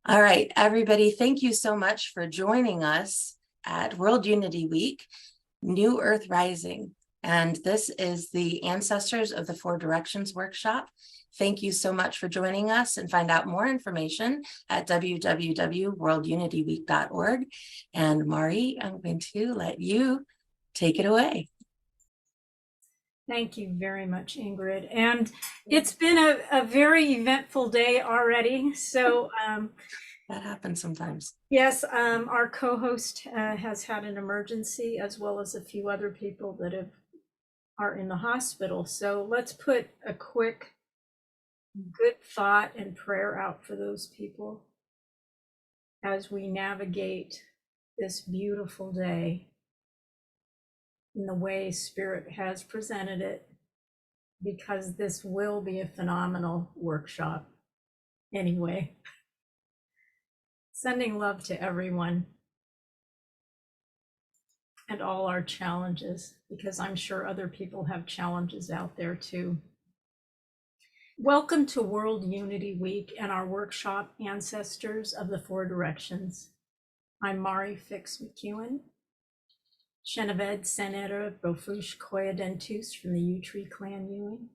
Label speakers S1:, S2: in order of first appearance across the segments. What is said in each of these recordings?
S1: All right, everybody, thank you so much for joining us at World Unity Week, New Earth Rising. And this is the Ancestors of the Four Directions workshop. Thank you so much for joining us, and find out more information at www.worldunityweek.org. And Mari, I'm going to let you take it away.
S2: Thank you very much, Ingrid. And it's been a very eventful day already. So
S1: that happens sometimes.
S2: Yes, our co-host has had an emergency, as well as a few other people that are in the hospital. So let's put a quick, good thought and prayer out for those people as we navigate this beautiful day in the way Spirit has presented it, because this will be a phenomenal workshop anyway. Sending love to everyone and all our challenges, because I'm sure other people have challenges out there too. Welcome to World Unity Week and our workshop, Ancestors of the Four Directions. I'm Mari Fix McEwen, Shenaved Senera Bofush Koyadentus from the Utree Clan Ewing.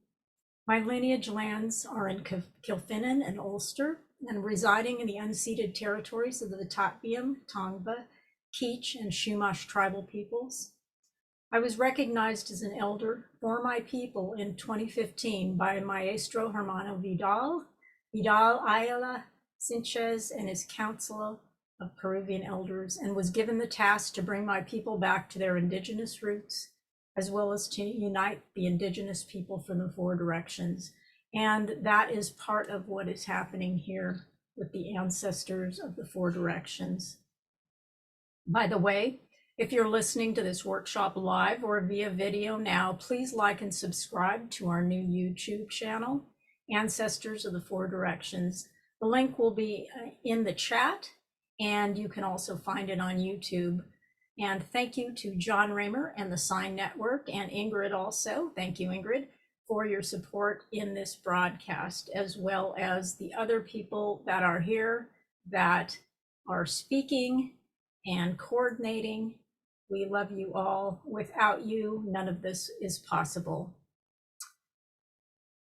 S2: My lineage lands are in Kilfinnan and Ulster, and residing in the unceded territories of the Tatviam, Tongva, Keech, and Chumash tribal peoples. I was recognized as an elder for my people in 2015 by Maestro Hermano Vidal Ayala Sanchez and his Council of Peruvian Elders, and was given the task to bring my people back to their indigenous roots, as well as to unite the indigenous people from the four directions. And that is part of what is happening here with the ancestors of the four directions. By the way, if you're listening to this workshop live or via video now, please like and subscribe to our new YouTube channel, Ancestors of the Four Directions. The link will be in the chat, and you can also find it on YouTube. And thank you to John Raymer and the Sign Network, and Ingrid also. Thank you, Ingrid, for your support in this broadcast, as well as the other people that are here that are speaking and coordinating. We love you all. Without you, none of this is possible.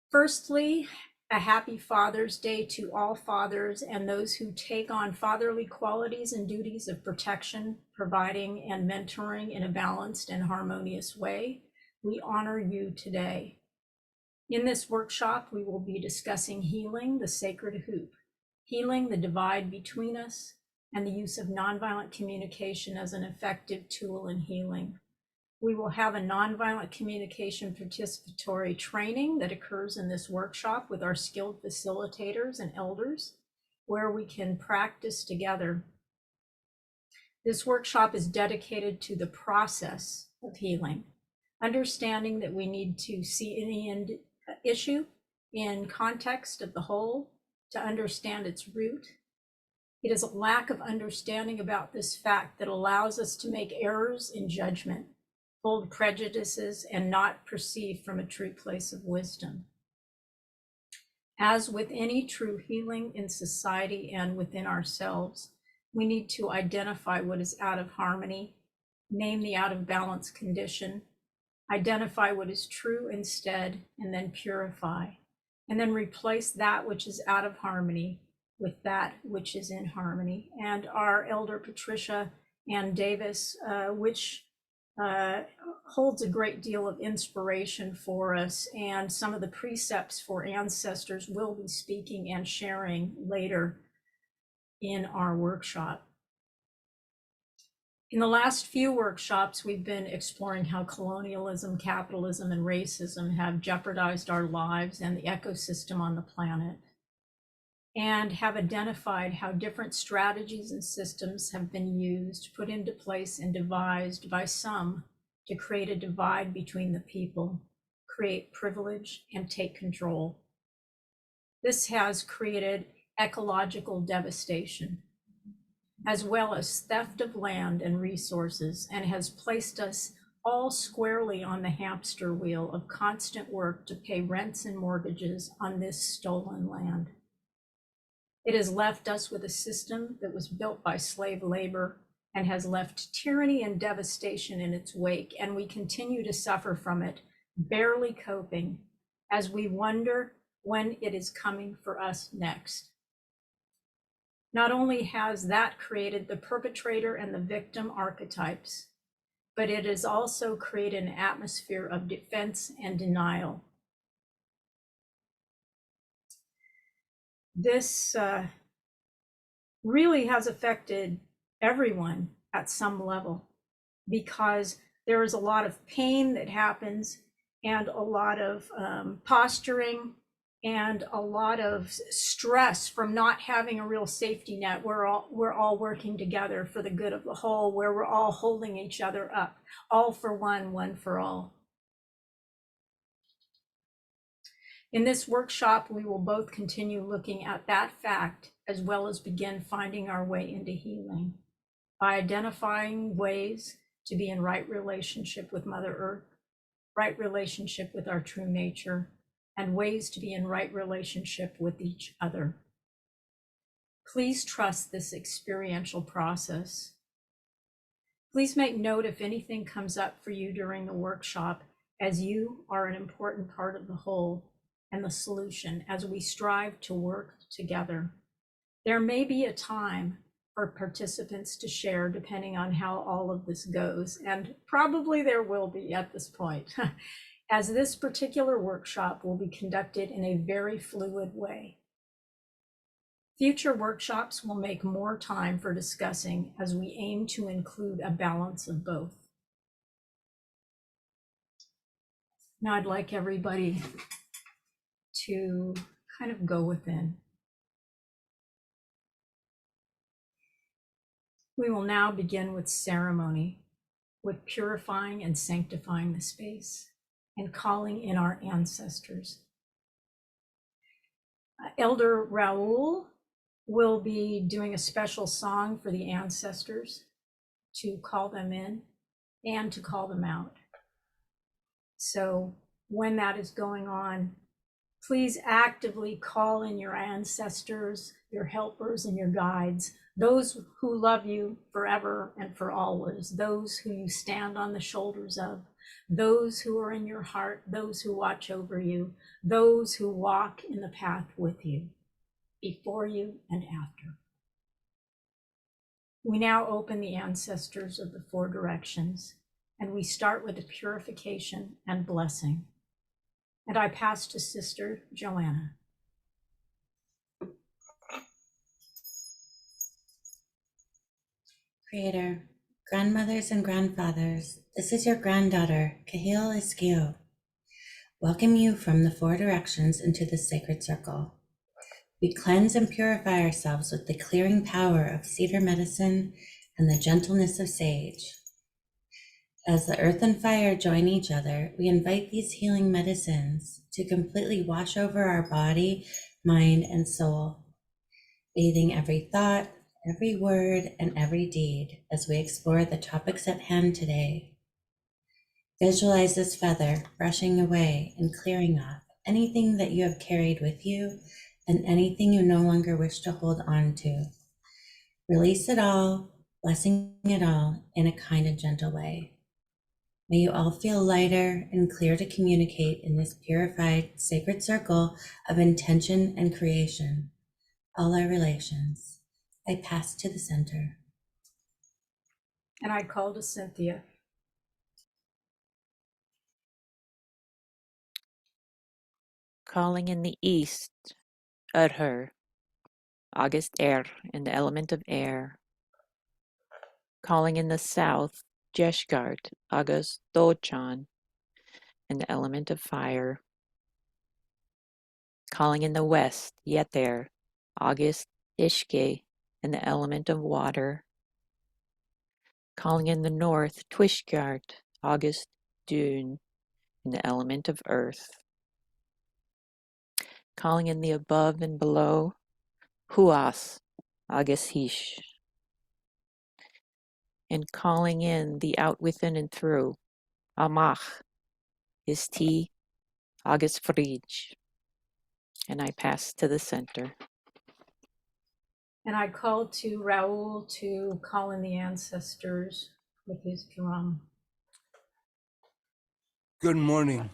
S2: Firstly, a happy Father's Day to all fathers and those who take on fatherly qualities and duties of protection, providing, and mentoring in a balanced and harmonious way. We honor you today. In this workshop, we will be discussing healing the sacred hoop, healing the divide between us, and the use of nonviolent communication as an effective tool in healing. We will have a nonviolent communication participatory training that occurs in this workshop with our skilled facilitators and elders, where we can practice together. This workshop is dedicated to the process of healing, understanding that we need to see any issue in context of the whole to understand its root. It is a lack of understanding about this fact that allows us to make errors in judgment, hold prejudices, and not perceive from a true place of wisdom. As with any true healing in society and within ourselves, we need to identify what is out of harmony, name the out of balance condition, identify what is true instead, and then purify, and then replace that which is out of harmony with that which is in harmony. And our elder Patricia and Davis, which holds a great deal of inspiration for us, and some of the precepts for ancestors will be speaking and sharing later in our workshop. In the last few workshops, we've been exploring how colonialism, capitalism, and racism have jeopardized our lives and the ecosystem on the planet, and have identified how different strategies and systems have been used, put into place, and devised by some to create a divide between the people, create privilege, and take control. This has created ecological devastation, as well as theft of land and resources, and has placed us all squarely on the hamster wheel of constant work to pay rents and mortgages on this stolen land. It has left us with a system that was built by slave labor and has left tyranny and devastation in its wake, and we continue to suffer from it, barely coping, as we wonder when it is coming for us next. Not only has that created the perpetrator and the victim archetypes, but it has also created an atmosphere of defense and denial. This really has affected everyone at some level, because there is a lot of pain that happens and a lot of posturing and a lot of stress from not having a real safety net. We're all working together for the good of the whole, where we're all holding each other up, all for one, one for all. In this workshop, we will both continue looking at that fact, as well as begin finding our way into healing by identifying ways to be in right relationship with Mother Earth, right relationship with our true nature, and ways to be in right relationship with each other. Please trust this experiential process. Please make note if anything comes up for you during the workshop, as you are an important part of the whole and the solution as we strive to work together. There may be a time for participants to share depending on how all of this goes, and probably there will be at this point, as this particular workshop will be conducted in a very fluid way. Future workshops will make more time for discussing as we aim to include a balance of both. Now I'd like everybody to kind of go within. We will now begin with ceremony, with purifying and sanctifying the space and calling in our ancestors. Elder Raul will be doing a special song for the ancestors to call them in and to call them out. So when that is going on, please actively call in your ancestors, your helpers, and your guides, those who love you forever and for always, those who you stand on the shoulders of, those who are in your heart, those who watch over you, those who walk in the path with you, before you and after. We now open the ancestors of the four directions, and we start with the purification and blessing. And I pass to Sister Joanna.
S3: Creator, grandmothers and grandfathers, this is your granddaughter, Kahil Iskio. Welcome you from the four directions into the sacred circle. We cleanse and purify ourselves with the clearing power of cedar medicine and the gentleness of sage. As the earth and fire join each other, we invite these healing medicines to completely wash over our body, mind, and soul, bathing every thought, every word, and every deed as we explore the topics at hand today. Visualize this feather brushing away and clearing off anything that you have carried with you and anything you no longer wish to hold on to. Release it all, blessing it all in a kind and gentle way. May you all feel lighter and clear to communicate in this purified sacred circle of intention and creation. All our relations. I pass to the center.
S2: And I call to Cynthia.
S4: Calling in the east, Urher, August air in the element of air. Calling in the south, Jeshgart, August Dochan in the element of fire. Calling in the west, Yeter, August Ishke in the element of water. Calling in the north, Twishgart, August Dune in the element of earth. Calling in the above and below, Huas, August Hish. And calling in the out within and through, Amach, Isti, August Frij. And I pass to the center.
S2: And I call to Raul to call in the ancestors with his drum.
S5: Good morning.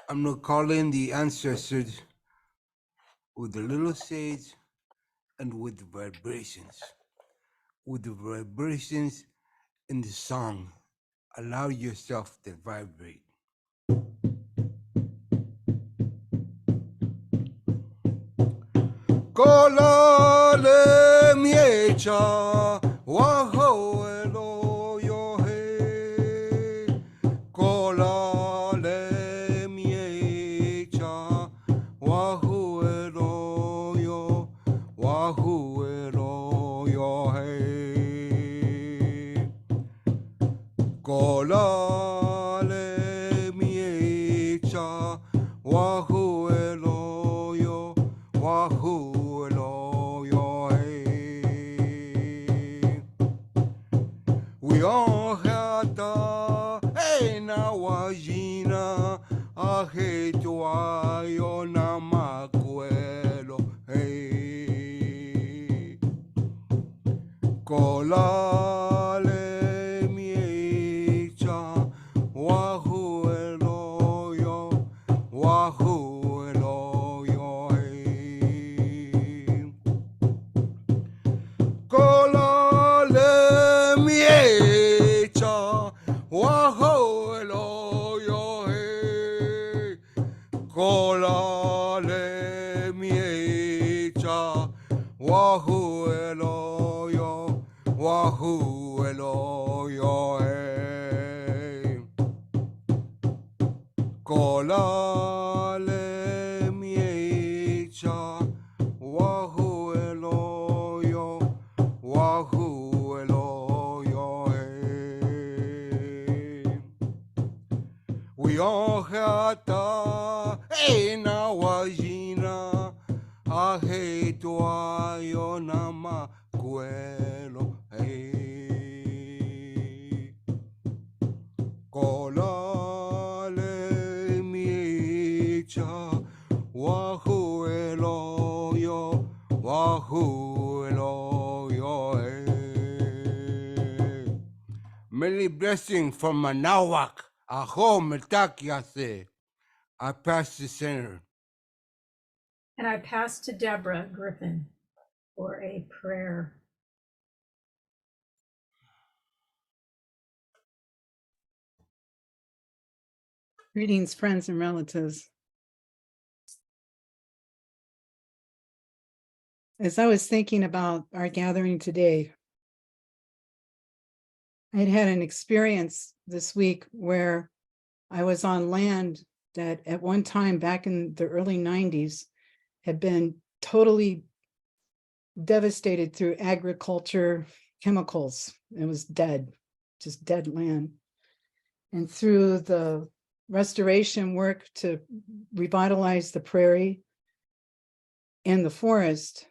S5: I'm gonna call in the ancestors with the little sage and with the vibrations. With the vibrations in the song, allow yourself to vibrate. Kola le miecha, waho elo yo he. Kola le miecha, wahu elo yo, wahu elo yo he. Kola le miecha, wahu elo yo, wahu. We all had na wajina ahe tuayo na makuelo hey. Kola le miecha wahu elo yo, wahu elo yo hey. Kola le miecha waho elo yo he. Kola le miecha wahu elo yo, wahu elo yo he. Kola le miecha wahu elo yo, wahu elo yo he. We all had na wajina ahe tuayo na makuelo hey. Kola le miecha wahu elo yo, wahu elo yo hey. Many blessings from Manawak, Aho Metakiase. I pass the center.
S2: And I pass to Deborah Griffin for a prayer.
S6: Greetings, friends and relatives. As I was thinking about our gathering today, I had an experience this week where I was on land that at one time back in the early 90s had been totally devastated through agriculture, chemicals. It was dead, just dead land. And through the restoration work to revitalize the prairie and the forest,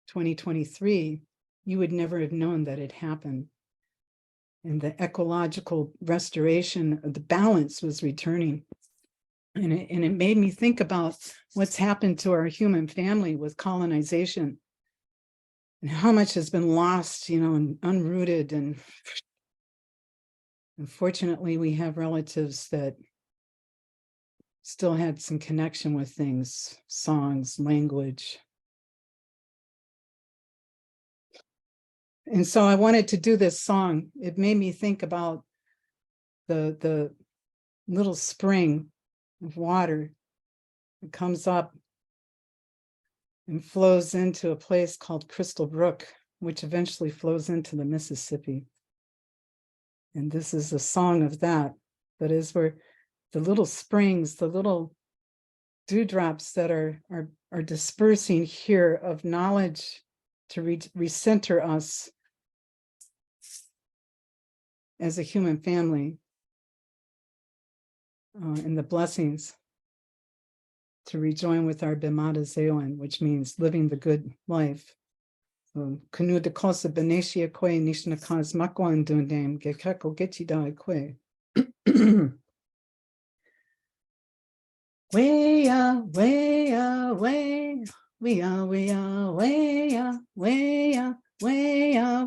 S6: 2023, you would never have known that it happened. And the ecological restoration of the balance was returning. And it made me think about what's happened to our human family with colonization and how much has been lost, and unrooted. And unfortunately, we have relatives that still had some connection with things, songs, language. And so I wanted to do this song. It made me think about the little spring of water that comes up and flows into a place called Crystal Brook, which eventually flows into the Mississippi. And this is a song of that. That is where the little springs, the little dewdrops that are dispersing here of knowledge to recenter us as a human family, and the blessings to rejoin with our Bimada Zeoan, which means living the good life. Kanu de kosa benesia kwe nishnakaz makwan dundam gekako getida kwe. Way away, we are, way ya, way ya, way ya, way ya,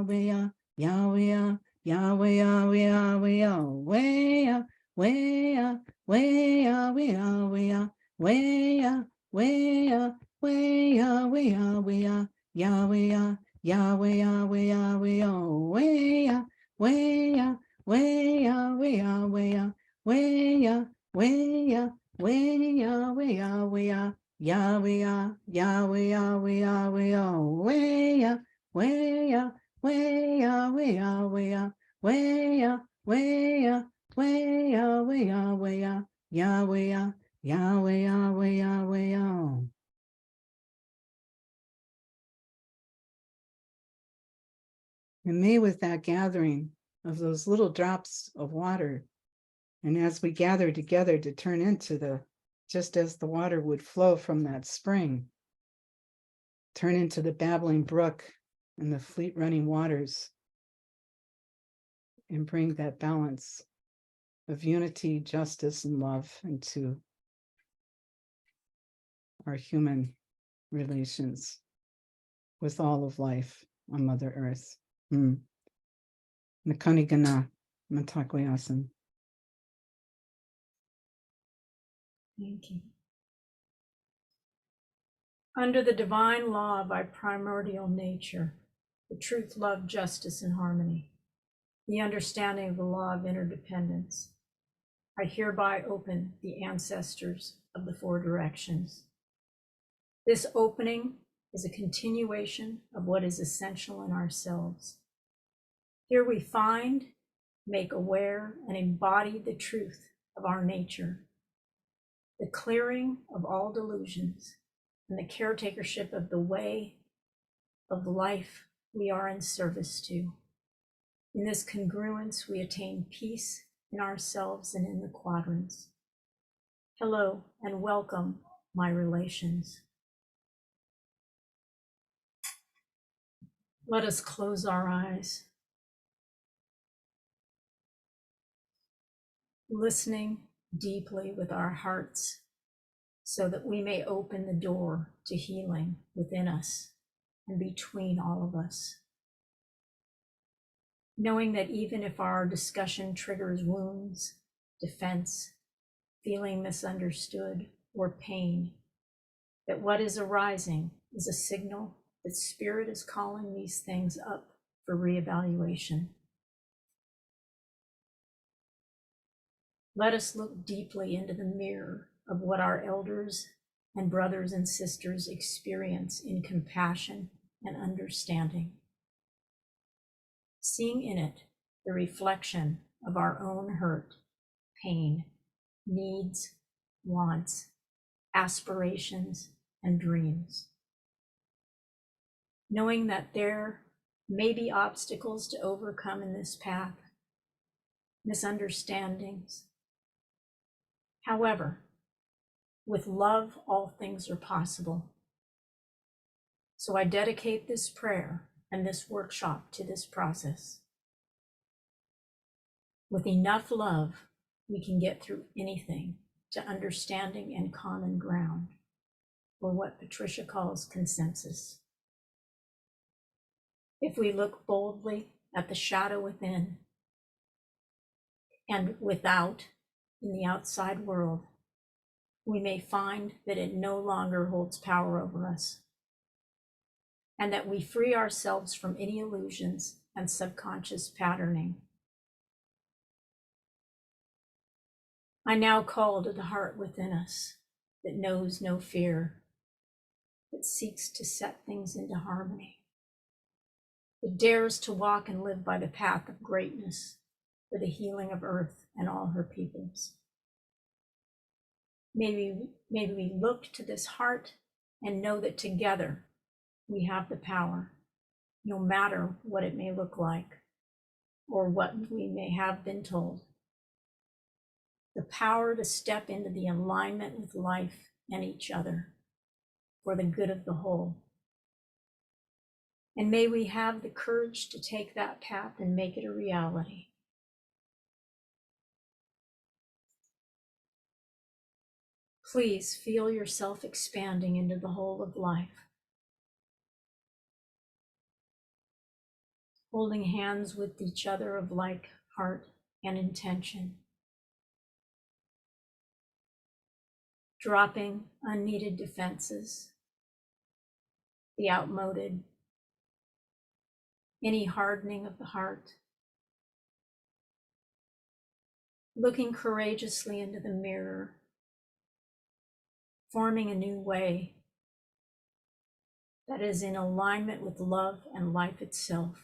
S6: way ya, Yahweh, Yahweh, Yahweh, Yahweh, way ya, way ya, way ya, way ya, way ya, way ya, way ya, way ya, way ya, way ya, Yahweh, Yahweh, Yahweh, Yahweh, way ya, way ya, way ya, way ya, way ya, way ya, way ya, way ya, way ya, way ya, Yahweh, Yahweh, Yahweh, Yahweh, way ya, way ya, way ya, way ya, way ya, way ya, way ya, way ya, way ya, way ya, Yahweh, Yahweh, Yahweh, Yahweh. And may with that gathering of those little drops of water, and as we gather together to turn into just as the water would flow from that spring, turn into the babbling brook and the fleet running waters, and bring that balance of unity, justice, and love into our human relations with all of life on Mother Earth. Cunningham, Matakoyasan.
S2: Thank you. Under the divine law of our primordial nature, the truth, love, justice, and harmony, the understanding of the law of interdependence, I hereby open the ancestors of the four directions. This opening is a continuation of what is essential in ourselves. Here we find, make aware, and embody the truth of our nature, the clearing of all delusions, and the caretakership of the way of life we are in service to. In this congruence, we attain peace in ourselves and in the quadrants. Hello and welcome, my relations. Let us close our eyes, listening deeply with our hearts so that we may open the door to healing within us and between all of us. Knowing that even if our discussion triggers wounds, defense, feeling misunderstood, or pain, that what is arising is a signal that Spirit is calling these things up for reevaluation. Let us look deeply into the mirror of what our elders and brothers and sisters experience in compassion and understanding, seeing in it the reflection of our own hurt, pain, needs, wants, aspirations, and dreams. Knowing that there may be obstacles to overcome in this path, misunderstandings. However, with love, all things are possible. So I dedicate this prayer and this workshop to this process. With enough love, we can get through anything to understanding and common ground, or what Patricia calls consensus. If we look boldly at the shadow within and without in the outside world, we may find that it no longer holds power over us, and that we free ourselves from any illusions and subconscious patterning. I now call to the heart within us that knows no fear, that seeks to set things into harmony, that dares to walk and live by the path of greatness for the healing of earth and all her peoples. May we look to this heart and know that together we have the power, no matter what it may look like or what we may have been told. The power to step into the alignment with life and each other for the good of the whole. And may we have the courage to take that path and make it a reality. Please feel yourself expanding into the whole of life. Holding hands with each other of like heart and intention. Dropping unneeded defenses, the outmoded, any hardening of the heart. Looking courageously into the mirror, forming a new way that is in alignment with love and life itself,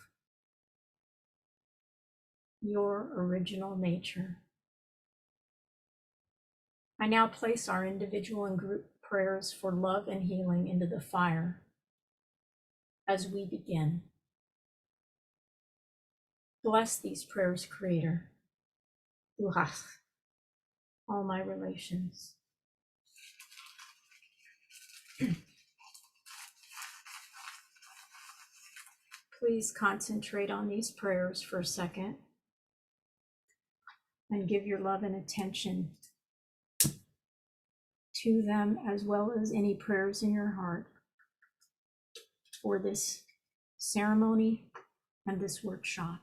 S2: your original nature. I now place our individual and group prayers for love and healing into the fire as we begin. Bless these prayers, Creator. Ruach, all my relations. Please concentrate on these prayers for a second and give your love and attention to them, as well as any prayers in your heart for this ceremony and this workshop.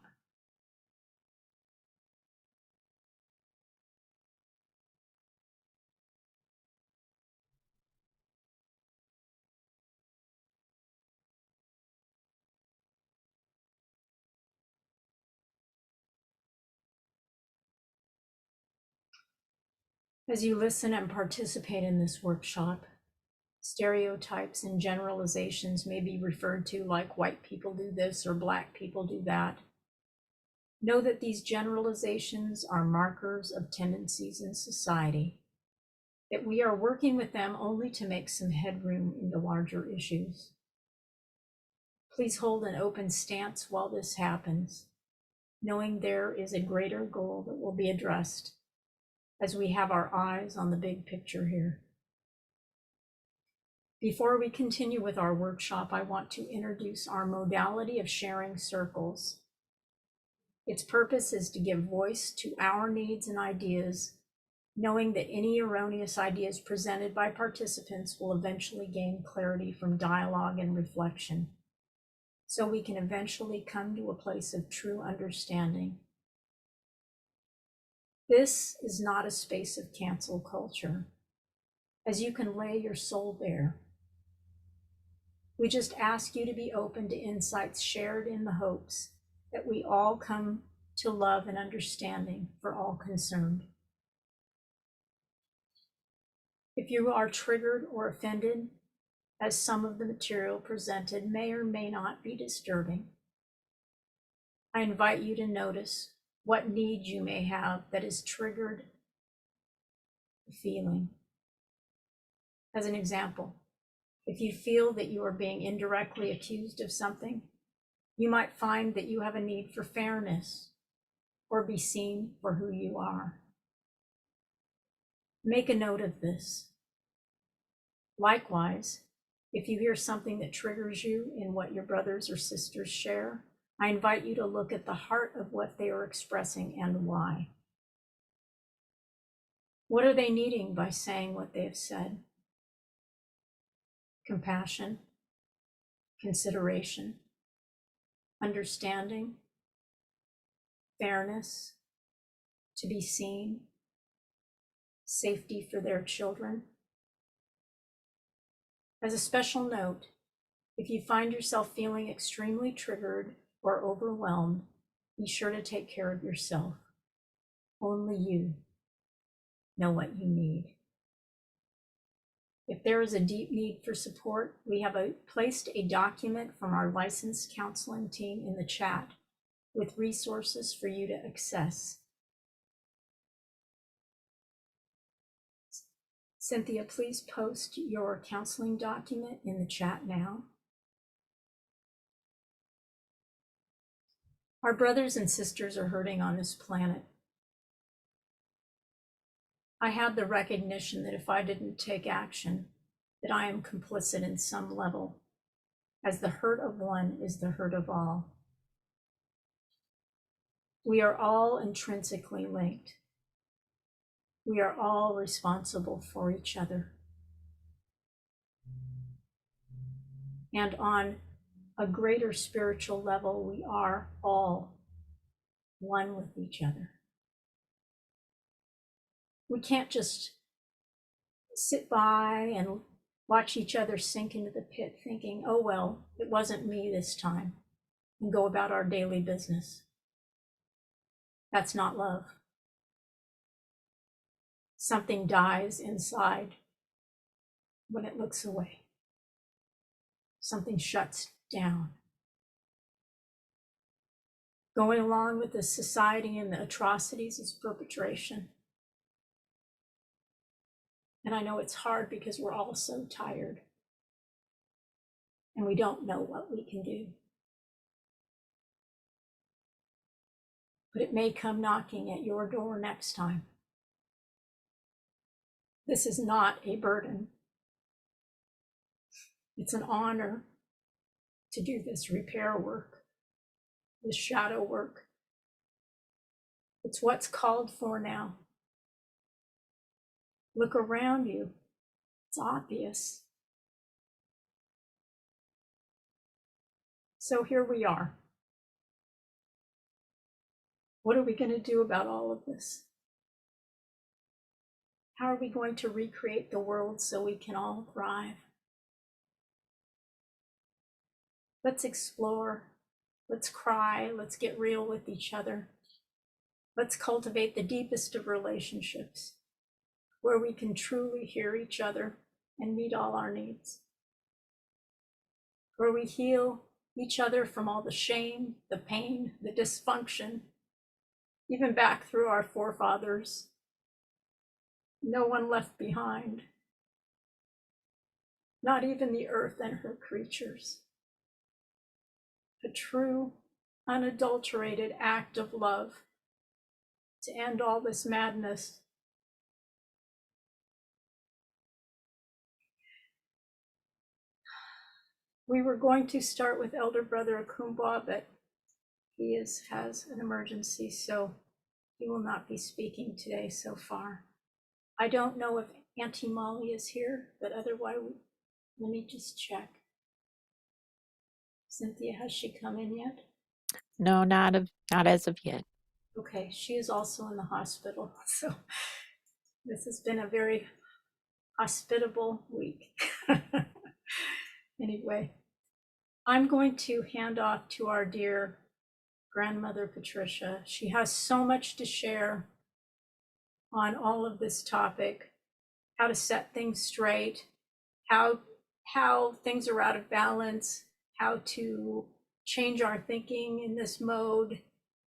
S2: As you listen and participate in this workshop, stereotypes and generalizations may be referred to like white people do this or black people do that. Know that these generalizations are markers of tendencies in society, that we are working with them only to make some headroom into larger issues. Please hold an open stance while this happens, knowing there is a greater goal that will be addressed as we have our eyes on the big picture here. Before we continue with our workshop, I want to introduce our modality of sharing circles. Its purpose is to give voice to our needs and ideas, knowing that any erroneous ideas presented by participants will eventually gain clarity from dialogue and reflection, so we can eventually come to a place of true understanding. This is not a space of cancel culture, as you can lay your soul bare. We just ask you to be open to insights shared in the hopes that we all come to love and understanding for all concerned. If you are triggered or offended, as some of the material presented may or may not be disturbing, I invite you to notice what need you may have that has triggered the feeling. As an example, if you feel that you are being indirectly accused of something, you might find that you have a need for fairness or be seen for who you are. Make a note of this. Likewise, if you hear something that triggers you in what your brothers or sisters share, I invite you to look at the heart of what they are expressing and why. What are they needing by saying what they have said? Compassion, consideration, understanding, fairness, to be seen, safety for their children. As a special note, if you find yourself feeling extremely triggered or overwhelmed, be sure to take care of yourself. Only you know what you need. If there is a deep need for support, we have placed a document from our licensed counseling team in the chat with resources for you to access. Cynthia, please post your counseling document in the chat now. Our brothers and sisters are hurting on this planet. I had the recognition that if I didn't take action, that I am complicit in some level, as the hurt of one is the hurt of all. We are all intrinsically linked. We are all responsible for each other. And on a greater spiritual level, we are all one with each other. We can't just sit by and watch each other sink into the pit thinking, oh, well, it wasn't me this time, and go about our daily business. That's not love. Something dies inside when it looks away. Something shuts down. Going along with the society and the atrocities is perpetration. And I know it's hard because we're all so tired and we don't know what we can do. But it may come knocking at your door next time. This is not a burden. It's an honor to do this repair work, this shadow work. It's what's called for now. Look around you. It's obvious. So here we are. What are we going to do about all of this? How are we going to recreate the world so we can all thrive? Let's explore. Let's cry. Let's get real with each other. Let's cultivate the deepest of relationships where we can truly hear each other and meet all our needs. Where we heal each other from all the shame, the pain, the dysfunction, even back through our forefathers. No one left behind. Not even the earth and her creatures. A true, unadulterated act of love to end all this madness. We were going to start with Elder Brother Akumbwa, but he has an emergency, so he will not be speaking today so far. I don't know if Auntie Molly is here, but otherwise, let me just check. Cynthia, has she come in yet?
S4: No, not as of yet.
S2: Okay, she is also in the hospital, so this has been a very hospitable week. Anyway, I'm going to hand off to our dear grandmother, Patricia. She has so much to share on all of this topic, how to set things straight, how things are out of balance, how to change our thinking in this mode,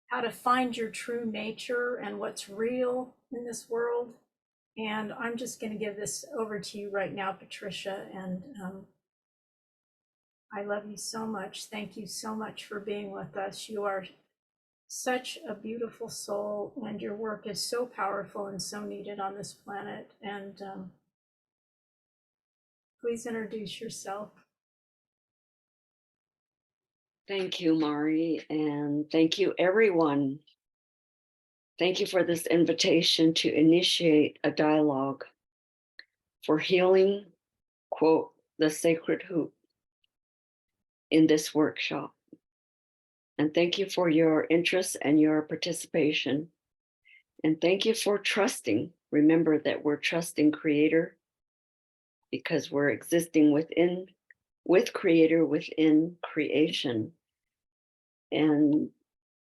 S2: how to find your true nature and what's real in this world. And I'm just going to give this over to you right now, Patricia. And I love you so much. Thank you so much for being with us. You are such a beautiful soul, and your work is so powerful and so needed on this planet. And please introduce yourself.
S7: Thank you, Mari, and thank you, everyone. Thank you for this invitation to initiate a dialogue for healing, quote, the sacred hoop in this workshop. And thank you for your interest and your participation. And thank you for trusting. Remember that we're trusting Creator because we're existing with Creator within creation. And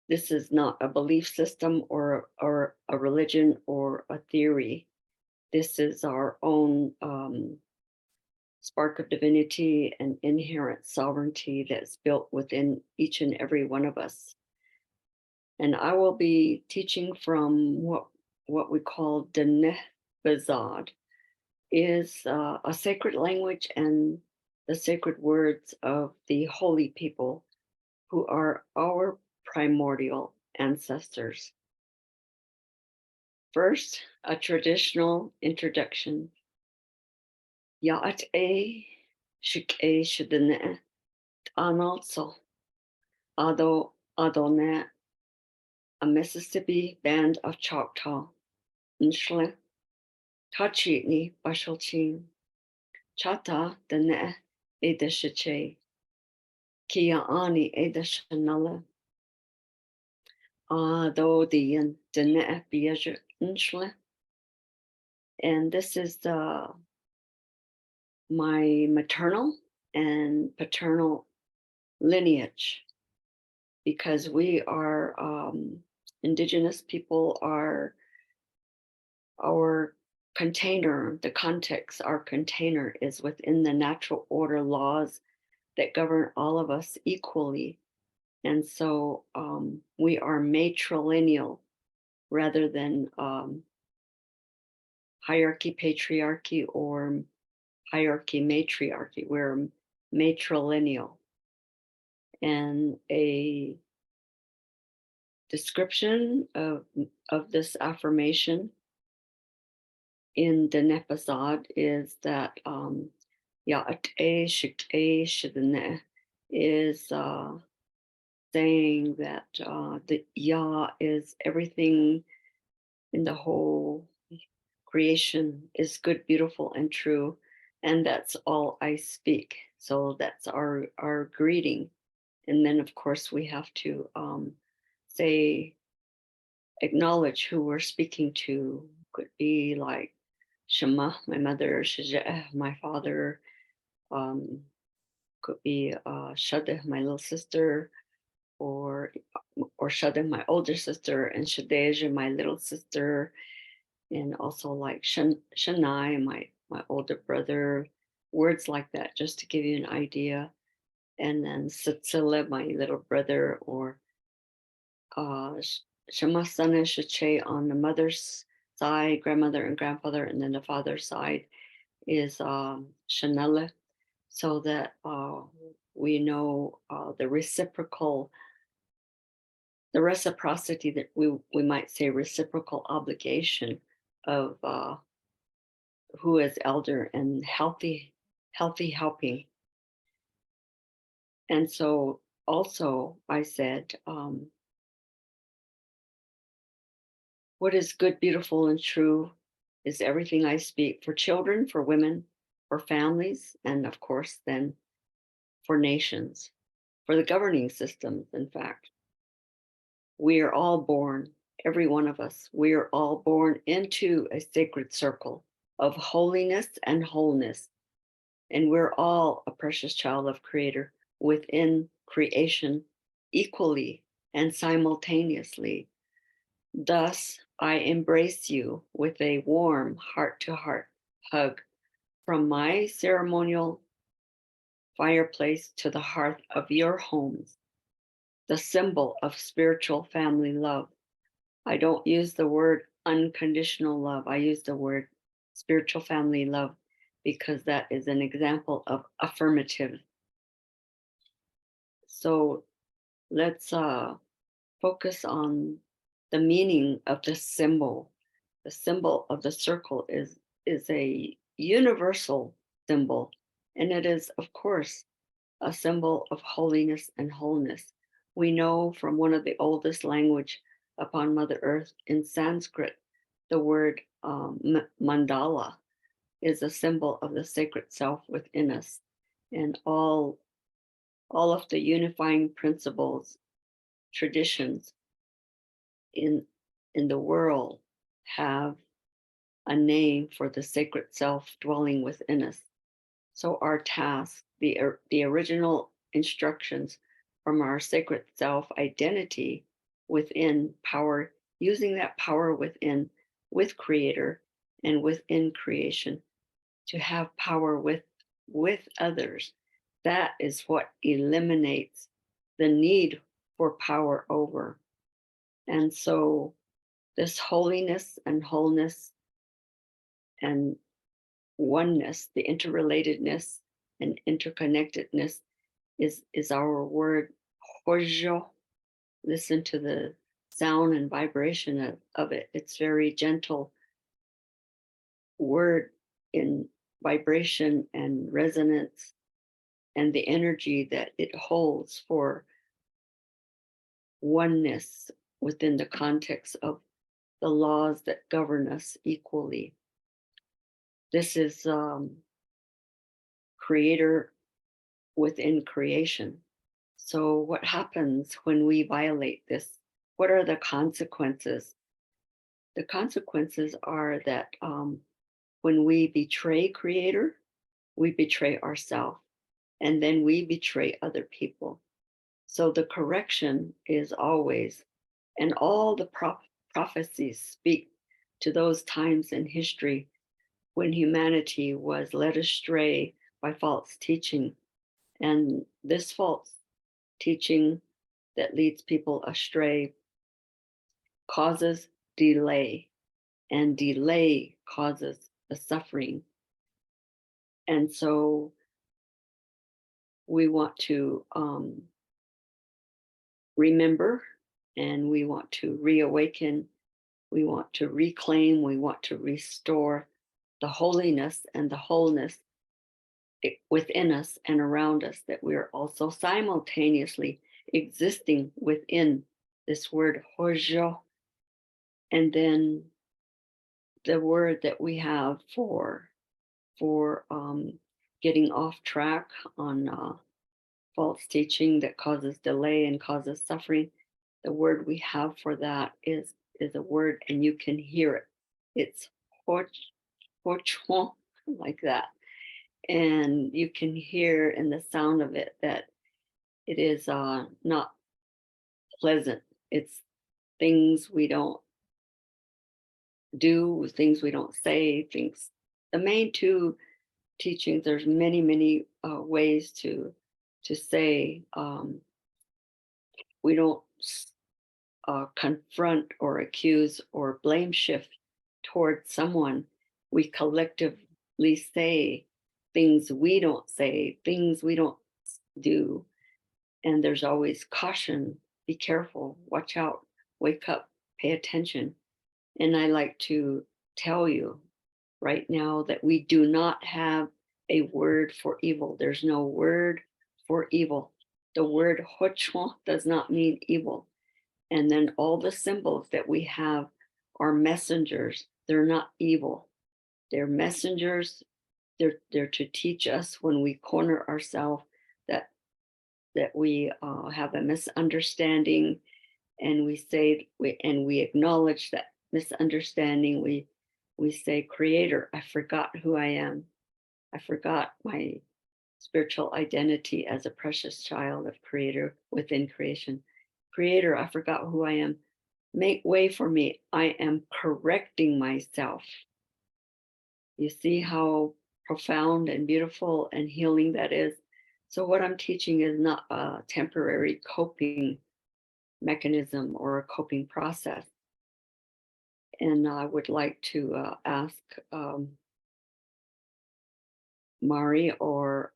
S7: this is not a belief system or a religion or a theory. This is our own spark of divinity and inherent sovereignty that's built within each and every one of us. And I will be teaching from what we call Dineh Bazad, is a sacred language and the sacred words of the holy people who are our primordial ancestors. First, a traditional introduction. Yaat e shik e shidene analso ado adone, a Mississippi band of Choctaw, Nshle Tachitni Bashalchin, Chata Dineh Edeshache, Kia Ani Edeshanala, Do Dian Dineh Biaja Nshle. And this is my maternal and paternal lineage, because we are Indigenous people are our container, the context, our container is within the natural order laws that govern all of us equally. And so we are matrilineal rather than hierarchy, patriarchy, or hierarchy, matriarchy. We're matrilineal. And a description of this affirmation in the Nepazad is that Ya'ate Shikte Shidane is saying that the Ya is everything in the whole creation is good, beautiful, and true. And that's all I speak. So that's our greeting. And then, of course, we have to say, acknowledge who we're speaking to. Could be like Shema, my mother, Shajah, my father. Could be Shadeh, my little sister, or Shadeh, my older sister, and Shadeja, my little sister, and also like Shanai, my older brother. Words like that, just to give you an idea. And then Satsila, my little brother, or Shamasana Shache on the mother's side, grandmother and grandfather, and then the father's side is Shanela, so that we know the reciprocity, that we might say reciprocal obligation of who is elder and healthy helping. And so also I said, what is good, beautiful, and true is everything I speak for children, for women, for families, and of course, then for nations, for the governing systems. In fact, we are all born, every one of us, we are all born into a sacred circle of holiness and wholeness. And we're all a precious child of Creator within creation equally and simultaneously. Thus, I embrace you with a warm heart-to-heart hug from my ceremonial fireplace to the hearth of your homes, the symbol of spiritual family love. I don't use the word unconditional love. I use the word spiritual family love because that is an example of affirmative. So let's focus on the meaning of the symbol. The symbol of the circle is a universal symbol, and it is, of course, a symbol of holiness and wholeness. We know from one of the oldest language upon Mother Earth in Sanskrit, the word mandala is a symbol of the sacred self within us, and all of the unifying principles, traditions in the world have a name for the sacred self dwelling within us. So our task, the original instructions from our sacred self identity within power, using that power within with Creator and within creation to have power with others. That is what eliminates the need for power over. And so this holiness and wholeness and oneness, the interrelatedness and interconnectedness is our word hojo. Listen to the sound and vibration of it. It's very gentle word in vibration and resonance, and the energy that it holds for oneness within the context of the laws that govern us equally. This is creator within creation. So what happens when we violate this? What are the consequences? The consequences are that when we betray creator, we betray ourselves, and then we betray other people. So the correction is always, and all the prophecies speak to those times in history when humanity was led astray by false teaching. And this false teaching that leads people astray causes delay, and delay causes the suffering. And so we want to remember, and we want to reawaken, we want to reclaim, we want to restore the holiness and the wholeness within us and around us, that we are also simultaneously existing within this word hojo. And then the word that we have for getting off track on false teaching that causes delay and causes suffering, the word we have for that is a word, and you can hear it. It's hochon, like that. And you can hear in the sound of it that it is not pleasant. It's things we don't do, things we don't say, things. The main two teachings, there's many ways to say we don't confront or accuse or blame shift towards someone. We collectively say things we don't say, things we don't do. And there's always caution, be careful, watch out, wake up, pay attention. And I like to tell you right now that we do not have a word for evil. There's no word for evil. The word hochon does not mean evil. And then all the symbols that we have are messengers. They're not evil. They're messengers. They're to teach us when we corner ourselves that we have a misunderstanding, and we acknowledge that misunderstanding. We say, Creator, I forgot who I am. I forgot my spiritual identity as a precious child of Creator within creation. Creator, I forgot who I am. Make way for me. I am correcting myself. You see how profound and beautiful and healing that is? So what I'm teaching is not a temporary coping mechanism or a coping process. And I would like to ask Mari or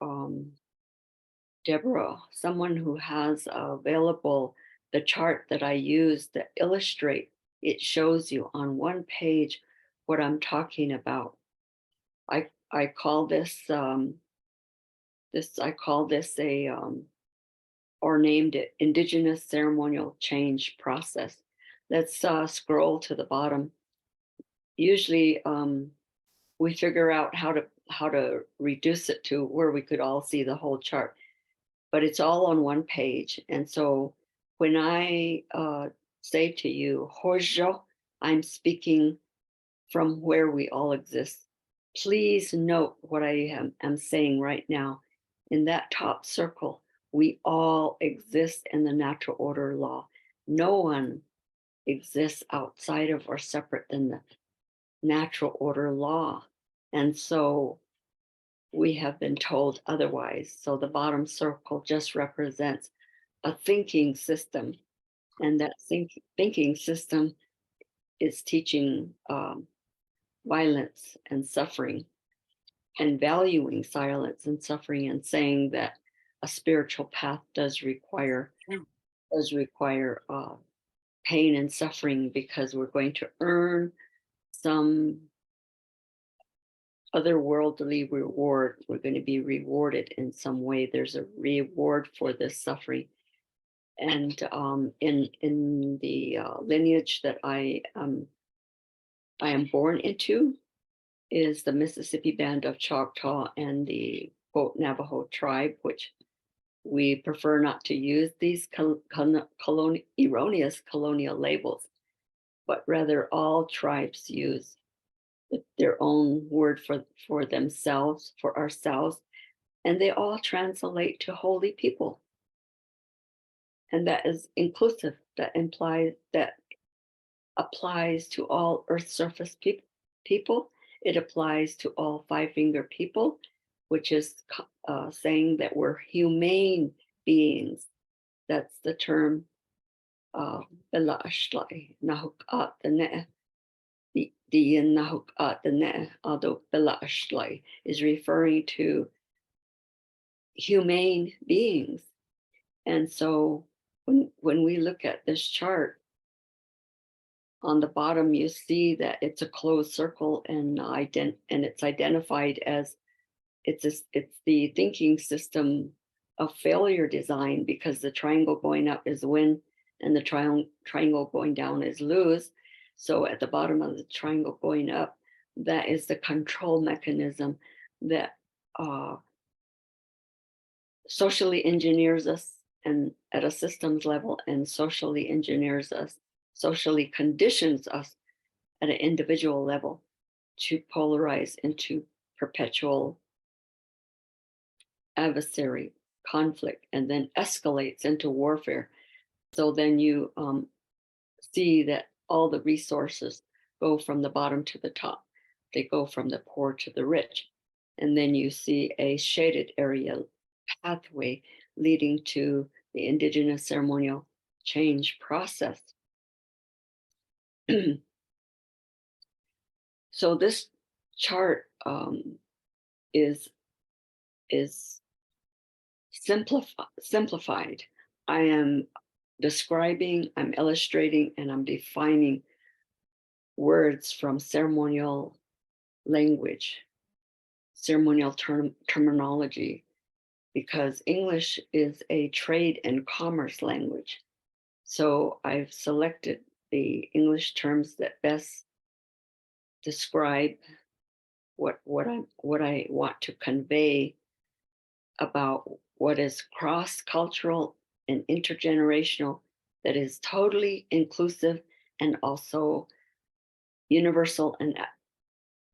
S7: Deborah, someone who has available the chart that I use that illustrate, it shows you on one page what I'm talking about. I call this or named it Indigenous Ceremonial Change Process. Let's scroll to the bottom. Usually we figure out how to reduce it to where we could all see the whole chart, but it's all on one page. And so when I say to you, Hojo, I'm speaking from where we all exist. Please note what I am saying right now. In that top circle, we all exist in the natural order law. No one exists outside of or separate than the natural order law. And so we have been told otherwise. So the bottom circle just represents a thinking system. And that thinking system is teaching violence and suffering, and valuing silence and suffering, and saying that a spiritual path does require pain and suffering, because we're going to earn some otherworldly reward. We're going to be rewarded in some way. There's a reward for this suffering. And in the lineage that I am born into, is the Mississippi Band of Choctaw and the quote Navajo tribe, which we prefer not to use these erroneous colonial labels, but rather all tribes use their own word for themselves, for ourselves, and they all translate to holy people. And that is inclusive, that applies to all earth surface people. It applies to all five-finger people, which is saying that we're humane beings. That's the term Bela Ashlai, Nahuk At the Ne. The Nahuk At the Ne, although Bela Ashlai is referring to humane beings. And so when we look at this chart, on the bottom, you see that it's a closed circle, and it's identified as it's the thinking system of failure design, because the triangle going up is win and the triangle going down is lose. So at the bottom of the triangle going up, that is the control mechanism that socially engineers us, and at a systems level, and socially engineers us, socially conditions us at an individual level to polarize into perpetual adversary conflict, and then escalates into warfare. So then you see that all the resources go from the bottom to the top. They go from the poor to the rich. And then you see a shaded area pathway leading to the Indigenous ceremonial change process. So this chart is simplified. I am describing, I'm illustrating, and I'm defining words from ceremonial language, ceremonial terminology, because English is a trade and commerce language. So I've selected the English terms that best describe what I want to convey about what is cross-cultural and intergenerational, that is totally inclusive and also universal and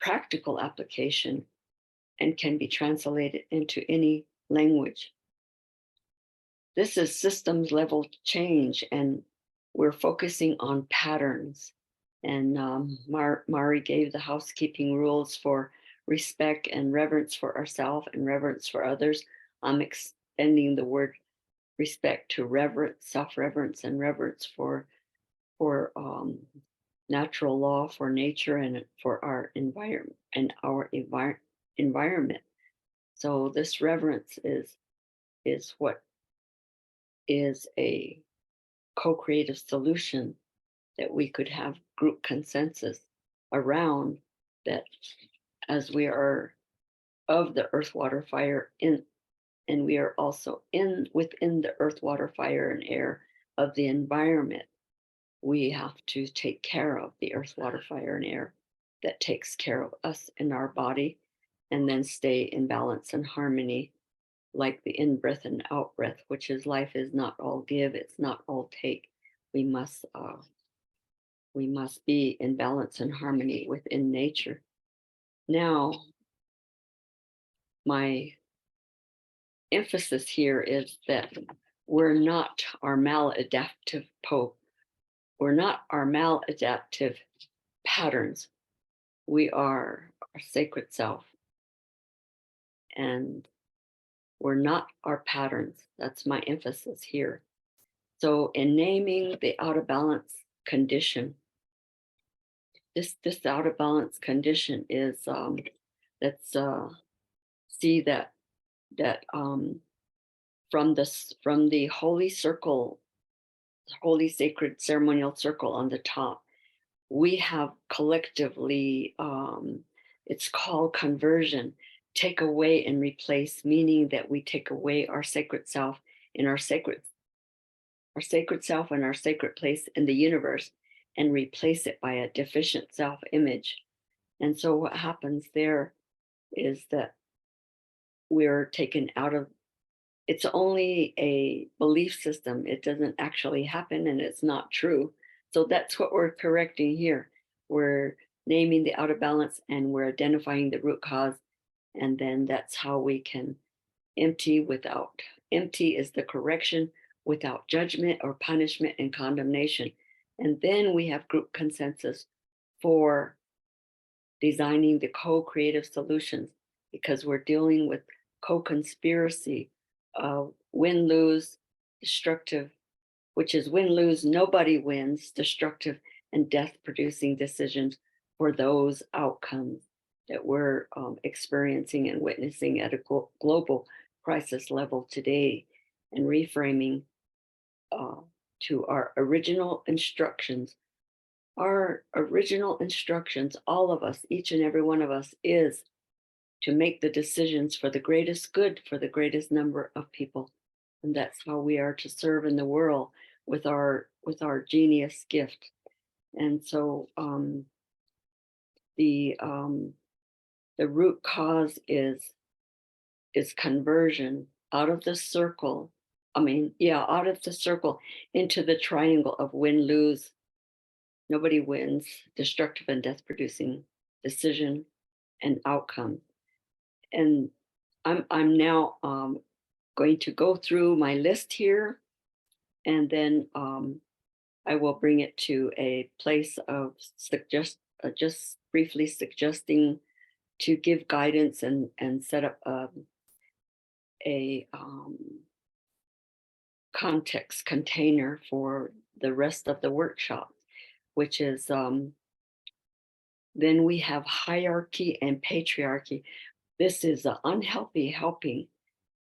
S7: practical application, and can be translated into any language. This is systems level change, and we're focusing on patterns. And Mari gave the housekeeping rules for respect and reverence for ourselves and reverence for others. I'm extending the word respect to reverence, self-reverence, and reverence for natural law, for nature, and for our environment and our environment. So this reverence is what is a co-creative solution that we could have group consensus around, that as we are of the earth, water, fire, and we are also within the earth, water, fire, and air of the environment, we have to take care of the earth, water, fire, and air that takes care of us in our body, and then stay in balance and harmony, like the in-breath and out-breath, which is life is not all give, it's not all take. We must be in balance and harmony within nature. Now, my emphasis here is that we're not our maladaptive we're not our maladaptive patterns. We are our sacred self. And we're not our patterns. That's my emphasis here. So in naming the out of balance condition, this out of balance condition is let's see that from the holy circle, holy sacred ceremonial circle on the top, we have collectively, it's called conversion, take away and replace, meaning that we take away our sacred self in our sacred self and our sacred place in the universe, and replace it by a deficient self-image And so what happens there is that we're taken out of, it's only a belief system. It doesn't actually happen and it's not true. So that's what we're correcting here. We're naming the out of balance and we're identifying the root cause. And then that's how we can empty is the correction without judgment or punishment and condemnation. And then we have group consensus for designing the co-creative solutions, because we're dealing with co-conspiracy of win-lose, destructive, which is win-lose, nobody wins, destructive and death-producing decisions for those outcomes that we're experiencing and witnessing at a global crisis level today, and reframing to our original instructions. Our original instructions, all of us, each and every one of us, is to make the decisions for the greatest good for the greatest number of people. And that's how we are to serve in the world with our genius gift. And so the root cause is conversion out of the circle. Out of the circle into the triangle of win-lose. Nobody wins, destructive and death-producing decision and outcome. And I'm now going to go through my list here, and then I will bring it to a place of just briefly suggesting to give guidance and set up a context container for the rest of the workshop, which is then we have hierarchy and patriarchy. This is an unhealthy helping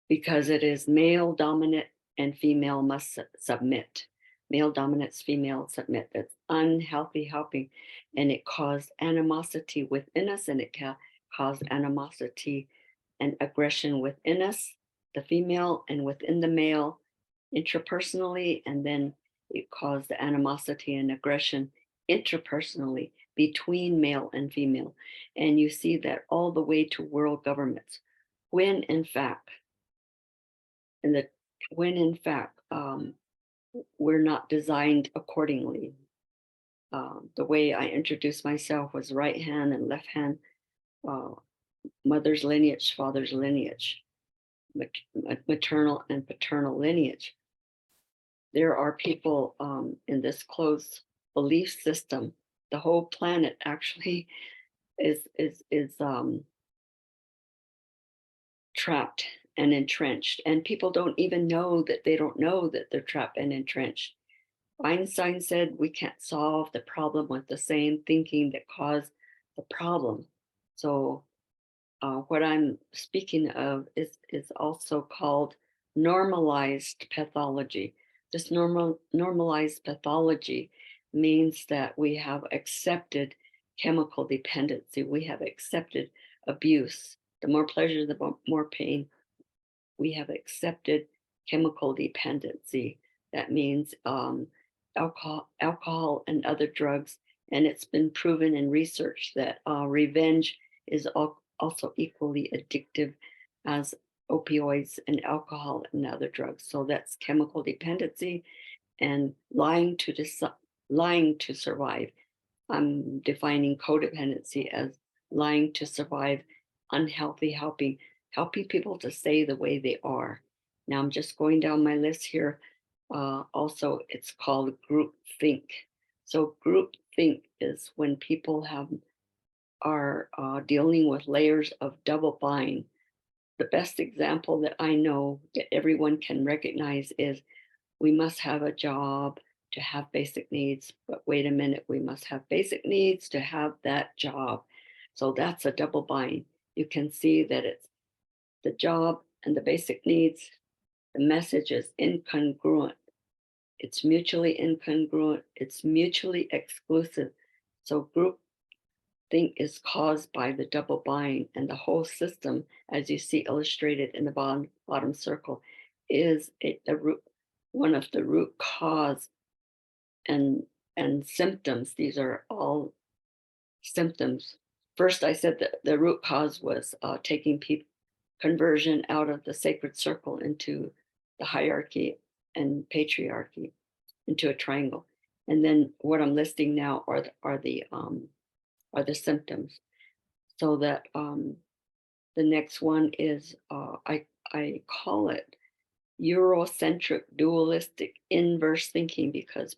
S7: because it is male dominant and female must submit. Male dominates, female submit. That's unhealthy helping, and it caused animosity within us, and it can cause animosity and aggression within us, the female, and within the male intrapersonally, and then it caused the animosity and aggression interpersonally between male and female. And you see that all the way to world governments, when in fact we're not designed accordingly. The way I introduced myself was right hand and left hand, mother's lineage, father's lineage, maternal and paternal lineage. There are people in this closed belief system. The whole planet actually is trapped and entrenched, and people don't even know that they don't know that they're trapped and entrenched. Einstein said we can't solve the problem with the same thinking that caused the problem. So what I'm speaking of is also called normalized pathology. This normalized pathology means that we have accepted chemical dependency. We have accepted abuse. The more pleasure, the more pain. We have accepted chemical dependency. That means alcohol and other drugs. And it's been proven in research that revenge is also equally addictive as opioids and alcohol and other drugs. So that's chemical dependency and lying to survive. I'm defining codependency as lying to survive, unhealthy helping people to stay the way they are. Now I'm just going down my list here. Also, it's called group think. So group think is when people are dealing with layers of double bind. The best example that I know that everyone can recognize is we must have a job to have basic needs, but wait a minute, we must have basic needs to have that job. So that's a double bind. You can see that it's the job and the basic needs. The message is incongruent. It's mutually incongruent. It's mutually exclusive. So group think is caused by the double bind, and the whole system, as you see illustrated in the bottom circle, is one of the root cause and symptoms. These are all symptoms first I said that the root cause was taking people conversion out of the sacred circle into the hierarchy and patriarchy, into a triangle. And then what I'm listing now are the symptoms. So that the next one is I call it Eurocentric dualistic inverse thinking, because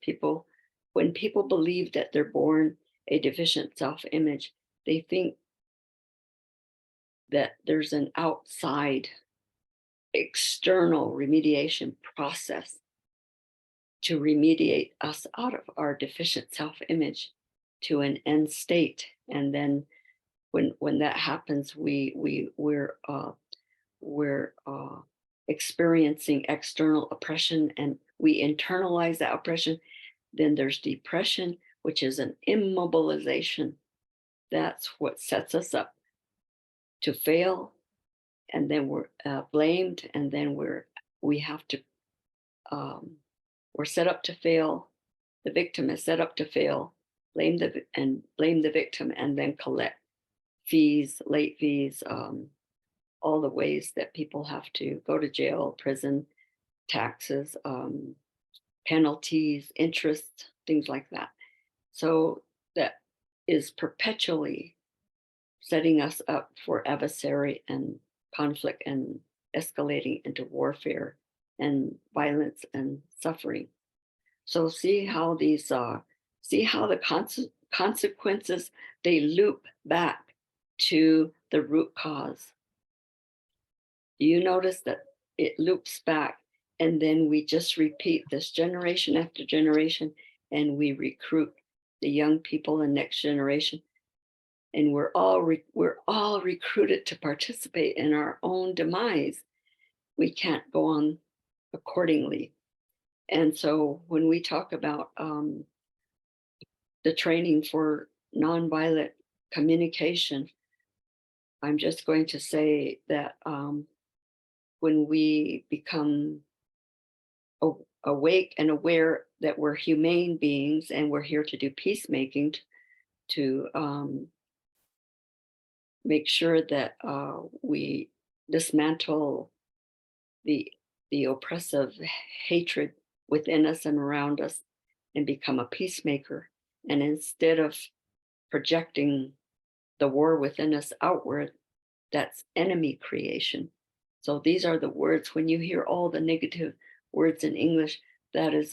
S7: when people believe that they're born a deficient self-image, they think that there's an outside external remediation process to remediate us out of our deficient self-image to an end state. And then when that happens, we're experiencing external oppression, and we internalize that oppression. Then there's depression, which is an immobilization. That's what sets us up to fail. And then we're blamed, and then we're set up to fail. The victim is set up to fail, blame the victim, and then collect fees, late fees, all the ways that people have to go to jail, prison, taxes, penalties, interest, things like that. So that is perpetually setting us up for adversary and conflict and escalating into warfare and violence and suffering. So see how the consequences, they loop back to the root cause. You notice that it loops back, and then we just repeat this generation after generation, and we recruit the young people and next generation. And we're all recruited to participate in our own demise. We can't go on accordingly. And so when we talk about the training for nonviolent communication, I'm just going to say that when we become awake and aware that we're humane beings and we're here to do peacemaking, to make sure that we dismantle the oppressive hatred within us and around us and become a peacemaker. And instead of projecting the war within us outward, that's enemy creation. So these are the words. When you hear all the negative words in English, that is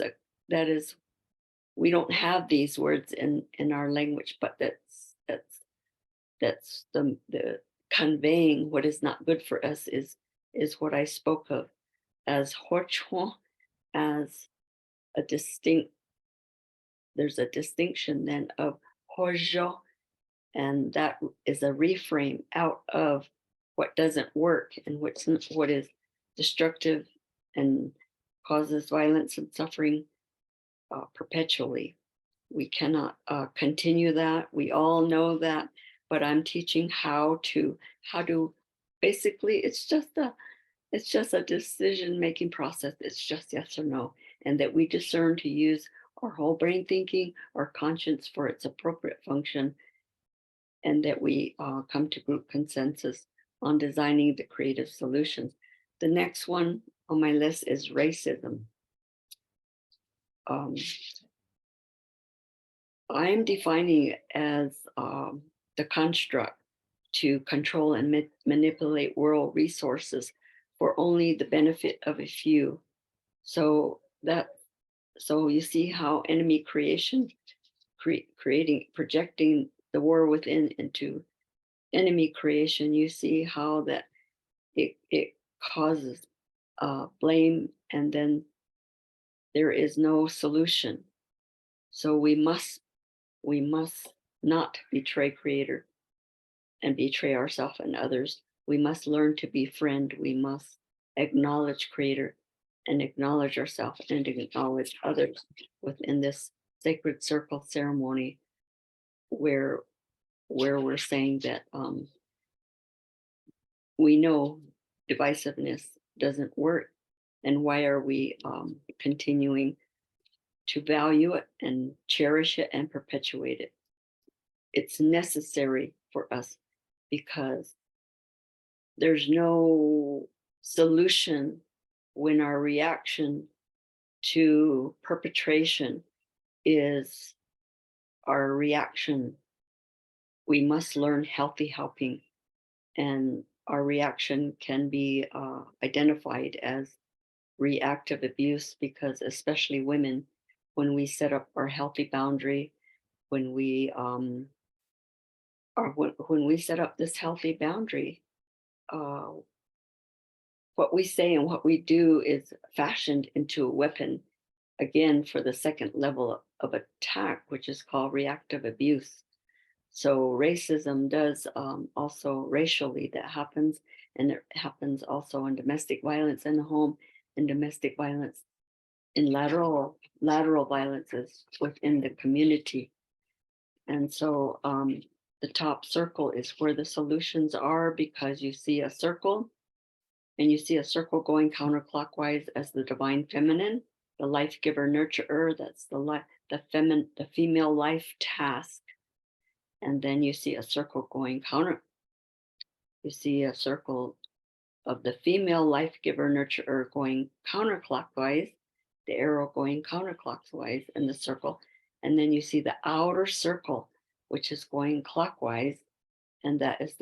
S7: we don't have these words in our language, but that's the conveying what is not good for us is what I spoke of as horchon, as a distinct. There's a distinction then of horjo, and that is a reframe out of what doesn't work and what is destructive and causes violence and suffering perpetually. We cannot continue that. We all know that, but I'm teaching how to basically it's just a decision-making process. It's just yes or no, and that we discern to use our whole brain thinking, our conscience for its appropriate function, and that we come to group consensus on designing the creative solutions. The next one on my list is racism. I'm defining it as the construct to control and manipulate world resources for only the benefit of a few. So you see how enemy creation, projecting the war within into enemy creation, you see how that it causes blame, and then there is no solution. So we must not betray Creator and betray ourselves and others. We must learn to befriend. We must acknowledge Creator and acknowledge ourselves and acknowledge others within this sacred circle ceremony where we're saying that we know divisiveness doesn't work, and why are we continuing to value it and cherish it and perpetuate it? It's necessary for us, because there's no solution when our reaction to perpetration is our reaction. We must learn healthy helping, and our reaction can be identified as reactive abuse, because especially women, when we set up our healthy boundary, when we when we set up this healthy boundary, what we say and what we do is fashioned into a weapon, again, for the second level of attack, which is called reactive abuse. So racism does also racially, that happens, and it happens also in domestic violence in the home, and domestic violence in lateral violences within the community. And so the top circle is where the solutions are, because you see a circle, and you see a circle going counterclockwise as the divine feminine, the life giver nurturer. That's the female life task. And then you see a circle going you see a circle of the female life giver nurturer going counterclockwise, the arrow going counterclockwise in the circle. And then you see the outer circle, which is going clockwise. And that is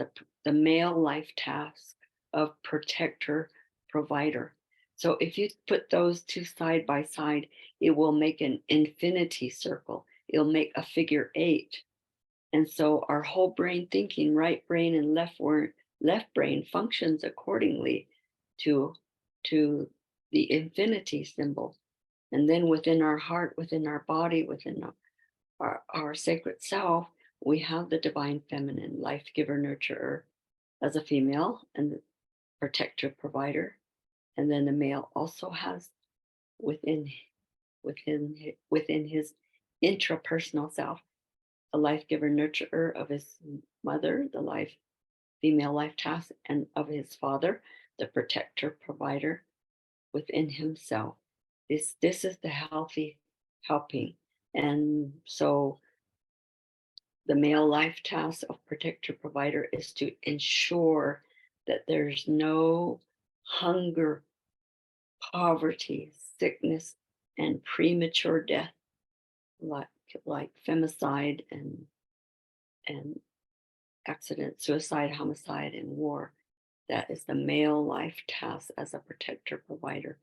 S7: the male life task of protector, provider. So if you put those two side by side, it will make an infinity circle. It'll make a figure 8. And so our whole brain thinking, right brain and left brain, functions accordingly to the infinity symbol. And then within our heart, within our body, within our sacred self, we have the divine feminine, life giver nurturer, as a female, and the protector provider. And then the male also has within his intrapersonal self, a life giver nurturer of his mother, the female life task, and of his father, the protector provider within himself. This is the healthy helping. And so the male life task of protector provider is to ensure that there's no hunger, poverty, sickness, and premature death, like femicide and accident, suicide, homicide, and war. That is the male life task as a protector provider,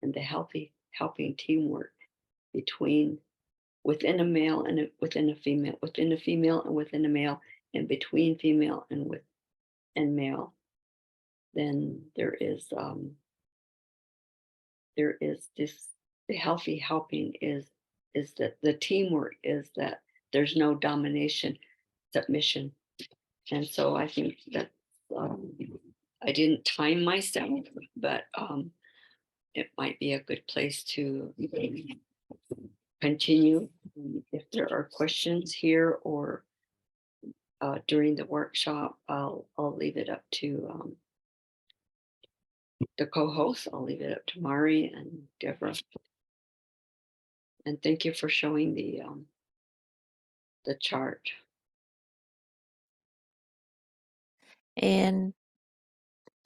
S7: and the healthy helping teamwork within a male and within a female, within a female and within a male, and between female and male. Then there is this, the healthy helping is that the teamwork is that there's no domination, submission. And so I think that I didn't time myself, but it might be a good place to continue. If there are questions here or during the workshop, I'll leave it up to the co-host. I'll leave it up to Mari and Deborah. And thank you for showing the chart.
S4: And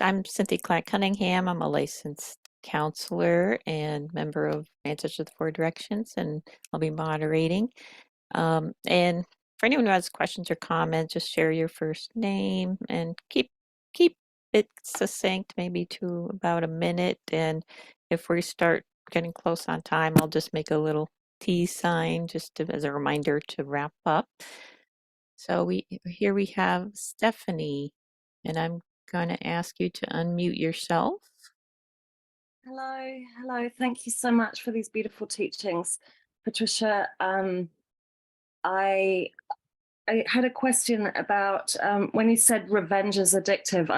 S4: I'm Cynthia Klatte Cunningham. I'm a licensed counselor and member of Ancestors of the Four Directions, and I'll be moderating. And for anyone who has questions or comments, just share your first name and keep it succinct, maybe to about a minute. And if we start getting close on time, I'll just make a little T sign just as a reminder to wrap up. So here we have Stephanie, and I'm going to ask you to unmute yourself.
S8: Hello. Thank you so much for these beautiful teachings, Patricia. I had a question about when you said revenge is addictive.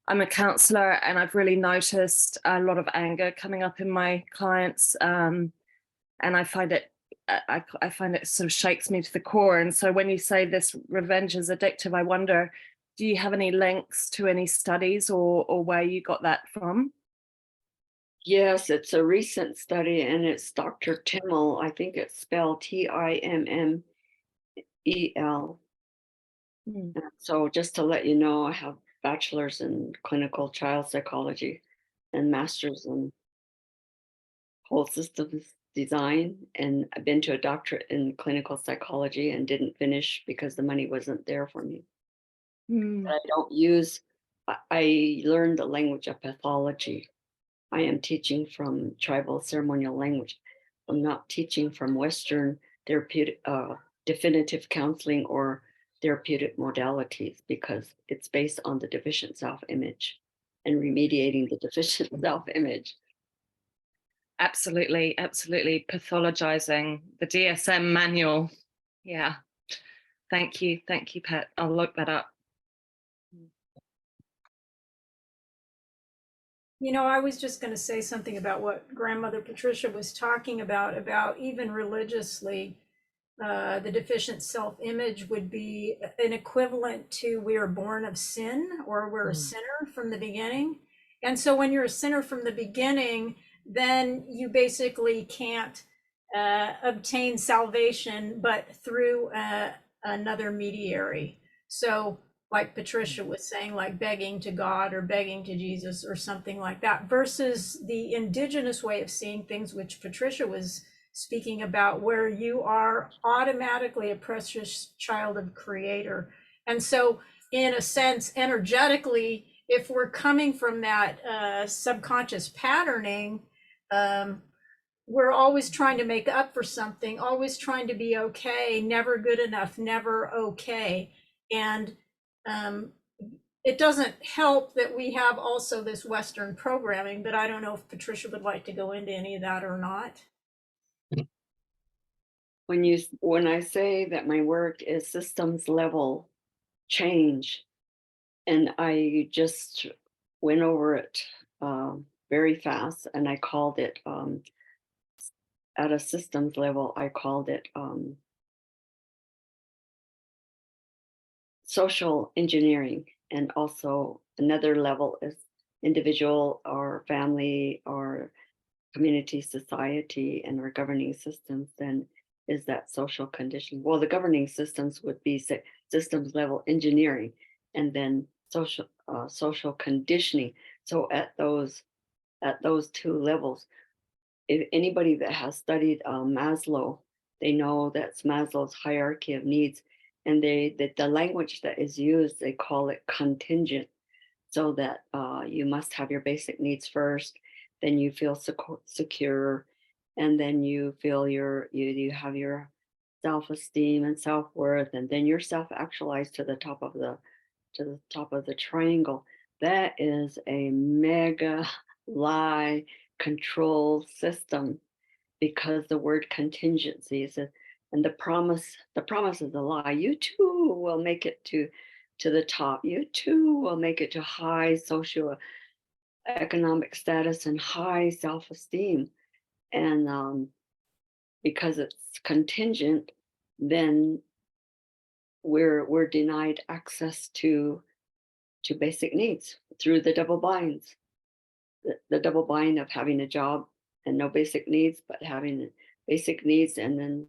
S8: I'm a counselor, and I've really noticed a lot of anger coming up in my clients, and I find it sort of shakes me to the core. And so when you say this revenge is addictive, I wonder, do you have any links to any studies or where you got that from?
S7: Yes, it's a recent study, and it's Dr. Timmel. I think it's spelled Timmel.
S8: Mm.
S7: So just to let you know, I have bachelor's in clinical child psychology and master's in whole systems design. And I've been to a doctorate in clinical psychology and didn't finish because the money wasn't there for me.
S6: Mm.
S7: I don't use, I learned the language of pathology. I am teaching from tribal ceremonial language. I'm not teaching from Western therapeutic, definitive counseling or therapeutic modalities because it's based on the deficient self-image and remediating the deficient self-image.
S8: Absolutely, absolutely. Pathologizing the DSM manual. Yeah. Thank you, Pat. I'll look that up.
S2: You know, I was just going to say something about what Grandmother Patricia was talking about even religiously, the deficient self-image would be an equivalent to we are born of sin, or we're a sinner from the beginning. And so when you're a sinner from the beginning, then you basically can't obtain salvation but through another mediary. So like Patricia was saying, like begging to God or begging to Jesus or something like that, versus the indigenous way of seeing things, which Patricia was speaking about, where you are automatically a precious child of Creator. And so, in a sense, energetically, if we're coming from that subconscious patterning, we're always trying to make up for something, always trying to be okay, never good enough, never okay. And it doesn't help that we have also this Western programming, but I don't know if Patricia would like to go into any of that or not.
S7: When I say that my work is systems level change, and I just went over it very fast, and I called it at a systems level, I called it social engineering, and also another level is individual or family or community society and our governing systems. Then is that social conditioning. Well, the governing systems would be systems level engineering, and then social conditioning. So at those two levels, if anybody that has studied Maslow, they know that's Maslow's hierarchy of needs, and the language that is used, they call it contingent, so that you must have your basic needs first, then you feel secure, and then you feel you have your self-esteem and self-worth, and then you're self-actualized to the top of the triangle. That is a mega lie control system, because the word contingency is and the promise is a lie. You too will make it to the top. You too will make it to high socioeconomic status and high self-esteem. And because it's contingent, then we're denied access to basic needs through the double binds. The double bind of having a job and no basic needs, but having basic needs, and then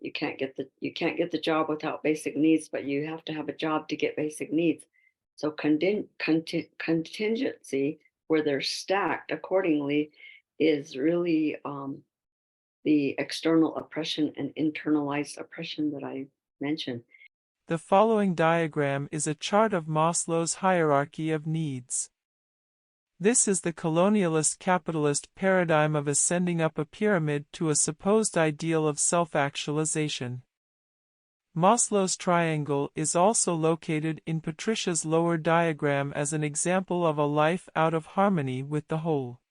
S7: you can't get the job without basic needs, but you have to have a job to get basic needs. So contingency, where they're stacked accordingly, is really the external oppression and internalized oppression that I mentioned.
S9: The following diagram is a chart of Maslow's hierarchy of needs. This is the colonialist capitalist paradigm of ascending up a pyramid to a supposed ideal of self-actualization. Maslow's triangle is also located in Patricia's lower diagram as an example of a life out of harmony with the whole.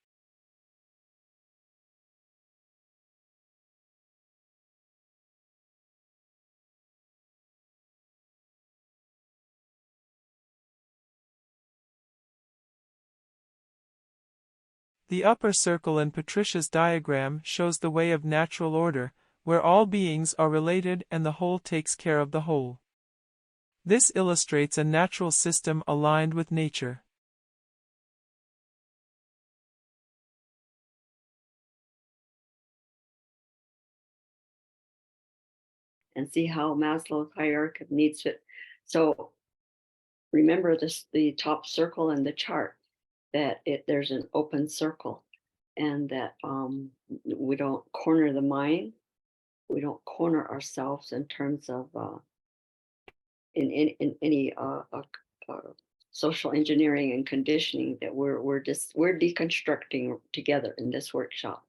S9: The upper circle in Patricia's diagram shows the way of natural order, where all beings are related and the whole takes care of the whole. This illustrates a natural system aligned with nature.
S7: And see how Maslow's hierarchy of needs fit. So remember this, the top circle in the chart, that there's an open circle, and that we don't corner the mind, we don't corner ourselves in terms of in any social engineering and conditioning, that we're deconstructing together in this workshop,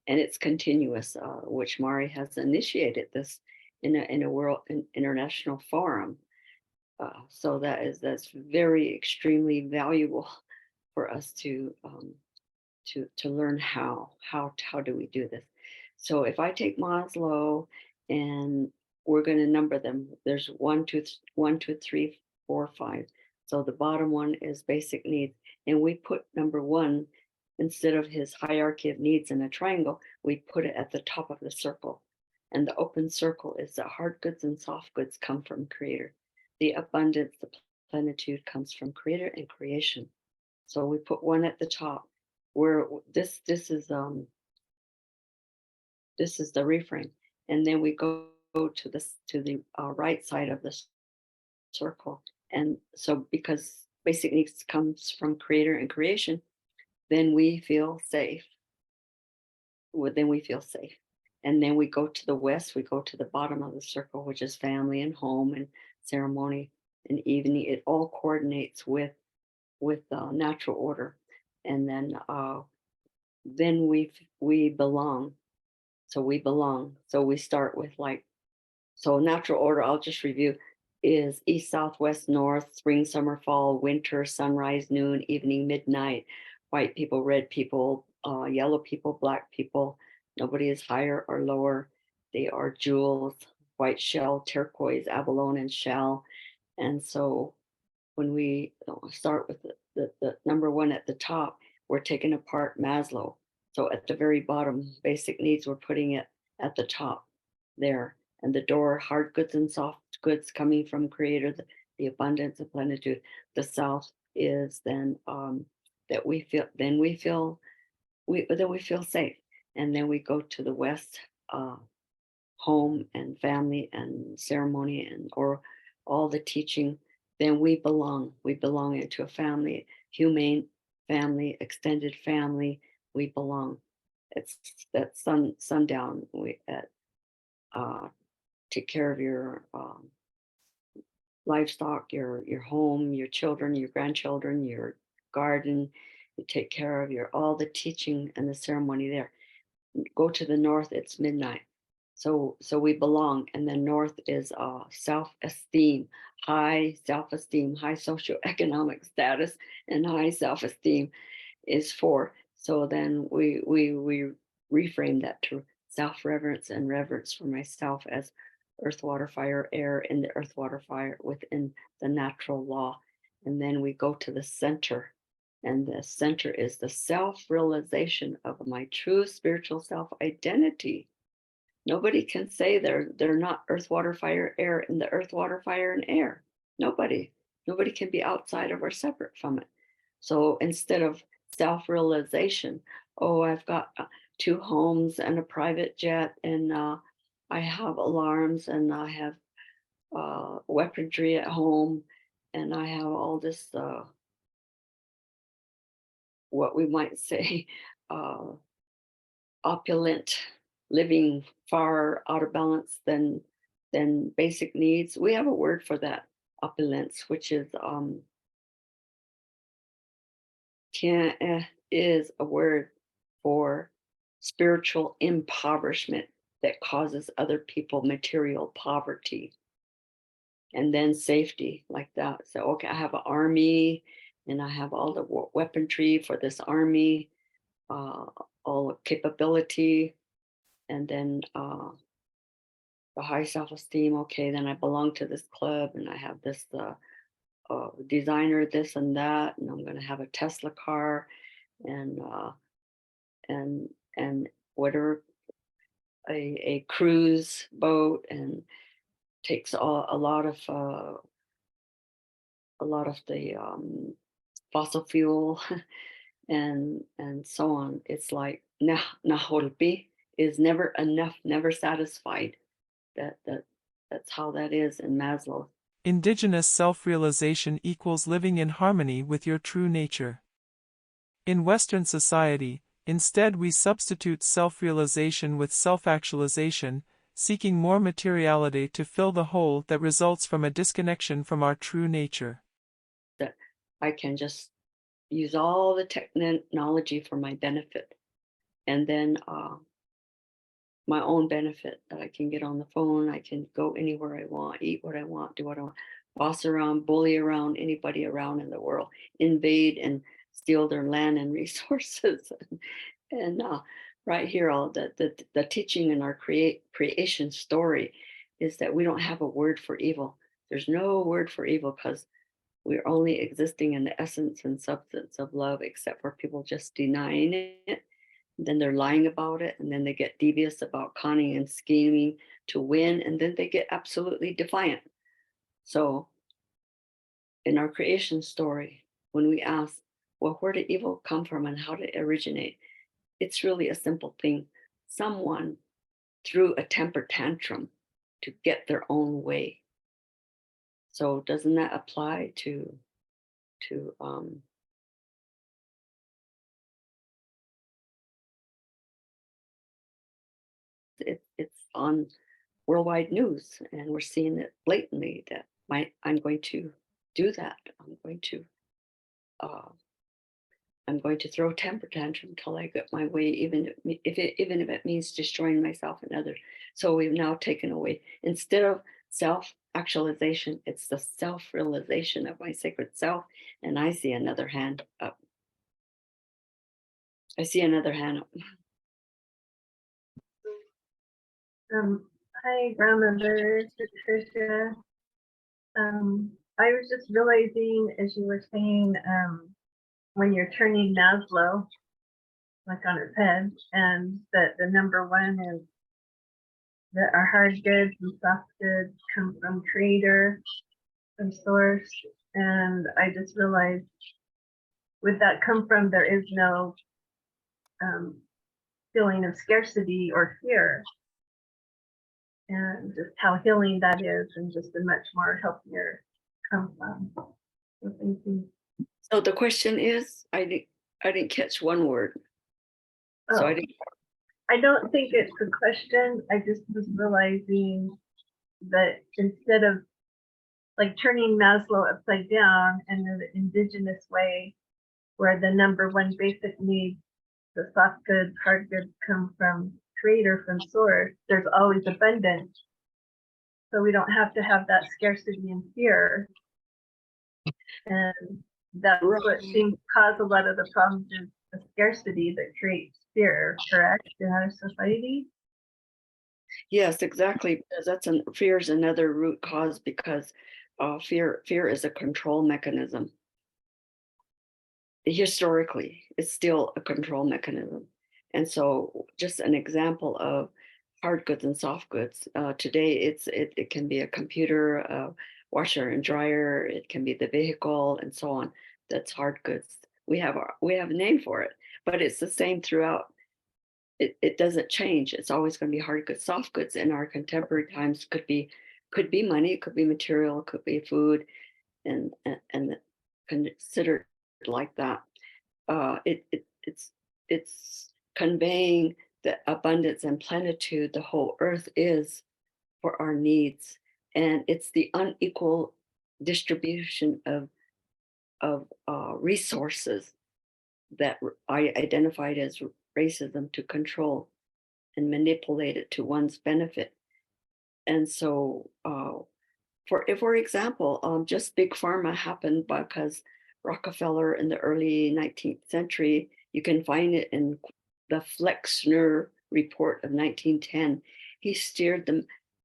S7: and it's continuous, which Mari has initiated this in a world international forum. So that's very extremely valuable for us to learn how do we do this. So if I take Maslow, and we're going to number them, there's 1, 2, 3, 4, 5. So the bottom one is basic needs, and we put number 1, instead of his hierarchy of needs in a triangle, we put it at the top of the circle. And the open circle is that hard goods and soft goods come from Creator. The abundance, the plenitude comes from Creator and creation. So we put 1 at the top, where this is the reframe, and then we go to the right side of the circle. And so, because basic needs comes from Creator and creation, then we feel safe. Then we feel safe. And then we go to the west, we go to the bottom of the circle, which is family and home and ceremony and evening. It all coordinates with natural order. And then we belong. So we belong. So we start with so natural order, I'll just review, is east, south, west, north, spring, summer, fall, winter, sunrise, noon, evening, midnight, white people, red people, yellow people, black people. Nobody is higher or lower. They are jewels, white shell, turquoise, abalone, and shell. And so when we start with the number 1 at the top, we're taking apart Maslow. So at the very bottom, basic needs, we're putting it at the top there. And the door, hard goods and soft goods coming from Creator, the abundance of plenitude. The south is then that we feel, then we feel safe. And then we go to the west, home and family and ceremony, and or all the teaching. Then we belong into a family, humane family, extended family. We belong. It's that sundown. We take care of your livestock, your home, your children, your grandchildren, your garden. You take care of all the teaching and the ceremony there. Go to the north, it's midnight. So we belong. And then north is self-esteem, high self-esteem, high socioeconomic status, and high self-esteem is 4. So then we reframe that to self-reverence and reverence for myself as earth, water, fire, air, in the earth, water, fire within the natural law. And then we go to the center. And the center is the self-realization of my true spiritual self-identity. Nobody can say they're not earth, water, fire, air in the earth, water, fire, and air. Nobody can be outside of or separate from it. So instead of self-realization, oh, I've got 2 homes and a private jet, and I have alarms, and I have weaponry at home, and I have all this what we might say opulent living, far out of balance than basic needs. We have a word for that, opulence, which is is a word for spiritual impoverishment that causes other people material poverty. And then safety, like that. So okay, I have an army, and I have all the weaponry for this army, all capability, and then the high self-esteem. Okay, then I belong to this club, and I have this designer, this and that, and I'm going to have a Tesla car, and whatever, a cruise boat, and takes a lot of the fossil fuel and so on. It's like naholpi is never enough, never satisfied. That's how that is in Maslow.
S9: Indigenous self-realization equals living in harmony with your true nature. In Western society, instead we substitute self-realization with self-actualization, seeking more materiality to fill the hole that results from a disconnection from our true nature.
S7: That I can just use all the technology for my benefit, and then my own benefit, that I can get on the phone, I can go anywhere I want, eat what I want, do what I want, boss around, bully around anybody around in the world, invade and steal their land and resources. And right here, all the teaching in our creation story is that we don't have a word for evil. There's no word for evil, because we're only existing in the essence and substance of love, except for people just denying it. Then they're lying about it, and then they get devious about conning and scheming to win, and then they get absolutely defiant. So in our creation story, when we ask, well, where did evil come from and how did it originate? It's really a simple thing. Someone threw a temper tantrum to get their own way. So doesn't that apply to it's on worldwide news, and we're seeing it blatantly that I'm going to do that. I'm going to throw a temper tantrum until I get my way, even if it means destroying myself and others. So we've now taken away, instead of self-actualization, it's the self-realization of my sacred self. And I see another hand up.
S10: Hi, grandmother Patricia. I was just realizing, as you were saying, when you're turning Maslow, like on its head, and that the number one is that our hard goods and soft goods come from creator, from source. And I just realized, would that come from, there is no feeling of scarcity or fear, and just how healing that is, and just a much more healthier come from. So thank you.
S7: So the question is, I didn't catch one word.
S10: Oh,
S7: So
S10: I don't think it's a question. I just was realizing that instead of like turning Maslow upside down, and in the indigenous way, where the number one basic need, the soft goods, hard goods, come from creator, from source, there's always abundance. So we don't have to have that scarcity and fear. And that's what seems to cause a lot of the problems, is the scarcity that creates fear, correct, in our society?
S7: Yes, exactly. Because fear is another root cause, because fear is a control mechanism. Historically, it's still a control mechanism. And so just an example of hard goods and soft goods. Today, it can be a computer, a washer and dryer. It can be the vehicle, and so on. That's hard goods. We have a name for it, but it's the same throughout. It doesn't change. It's always going to be hard goods. Soft goods in our contemporary times could be money, it could be material, it could be food, and considered like that. It's conveying the abundance and plenitude the whole earth is for our needs, and it's the unequal distribution of resources that I identified as racism, to control and manipulate it to one's benefit. And so, for example, just big pharma happened because Rockefeller in the early 19th century, you can find it in the Flexner report of 1910. He steered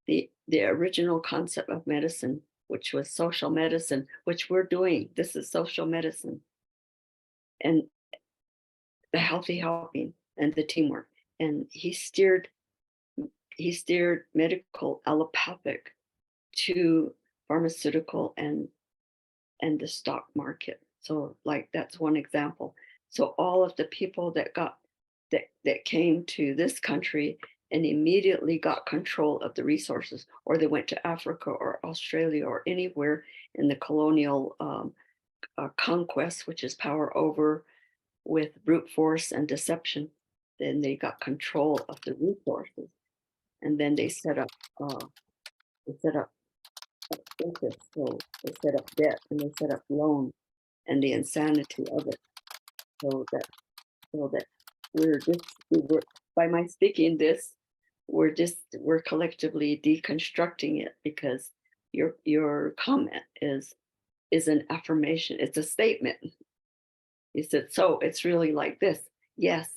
S7: the original concept of medicine, which was social medicine, which we're doing. This is social medicine, and the healthy helping and the teamwork. And he steered medical allopathic to pharmaceutical and the stock market. So like, that's one example. So all of the people that came to this country and immediately got control of the resources, or they went to Africa or Australia or anywhere in the colonial conquest, which is power over with brute force and deception. Then they got control of the resources, and then they set up interest, so they set up debt and they set up loans and the insanity of it. So that we're by my speaking this, we're collectively deconstructing it, because your comment is an affirmation. It's a statement. You said, so it's really like this. Yes.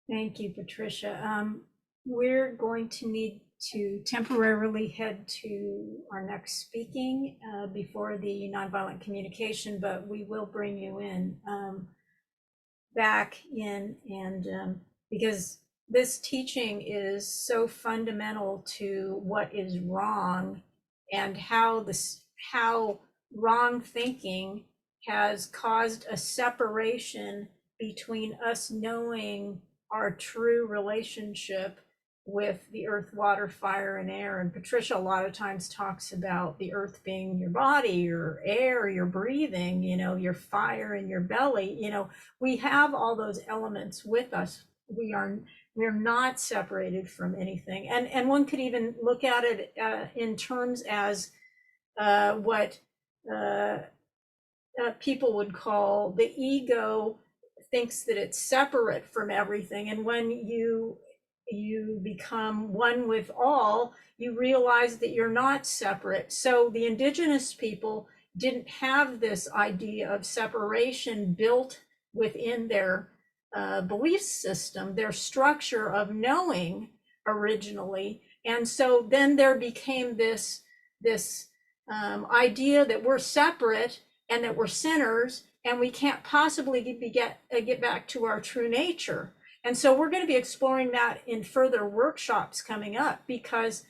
S2: Thank you, Patricia. We're going to need to temporarily head to our next speaking before the nonviolent communication, but we will bring you in back in, and because this teaching is so fundamental to what is wrong, and how wrong thinking has caused a separation between us knowing our true relationship with the earth, water, fire, and air. And Patricia a lot of times talks about the earth being your body, your air, your breathing, your fire in your belly. We have all those elements with us. We're not separated from anything. And one could even look at it in terms as what people would call the ego thinks that it's separate from everything. And when you become one with all, you realize that you're not separate. So the indigenous people didn't have this idea of separation built within their belief system, their structure of knowing originally. And so then there became this idea that we're separate and that we're sinners, and we can't possibly get back to our true nature. And so we're going to be exploring that in further workshops coming up, because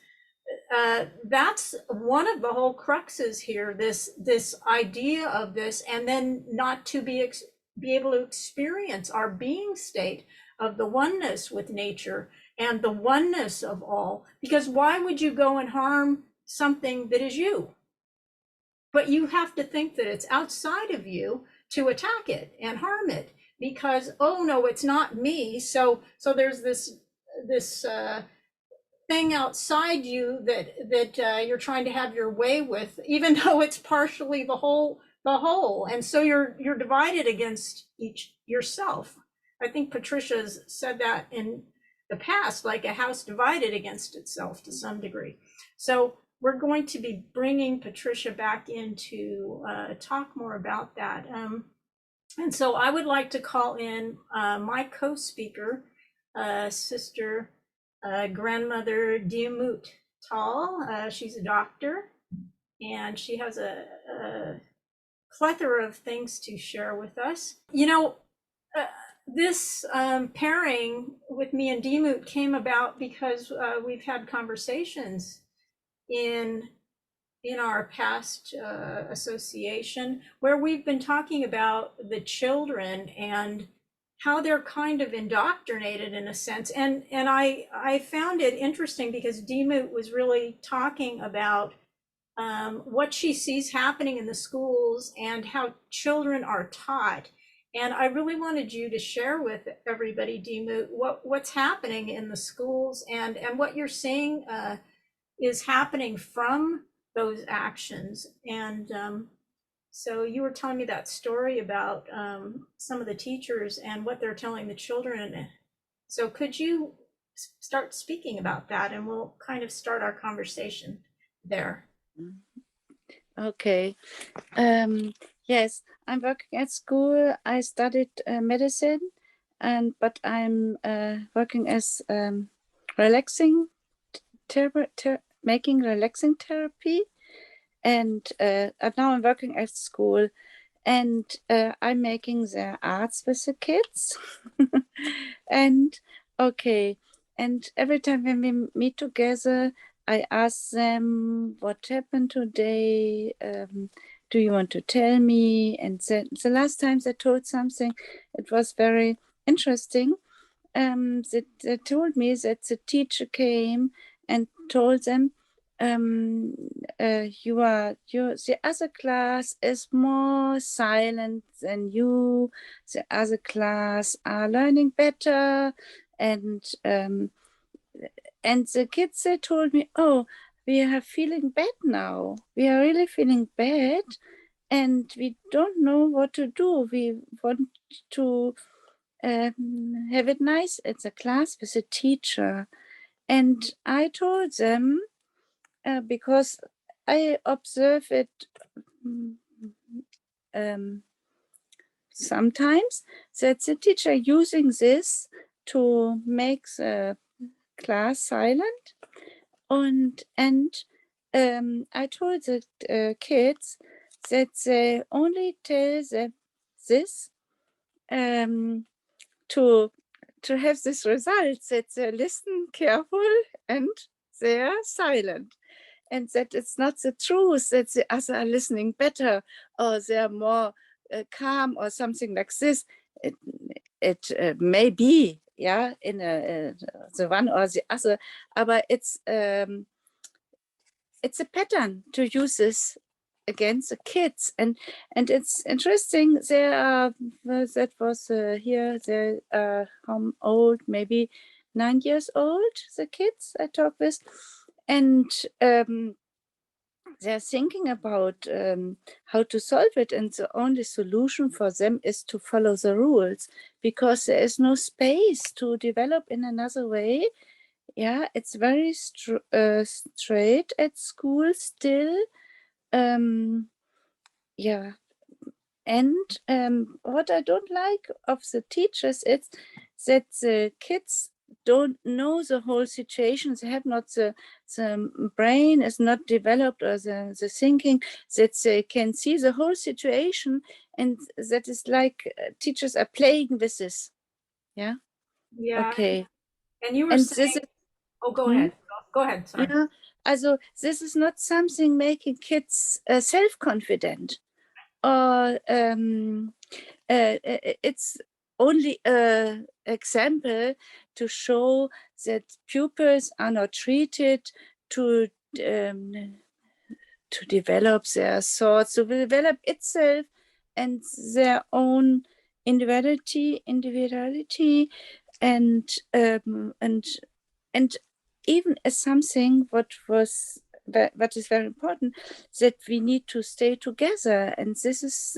S2: that's one of the whole cruxes here, this idea of this, and then not to be able to experience our being state of the oneness with nature and the oneness of all. Because why would you go and harm something that is you? But you have to think that it's outside of you to attack it and harm it, because, oh no, it's not me. So there's this thing outside you that you're trying to have your way with, even though it's partially the whole. And so you're divided against yourself. I think Patricia's said that in the past, like a house divided against itself to some degree. So we're going to be bringing Patricia back in to talk more about that. And so I would like to call in my co-speaker, Sister Grandmother Diemut Tall. She's a doctor, and she has a plethora of things to share with us. This pairing with me and Diemut came about because we've had conversations in our past association, where we've been talking about the children and how they're kind of indoctrinated in a sense. And I found it interesting because Diemut was really talking about what she sees happening in the schools and how children are taught. And I really wanted you to share with everybody, Diemut, what's happening in the schools and what you're seeing is happening from those actions. And so you were telling me that story about some of the teachers and what they're telling the children. So could you start speaking about that, and we'll kind of start our conversation there.
S11: Okay. Yes, I'm working at school. I studied medicine, but I'm working as making relaxing therapy, and now I'm working at school, and I'm making the arts with the kids. And okay, and every time when we meet together, I ask them what happened today, do you want to tell me? And the last time they told something, it was very interesting. They told me that the teacher came and told them, the other class is more silent than you. The other class are learning better, and the kids, they told me, oh, we are feeling bad now. We are really feeling bad, and we don't know what to do. We want to have it nice at the class with the teacher. And I told them, because I observe it sometimes, that the teacher using this to make the class silent. And I told the kids that they only tell them this to have this result, that they listen careful and they are silent, and that it's not the truth that the other are listening better or they are more calm or something like this. It may be, yeah, in the one or the other, but it's a pattern to use this against the kids, and it's interesting. There are that was here. They how old? Maybe 9 years old. The kids I talk with, and they're thinking about how to solve it, and the only solution for them is to follow the rules, because there is no space to develop in another way. Yeah, it's very straight at school still. Yeah, and what I don't like of the teachers is that the kids don't know the whole situation. They have not the brain is not developed, or the thinking that they can see the whole situation, and that is like teachers are playing with this. Yeah.
S2: Yeah.
S11: Okay.
S2: And you were
S11: And
S2: saying,
S11: this is,
S2: oh, go ahead. Go ahead. Sorry.
S11: yeah. Also, this is not something making kids self-confident, or it's only an example to show that pupils are not treated to develop their thoughts, to develop itself and their own individuality, and even as something what is very important, that we need to stay together, and this is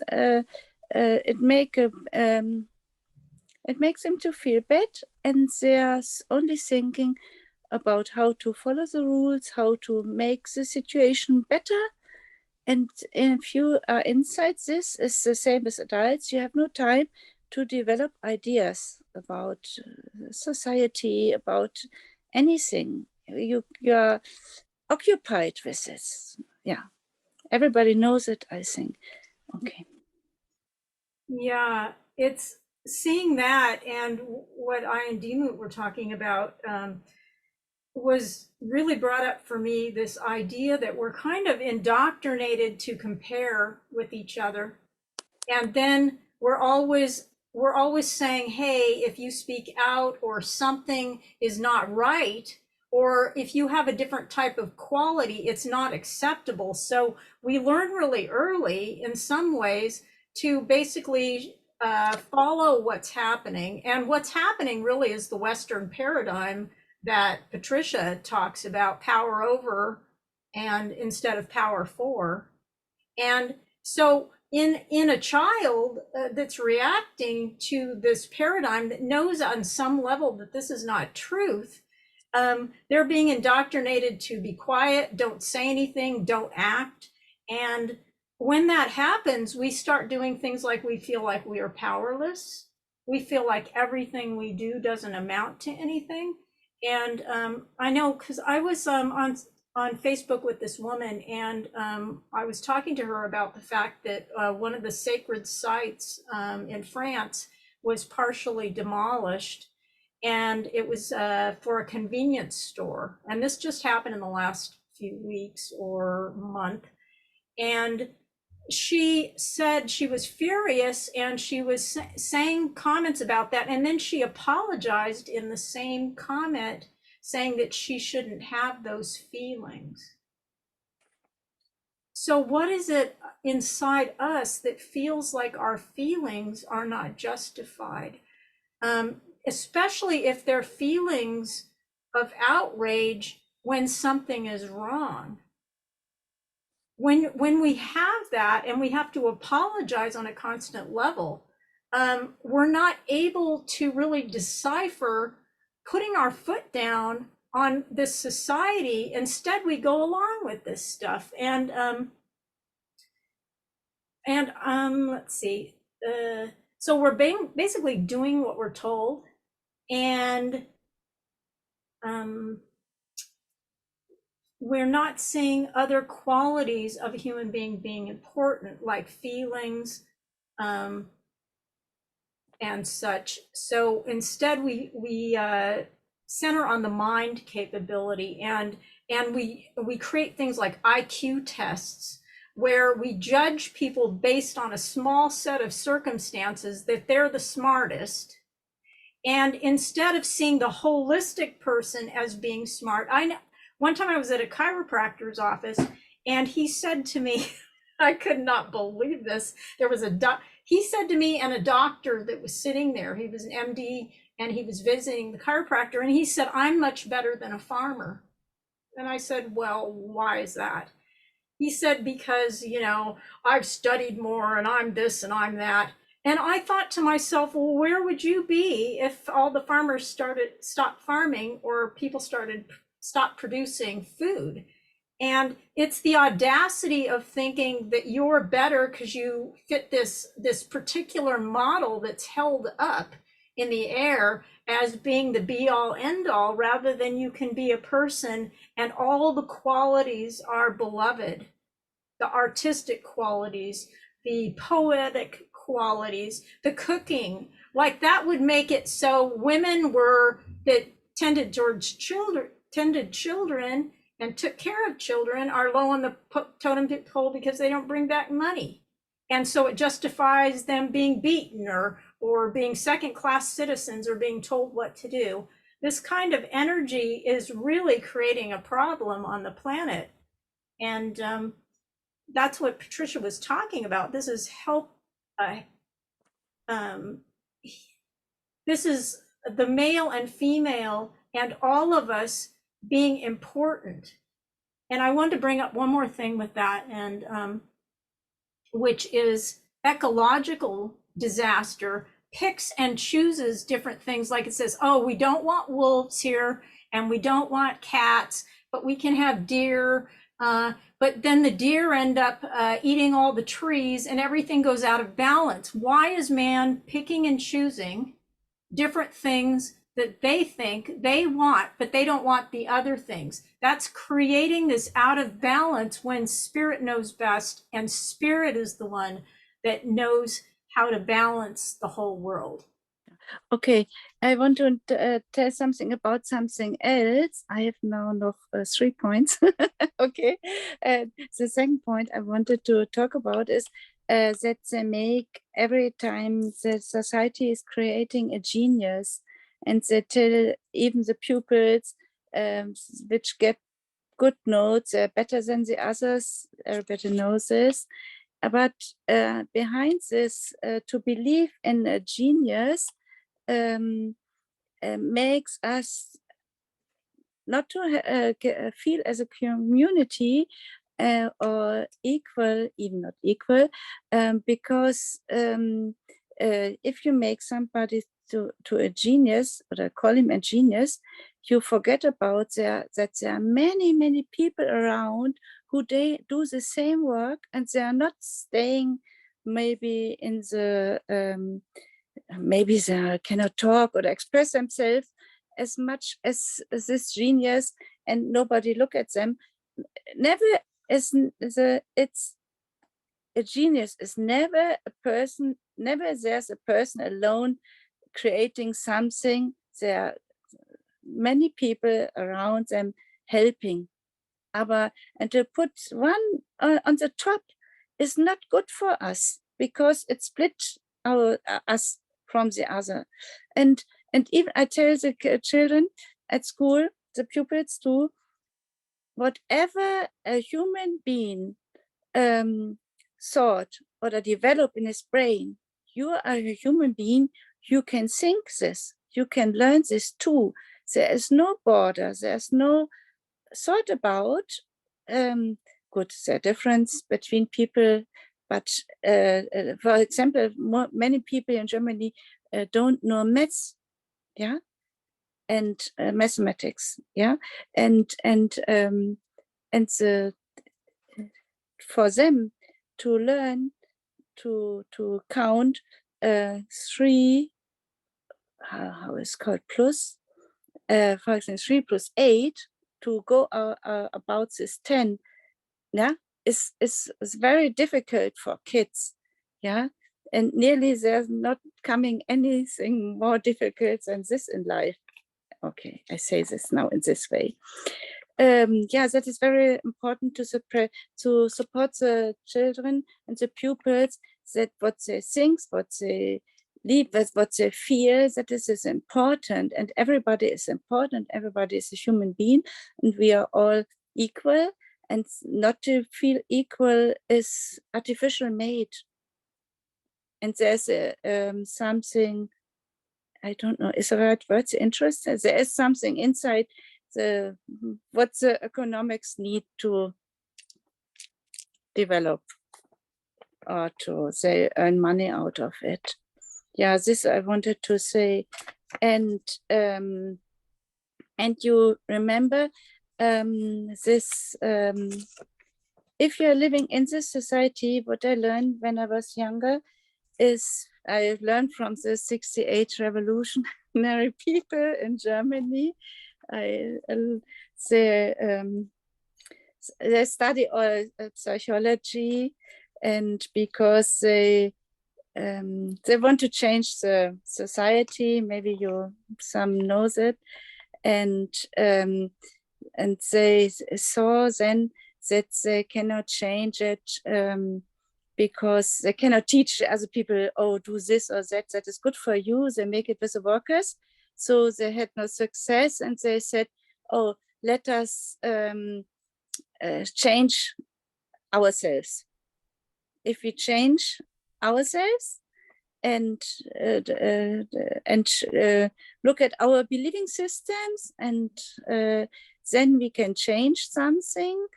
S11: it makes them to feel bad, and they're only thinking about how to follow the rules, how to make the situation better. And if you are inside this, is the same as adults, you have no time to develop ideas about society, about anything. You're occupied with this. Yeah, everybody knows it, I think. Okay.
S2: Yeah, it's seeing that, and what I and Diemut were talking about was really brought up for me, this idea that we're kind of indoctrinated to compare with each other, and then we're always saying, hey, if you speak out or something is not right, or if you have a different type of quality, it's not acceptable. So we learn really early in some ways to basically follow what's happening. And what's happening really is the Western paradigm that Patricia talks about, power over and instead of power for. And so in a child that's reacting to this paradigm, that knows on some level that this is not truth, they're being indoctrinated to be quiet, don't say anything, don't act. And when that happens, we start doing things like we feel like we are powerless. We feel like everything we do doesn't amount to anything. And I know, because I was on Facebook with this woman, and I was talking to her about the fact that one of the sacred sites in France was partially demolished, and it was for a convenience store. And this just happened in the last few weeks or month. And she said she was furious and she was saying comments about that. And then she apologized in the same comment, saying that she shouldn't have those feelings. So what is it inside us that feels like our feelings are not justified? Especially if they're feelings of outrage when something is wrong. When we have that and we have to apologize on a constant level, we're not able to really decipher putting our foot down on this society. Instead, we go along with this stuff. And let's see. So we're basically doing what we're told, and we're not seeing other qualities of a human being important, like feelings and such. So instead, we center on the mind capability, and we create things like IQ tests, where we judge people based on a small set of circumstances that they're the smartest. And instead of seeing the holistic person as being smart, one time I was at a chiropractor's office, and he said to me, I could not believe this. There was he said to me and a doctor that was sitting there, he was an MD, and he was visiting the chiropractor, and he said, I'm much better than a farmer. And I said, well, why is that? He said, because, I've studied more and I'm this and I'm that. And I thought to myself, well, where would you be if all the farmers stopped farming, or people stopped producing food? And it's the audacity of thinking that you're better because you fit this particular model that's held up in the air as being the be all end all, rather than you can be a person and all the qualities are beloved, the artistic qualities, the poetic qualities, the cooking. Like that would make it so women that tended children and took care of children are low on the totem pole because they don't bring back money. And so it justifies them being beaten or being second-class citizens or being told what to do. This kind of energy is really creating a problem on the planet. And that's what Patricia was talking about. This is this is the male and female and all of us being important. And I wanted to bring up one more thing with that, and which is ecological disaster picks and chooses different things. Like it says, oh, we don't want wolves here and we don't want cats, but we can have deer. But then the deer end up eating all the trees and everything goes out of balance. Why is man picking and choosing different things that they think they want, but they don't want the other things? That's creating this out of balance when spirit knows best, and spirit is the one that knows how to balance the whole world.
S11: Okay, I want to tell something about something else. I have now 3 points. Okay, the second point I wanted to talk about is that they make every time the society is creating a genius, and they tell even the pupils which get good notes better than the others, everybody knows this. But behind this, to believe in a genius makes us not to feel as a community or equal, even not equal, because if you make somebody to a genius, or call him a genius, you forget about that there are many people around who they do the same work, and they are not staying maybe in the maybe they cannot talk or express themselves as much as this genius, and nobody look at them. Never is it's a genius is never a person, never there's a person alone creating something. There are many people around them helping. And to put one on the top is not good for us because it split us from the other. And even I tell the children at school, the pupils too, whatever a human being thought or develop in his brain, you are a human being, you can think this, you can learn this too. There is no border, there's no thought about, good, the difference between people, but for example, many people in Germany don't know maths, yeah, and mathematics, yeah, and the, for them to learn to count 3, how is called plus, for example 3 plus 8 to go about this 10, yeah, is very difficult for kids, yeah, and nearly there's not coming anything more difficult than this in life. Okay, I say this now in this way. Yeah, that is very important to support the children and the pupils, that what they think, what they live with, what they feel, that this is important, and everybody is important, everybody is a human being, and we are all equal, and not to feel equal is artificial made. And there's something, I don't know, is the right word, interest? There is something inside what the economics need to develop or to say earn money out of it. Yeah, this I wanted to say. And you remember this, if you're living in this society, what I learned when I was younger is I learned from the 68 revolutionary people in Germany. They study all psychology, and because they want to change the society, maybe some knows it, and they saw then that they cannot change it because they cannot teach other people, oh, do this or that, that is good for you. They make it with the workers. So they had no success, and they said, oh, let us change ourselves. If we change ourselves and look at our believing systems, and then we can change something,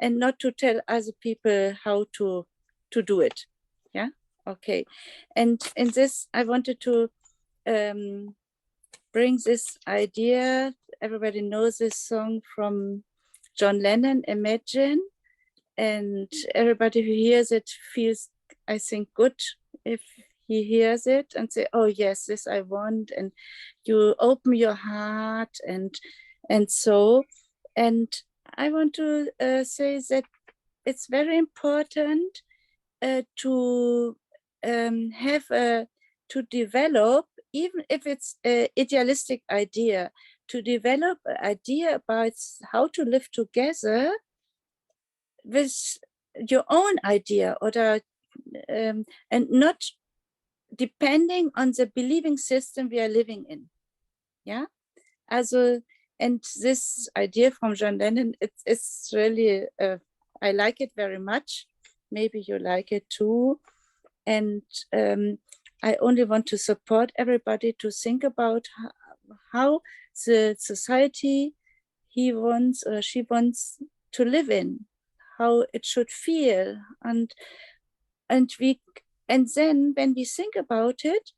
S11: and not to tell other people how to do it. Yeah, okay. And in this, I wanted to bring this idea. Everybody knows this song from John Lennon, Imagine, and everybody who hears it feels, I think, good if he hears it and say, oh yes, this I want, and you open your heart, and so. And I want to say that it's very important to have to develop, even if it's an idealistic idea, to develop an idea about how to live together with your own idea, or and not depending on the believing system we are living in. Yeah, and this idea from John Lennon, it's really I like it very much. Maybe you like it too. And I only want to support everybody to think about how the society he wants or she wants to live in, how it should feel, and then when we think about it,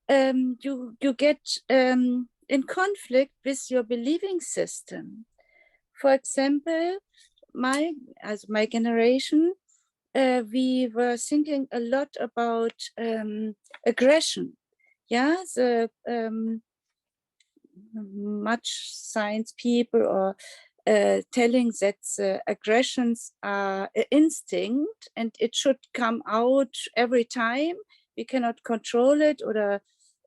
S11: you get in conflict with your believing system. For example, my generation, we were thinking a lot about aggression. Yeah, the much science people or telling that aggressions are an instinct and it should come out every time. We cannot control it,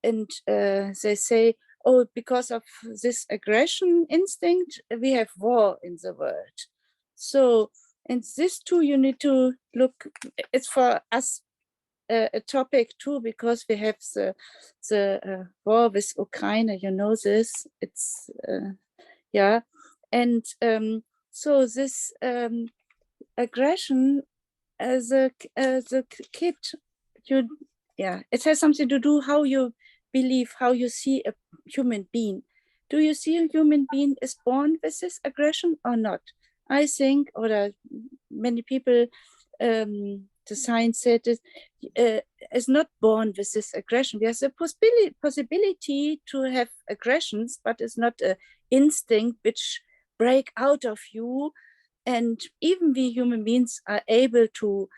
S11: and they say, oh, because of this aggression instinct, we have war in the world. So, And this too, you need to look, it's for us a topic too, because we have the war with Ukraine, you know this, it's, yeah. And so this aggression as a kid, it has something to do how you believe, how you see a human being. Do you see a human being is born with this aggression or not? I think, or many people, the science said is not born with this aggression. There's a possibility to have aggressions, but it's not an instinct which break out of you. And even we human beings are able to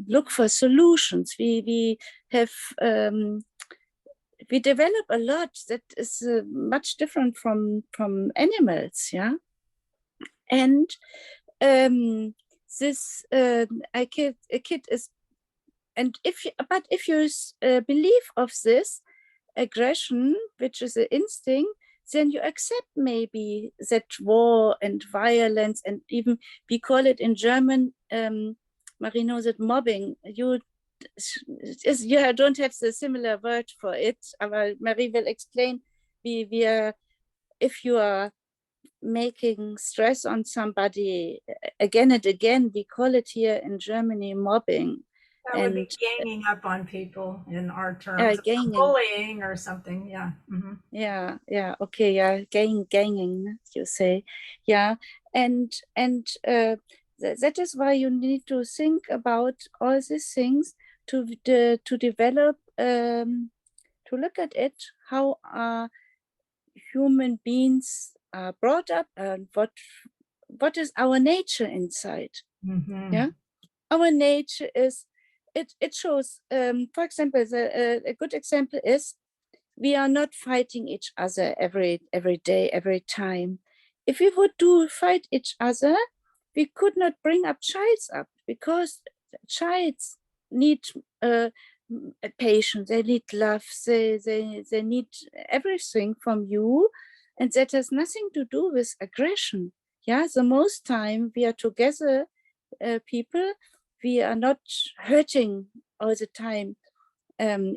S11: look for solutions. We have we develop a lot that is much different from animals, yeah. And this a kid is, and if you believe of this aggression, which is an instinct, then you accept maybe that war and violence, and even we call it in German, Marie knows it, mobbing. You don't have the similar word for it. Marie will explain. We are, if you are making stress on somebody again and again, we call it here in Germany mobbing.
S2: That would be ganging up on people in our terms, bullying or something. Yeah. Mm-hmm.
S11: Yeah. Okay. Yeah. Ganging, you say. Yeah. And that is why you need to think about all these things to develop, to look at it, how human beings are brought up, and what is our nature inside.
S2: Mm-hmm.
S11: Yeah, our nature is, it shows, for example, a good example is we are not fighting each other every day, every time. If we would fight each other, we could not bring up childs up, because childs need patience, they need love, they need everything from you, and that has nothing to do with aggression. Yeah, the most time we are together, people, we are not hurting all the time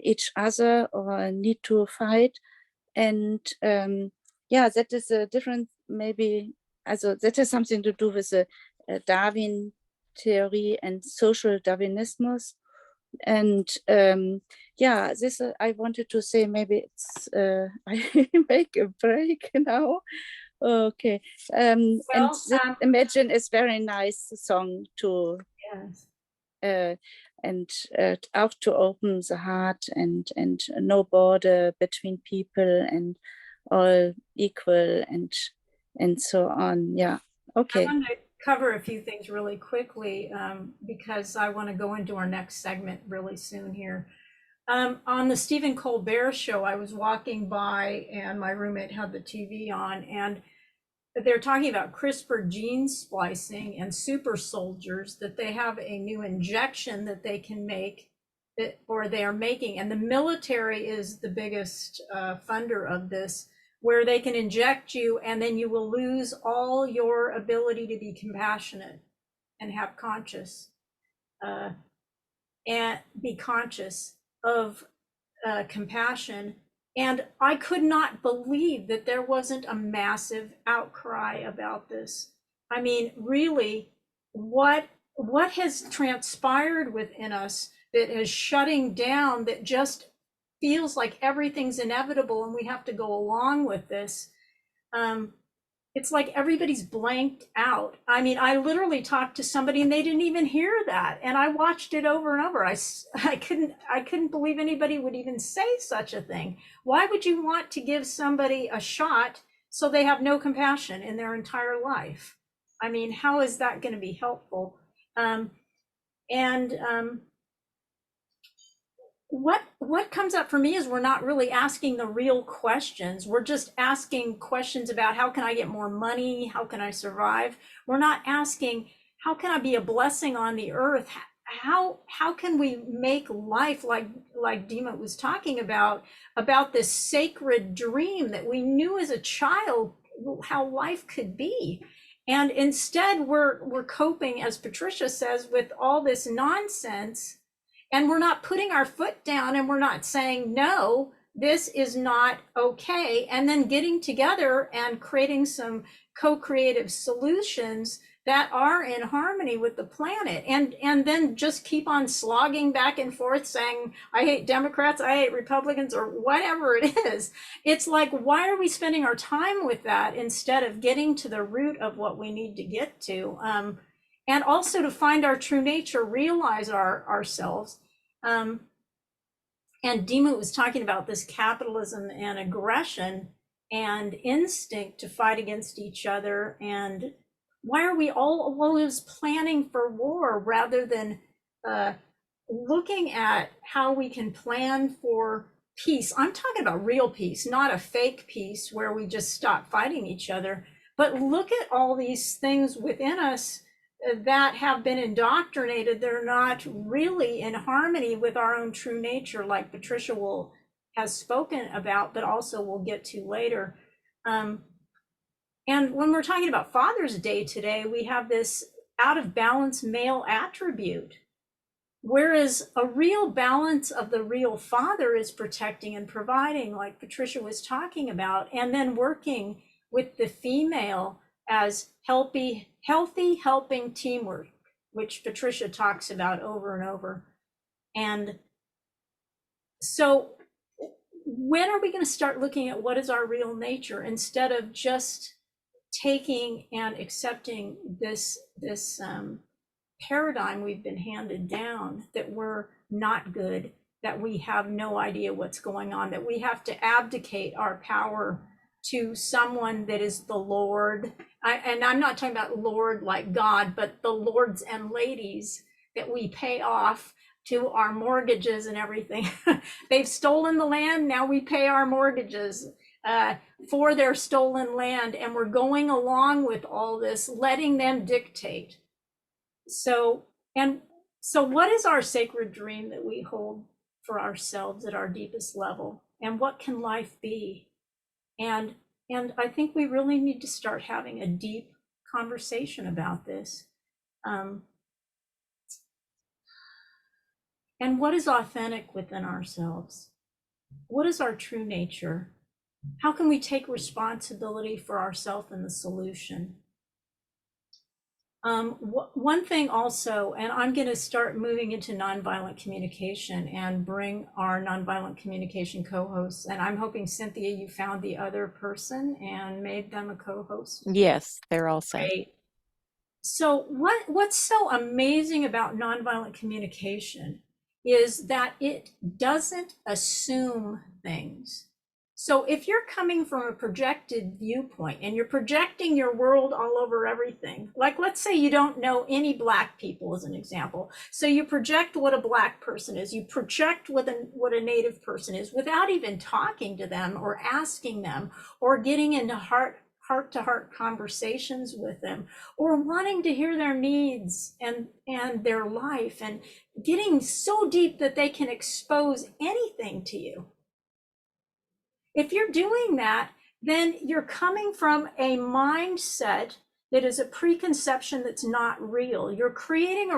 S11: each other or need to fight. And that is a different, maybe, also that has something to do with the Darwin theory and social Darwinism. And this I wanted to say, maybe it's I make a break now. Okay. Imagine is very nice song to out to open the heart, and no border between people, and all equal, and so on. Yeah. Okay.
S2: I want to cover a few things really quickly because I want to go into our next segment really soon here. On the Stephen Colbert show, I was walking by and my roommate had the TV on, and they're talking about CRISPR gene splicing and super soldiers, that they have a new injection that they can make, or they are making, and the military is the biggest funder of this, where they can inject you and then you will lose all your ability to be compassionate and have and be conscious of compassion. And I could not believe that there wasn't a massive outcry about this. I mean, really, what has transpired within us that is shutting down, that just feels like everything's inevitable and we have to go along with this. It's like everybody's blanked out. I mean, I literally talked to somebody and they didn't even hear that. And I watched it over and over. I couldn't believe anybody would even say such a thing. Why would you want to give somebody a shot so they have no compassion in their entire life? I mean, how is that going to be helpful? What comes up for me is we're not really asking the real questions. We're just asking questions about how can I get more money? How can I survive? We're not asking, how can I be a blessing on the earth? How can we make life, like Diemut was talking about this sacred dream that we knew as a child how life could be? And instead we're coping, as Patricia says, with all this nonsense, and we're not putting our foot down and we're not saying, no, this is not okay. And then getting together and creating some co-creative solutions that are in harmony with the planet, and then just keep on slogging back and forth saying, I hate Democrats, I hate Republicans, or whatever it is. It's like, why are we spending our time with that instead of getting to the root of what we need to get to? And also to find our true nature, realize ourselves. And Diemut was talking about this capitalism and aggression and instinct to fight against each other. And why are we always planning for war rather than looking at how we can plan for peace? I'm talking about real peace, not a fake peace where we just stop fighting each other, but look at all these things within us that have been indoctrinated. They're not really in harmony with our own true nature, like Patricia has spoken about, but also we'll get to later. And when we're talking about Father's Day today, we have this out of balance male attribute, whereas a real balance of the real father is protecting and providing, like Patricia was talking about, and then working with the female as healthy helping teamwork, which Patricia talks about over and over. And so when are we going to start looking at what is our real nature instead of just taking and accepting this paradigm we've been handed down, that we're not good, that we have no idea what's going on, that we have to abdicate our power to someone that is the Lord. And I'm not talking about Lord like God, but the lords and ladies that we pay off to our mortgages and everything. They've stolen the land, now we pay our mortgages for their stolen land, and we're going along with all this, letting them dictate. So what is our sacred dream that we hold for ourselves at our deepest level, and what can life be? And I think we really need to start having a deep conversation about this. And what is authentic within ourselves? What is our true nature? How can we take responsibility for ourselves and the solution? One thing also, and I'm going to start moving into nonviolent communication and bring our nonviolent communication co-hosts. And I'm hoping, Cynthia, you found the other person and made them a co-host.
S4: Yes, they're all set.
S2: Great. So what's so amazing about nonviolent communication is that it doesn't assume things. So if you're coming from a projected viewpoint and you're projecting your world all over everything, like let's say you don't know any Black people as an example. So you project what a Black person is, you project what a Native person is without even talking to them or asking them or getting into heart-to-heart conversations with them, or wanting to hear their needs and their life, and getting so deep that they can expose anything to you. If you're doing that, then you're coming from a mindset that is a preconception that's not real. You're creating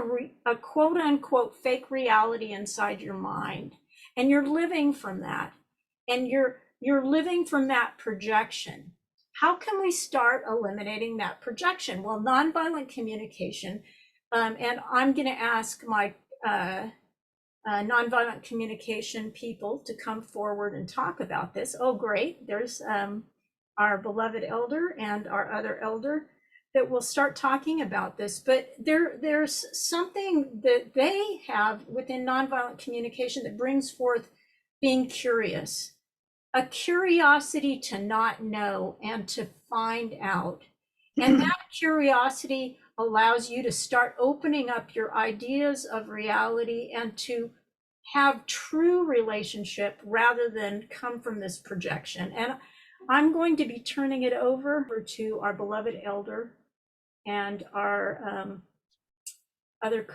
S2: a quote unquote fake reality inside your mind, and you're living from that, and you're living from that projection. How can we start eliminating that projection? Well, nonviolent communication, and I'm going to ask my nonviolent communication people to come forward and talk about this. Oh, great. There's our beloved elder and our other elder that will start talking about this. But there's something that they have within nonviolent communication that brings forth being curious, a curiosity to not know and to find out. And that curiosity allows you to start opening up your ideas of reality and to have true relationship rather than come from this projection. And I'm going to be turning it over to our beloved elder and our other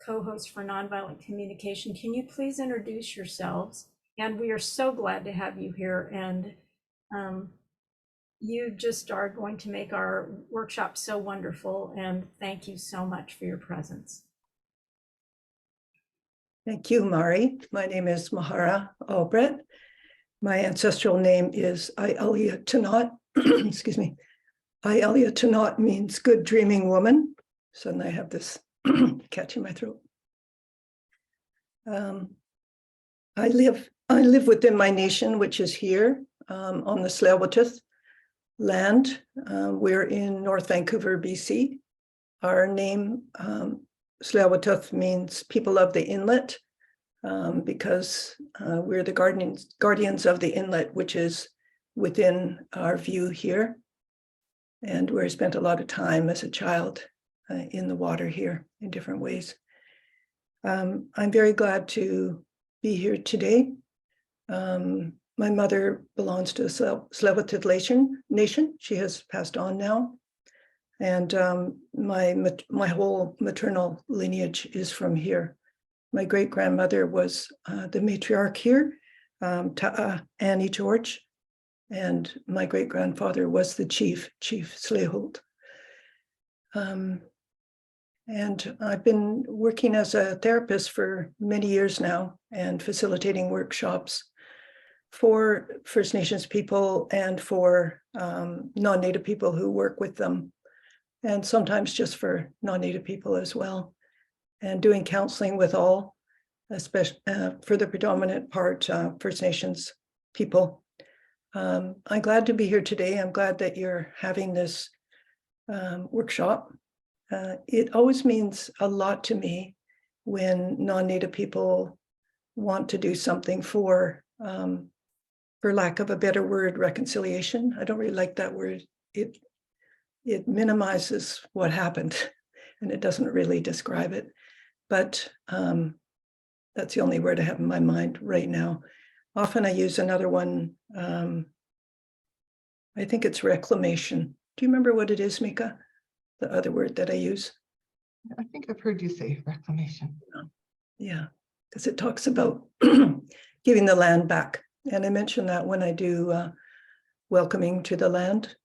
S2: co-host for nonviolent communication. Can you please introduce yourselves? And we are so glad to have you here. And You just are going to make our workshop so wonderful, and thank you so much for your presence.
S12: Thank you, Mari. My name is Mahara Allbret. My ancestral name is Ialia Tanot. Excuse me. Ialia Tanot means good dreaming woman. Suddenly I have this catch in my throat. I live within my nation, which is here on the Sleil land. We're in North Vancouver, BC. Our name, Sleil means people of the inlet, because we're the guardians of the inlet, which is within our view here. And where I spent a lot of time as a child in the water here in different ways. I'm very glad to be here today. My mother belongs to the Sleil nation. She has passed on now. And my whole maternal lineage is from here. My great-grandmother was the matriarch here, Annie George, and my great-grandfather was the chief Sleil. And I've been working as a therapist for many years now and facilitating workshops for First Nations people and for non-Native people who work with them, and sometimes just for non-Native people as well, and doing counseling with all, especially for the predominant part, First Nations people. I'm glad to be here today. I'm glad that you're having this workshop. It always means a lot to me when non-Native people want to do something for lack of a better word, reconciliation. I don't really like that word. It minimizes what happened and it doesn't really describe it. But that's the only word I have in my mind right now. Often I use another one. I think it's reclamation. Do you remember what it is, Mika? The other word that I use?
S13: I think I've heard you say reclamation.
S12: Yeah, because it talks about giving the land back. And I mention that when I do welcoming to the land.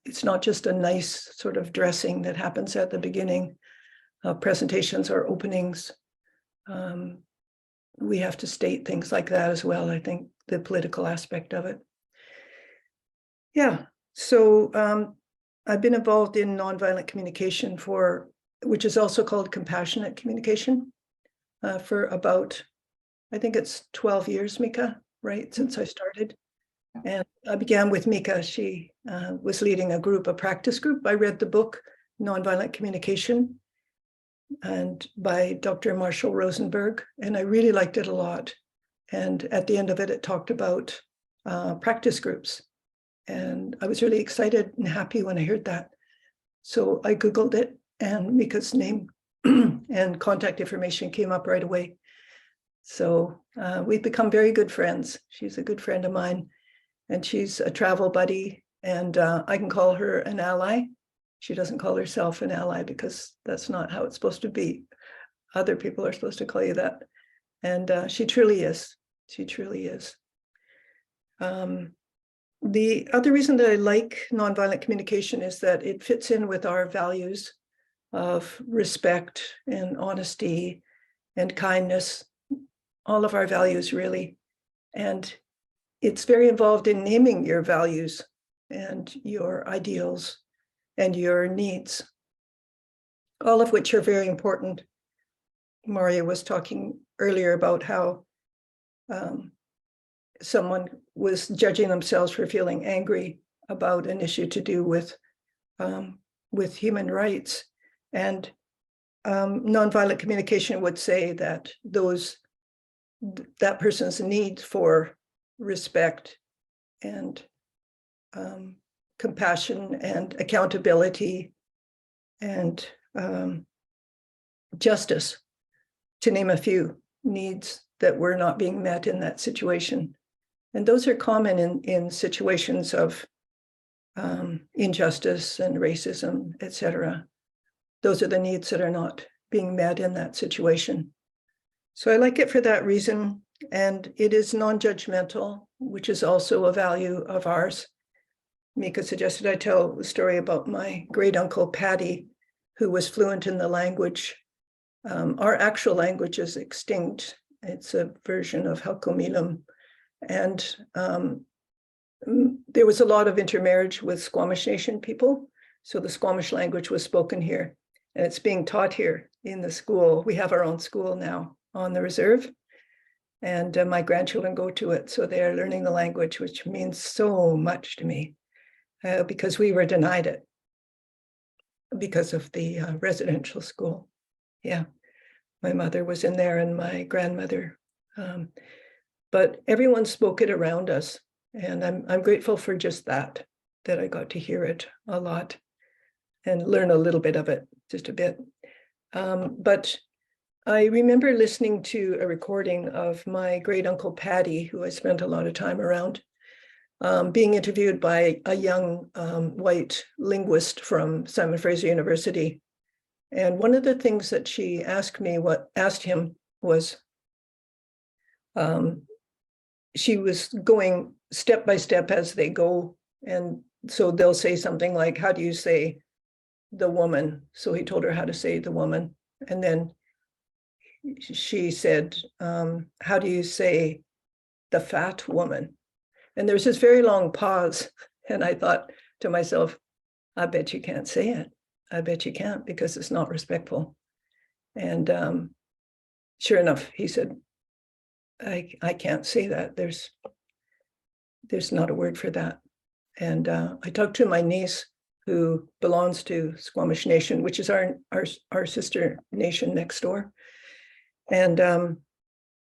S12: It's not just a nice sort of dressing that happens at the beginning of presentations or openings. We have to state things like that as well. I think the political aspect of it. Yeah, so I've been involved in nonviolent communication which is also called compassionate communication, for about, I think it's 12 years, Mika, right, since I started. And I began with Mika. She was leading a practice group. I read the book, Nonviolent Communication, and by Dr. Marshall Rosenberg, and I really liked it a lot. And at the end of it, it talked about practice groups. And I was really excited and happy when I heard that. So I Googled it, and Mika's name and contact information came up right away. So we've become very good friends. She's a good friend of mine, and she's a travel buddy, and I can call her an ally. She doesn't call herself an ally because that's not how it's supposed to be. Other people are supposed to call you that. And she truly is. She truly is. The other reason that I like nonviolent communication is that it fits in with our values of respect and honesty and kindness, all of our values really. And it's very involved in naming your values and your ideals and your needs, all of which are very important. Maria was talking earlier about how someone was judging themselves for feeling angry about an issue to do with human rights. And nonviolent communication would say that that person's need for respect and compassion and accountability and justice, to name a few needs that were not being met in that situation. And those are common in situations of injustice and racism, etc. Those are the needs that are not being met in that situation. So I like it for that reason. And it is non-judgmental, which is also a value of ours. Mika suggested I tell the story about my great uncle Patty, who was fluent in the language. Our actual language is extinct. It's a version of Halkomilam. And there was a lot of intermarriage with Squamish Nation people. So the Squamish language was spoken here, and it's being taught here in the school. We have our own school now on the reserve, and my grandchildren go to it. So they are learning the language, which means so much to me because we were denied it because of the residential school. Yeah, my mother was in there and my grandmother, but everyone spoke it around us. And I'm grateful for just that I got to hear it a lot and learn a little bit of it, just a bit. But I remember listening to a recording of my great uncle Patty, who I spent a lot of time around, being interviewed by a young white linguist from Simon Fraser University. And one of the things that she asked him was, she was going step by step as they go. And so they'll say something like, how do you say the woman? So he told her how to say the woman. And then she said, how do you say the fat woman? And there's this very long pause. And I thought to myself, I bet you can't say it. I bet you can't, because it's not respectful. And sure enough, he said, I can't say that. There's not a word for that. And I talked to my niece, who belongs to Squamish Nation, which is our sister nation next door. And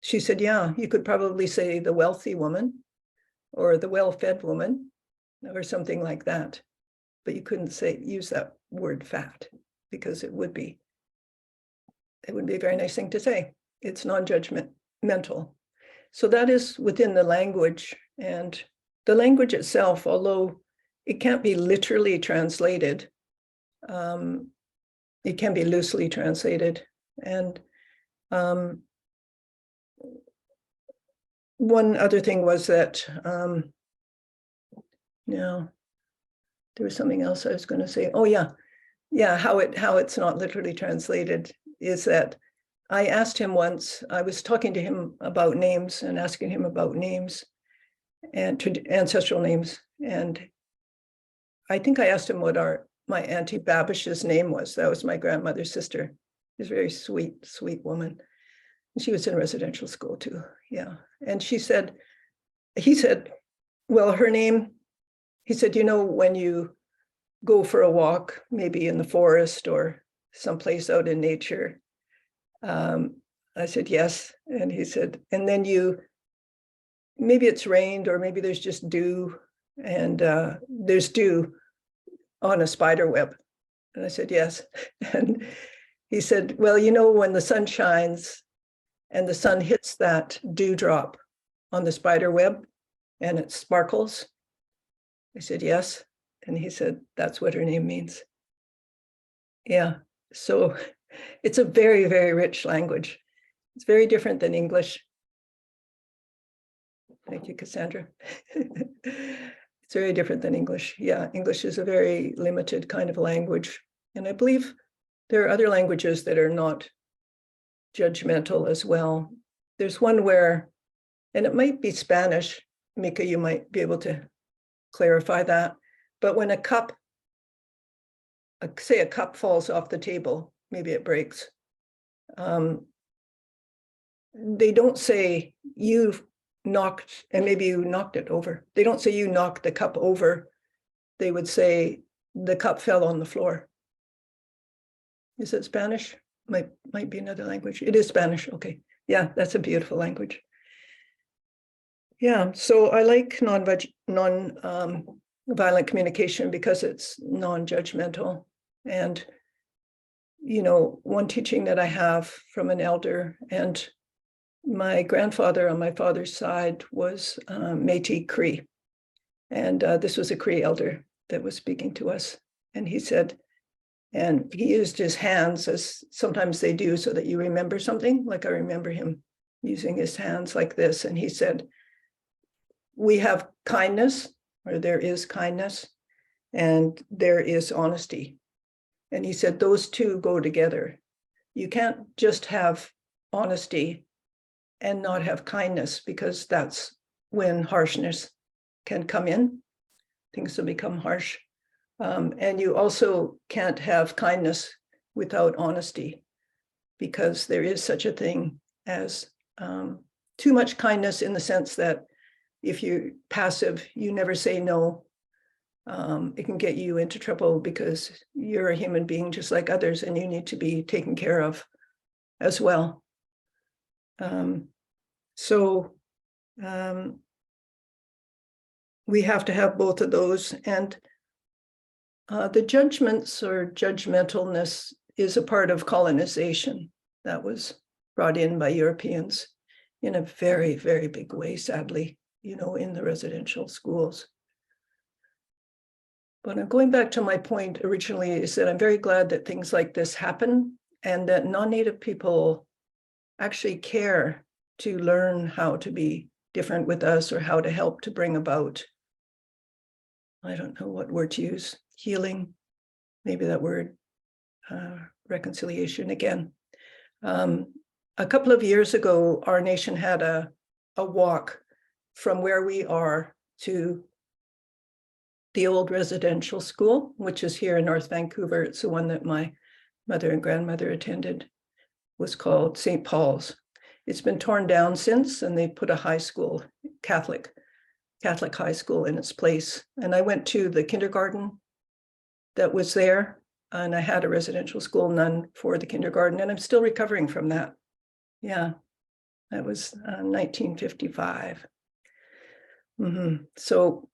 S12: she said, yeah, you could probably say the wealthy woman or the well-fed woman or something like that. But you couldn't use that word fat, because it would be a very nice thing to say. It's non-judgmental. So that is within the language, and the language itself, although it can't be literally translated, it can be loosely translated. And one other thing was that, no, there was something else I was going to say. Oh yeah, how it's not literally translated is that I asked him once, I was talking to him about names and asking him about names and ancestral names. And I think I asked him what my Auntie Babish's name was. That was my grandmother's sister. She was a very sweet, sweet woman. And she was in residential school too. Yeah. And he said, well, her name, he said, when you go for a walk, maybe in the forest or someplace out in nature, I said, yes. And he said, and then maybe it's rained or maybe there's just dew, and there's dew on a spider web. And I said, yes. And he said, well, when the sun shines and the sun hits that dewdrop on the spider web and it sparkles. I said, yes. And he said, that's what her name means. Yeah. So it's a very, very rich language. It's very different than English. Thank you, Cassandra. It's very different than English. Yeah, English is a very limited kind of language. And I believe there are other languages that are not judgmental as well. There's one where, and it might be Spanish, Mika, you might be able to clarify that. But when say a cup falls off the table, maybe it breaks. They don't say you've knocked, and maybe you knocked it over. They don't say you knocked the cup over. They would say the cup fell on the floor. Is it Spanish? Might be another language. It is Spanish. Okay. Yeah, that's a beautiful language. Yeah, so I like non-violent communication because it's non-judgmental. And, one teaching that I have from an elder, and my grandfather on my father's side was Métis Cree. And this was a Cree elder that was speaking to us. And he said, and he used his hands as sometimes they do so that you remember something. Like I remember him using his hands like this. And he said, we have kindness, or there is kindness, and there is honesty. And he said those two go together. You can't just have honesty and not have kindness, because that's when harshness can come in. Things will become harsh. And you also can't have kindness without honesty, because there is such a thing as too much kindness, in the sense that if you're passive, you never say no. It can get you into trouble, because you're a human being just like others, and you need to be taken care of as well. We have to have both of those. And the judgments or judgmentalness is a part of colonization that was brought in by Europeans in a very, very big way, sadly, in the residential schools. But I'm going back to my point originally, is that I'm very glad that things like this happen, and that non-Native people actually care to learn how to be different with us, or how to help to bring about, I don't know what word to use, healing, maybe that word, reconciliation again. A couple of years ago, our nation had a walk from where we are to the old residential school, which is here in North Vancouver. It's the one that my mother and grandmother attended, was called St. Paul's. It's been torn down since, and they put a high school, Catholic high school in its place. And I went to the kindergarten that was there, and I had a residential school nun for the kindergarten, and I'm still recovering from that. Yeah, that was 1955. So,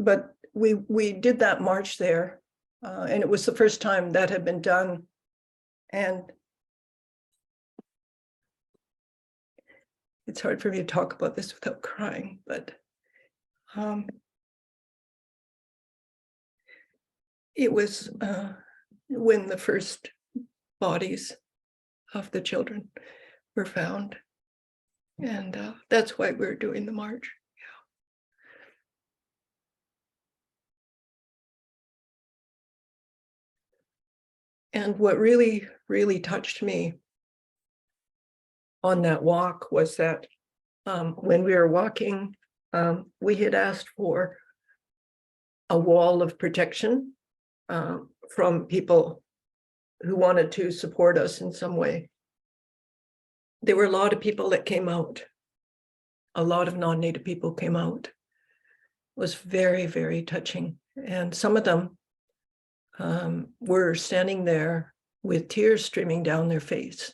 S12: but we did that march there, and it was the first time that had been done. And it's hard for me to talk about this without crying, but it was when the first bodies of the children were found. And that's why we're doing the march. Yeah. And what really, really touched me on that walk was that when we were walking, we had asked for a wall of protection from people who wanted to support us in some way. There were a lot of people that came out. A lot of non-Native people came out. It was very, very touching. And some of them were standing there with tears streaming down their face.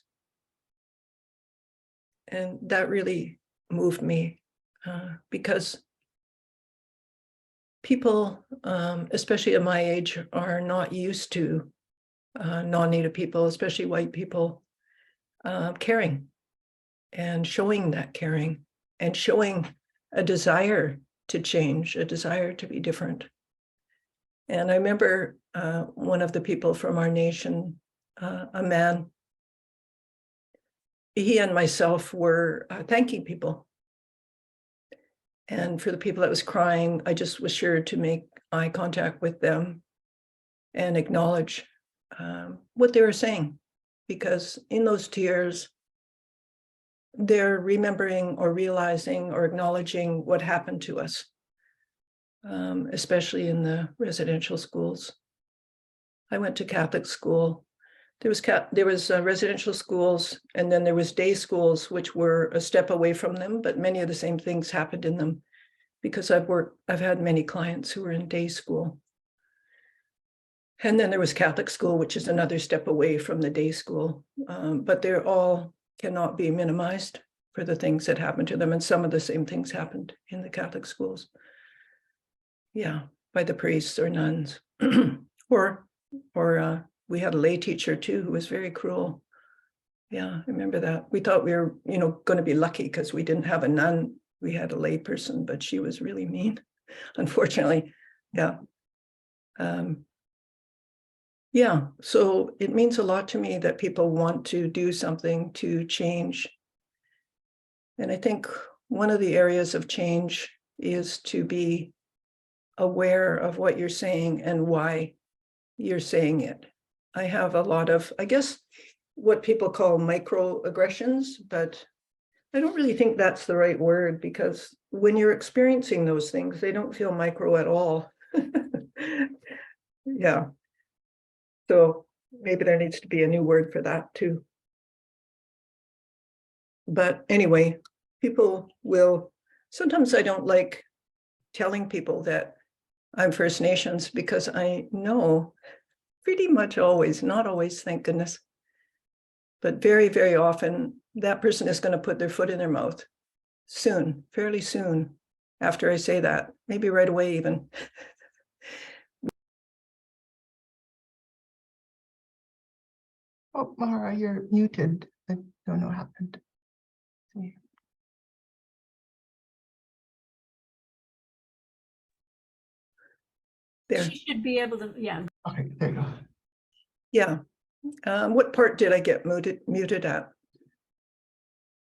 S12: And that really moved me, because people, especially at my age, are not used to non-Native people, especially white people, caring and showing that caring and showing a desire to change, a desire to be different. And I remember one of the people from our nation, a man, he and myself were thanking people. And for the people that was crying, I just was sure to make eye contact with them and acknowledge what they were saying, because in those tears, they're remembering or realizing or acknowledging what happened to us, especially in the residential schools. I went to Catholic school. There was residential schools, and then there was day schools, which were a step away from them, but many of the same things happened in them, because I've had many clients who were in day school. And then there was Catholic school, which is another step away from the day school, but they're all cannot be minimized for the things that happened to them. And some of the same things happened in the Catholic schools. Yeah, by the priests or nuns, or we had a lay teacher too, who was very cruel. Yeah, I remember that. We thought we were, going to be lucky because we didn't have a nun. We had a lay person, but she was really mean, unfortunately. Yeah. Yeah, so it means a lot to me that people want to do something to change. And I think one of the areas of change is to be aware of what you're saying and why you're saying it. I have a lot of, I guess, what people call microaggressions, but I don't really think that's the right word, because when you're experiencing those things, they don't feel micro at all. Yeah. So maybe there needs to be a new word for that too. But anyway, people will, sometimes I don't like telling people that I'm First Nations, because I know pretty much always, not always, thank goodness, but very, very often that person is going to put their foot in their mouth soon, fairly soon after I say that, maybe right away even.
S13: Oh, Mahara, you're muted. I don't know what happened.
S12: There.
S2: She should be able to, yeah.
S13: Okay, there you go.
S12: Yeah. What part did I get muted at?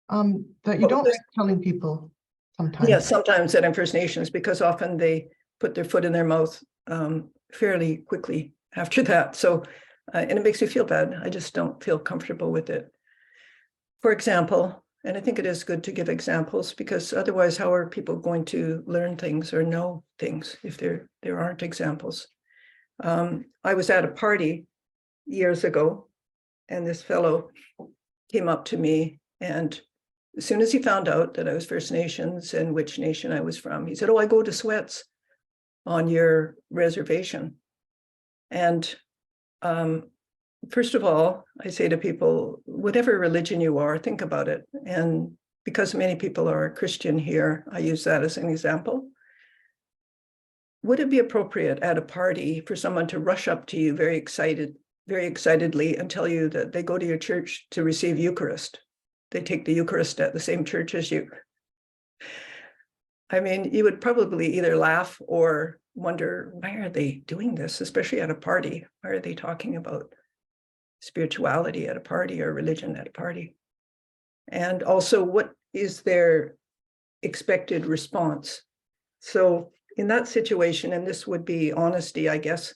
S13: That you don't like telling people sometimes.
S12: Yeah, sometimes that I'm First Nations, because often they put their foot in their mouth fairly quickly after that. So, and it makes me feel bad. I just don't feel comfortable with it. For example, and I think it is good to give examples, because otherwise, how are people going to learn things or know things if there aren't examples? I was at a party years ago, and this fellow came up to me, and as soon as he found out that I was First Nations and which nation I was from, he said, "Oh, I go to Sweats on your reservation." And first of all, I say to people, whatever religion you are, think about it. And because many people are Christian here, I use that as an example. Would it be appropriate at a party for someone to rush up to you very excitedly and tell you that they go to your church to receive Eucharist? They take the Eucharist at the same church as you. I mean, you would probably either laugh or wonder, why are they doing this, especially at a party? Why are they talking about spirituality at a party or religion at a party? And also, what is their expected response? So in that situation, and this would be honesty, I guess,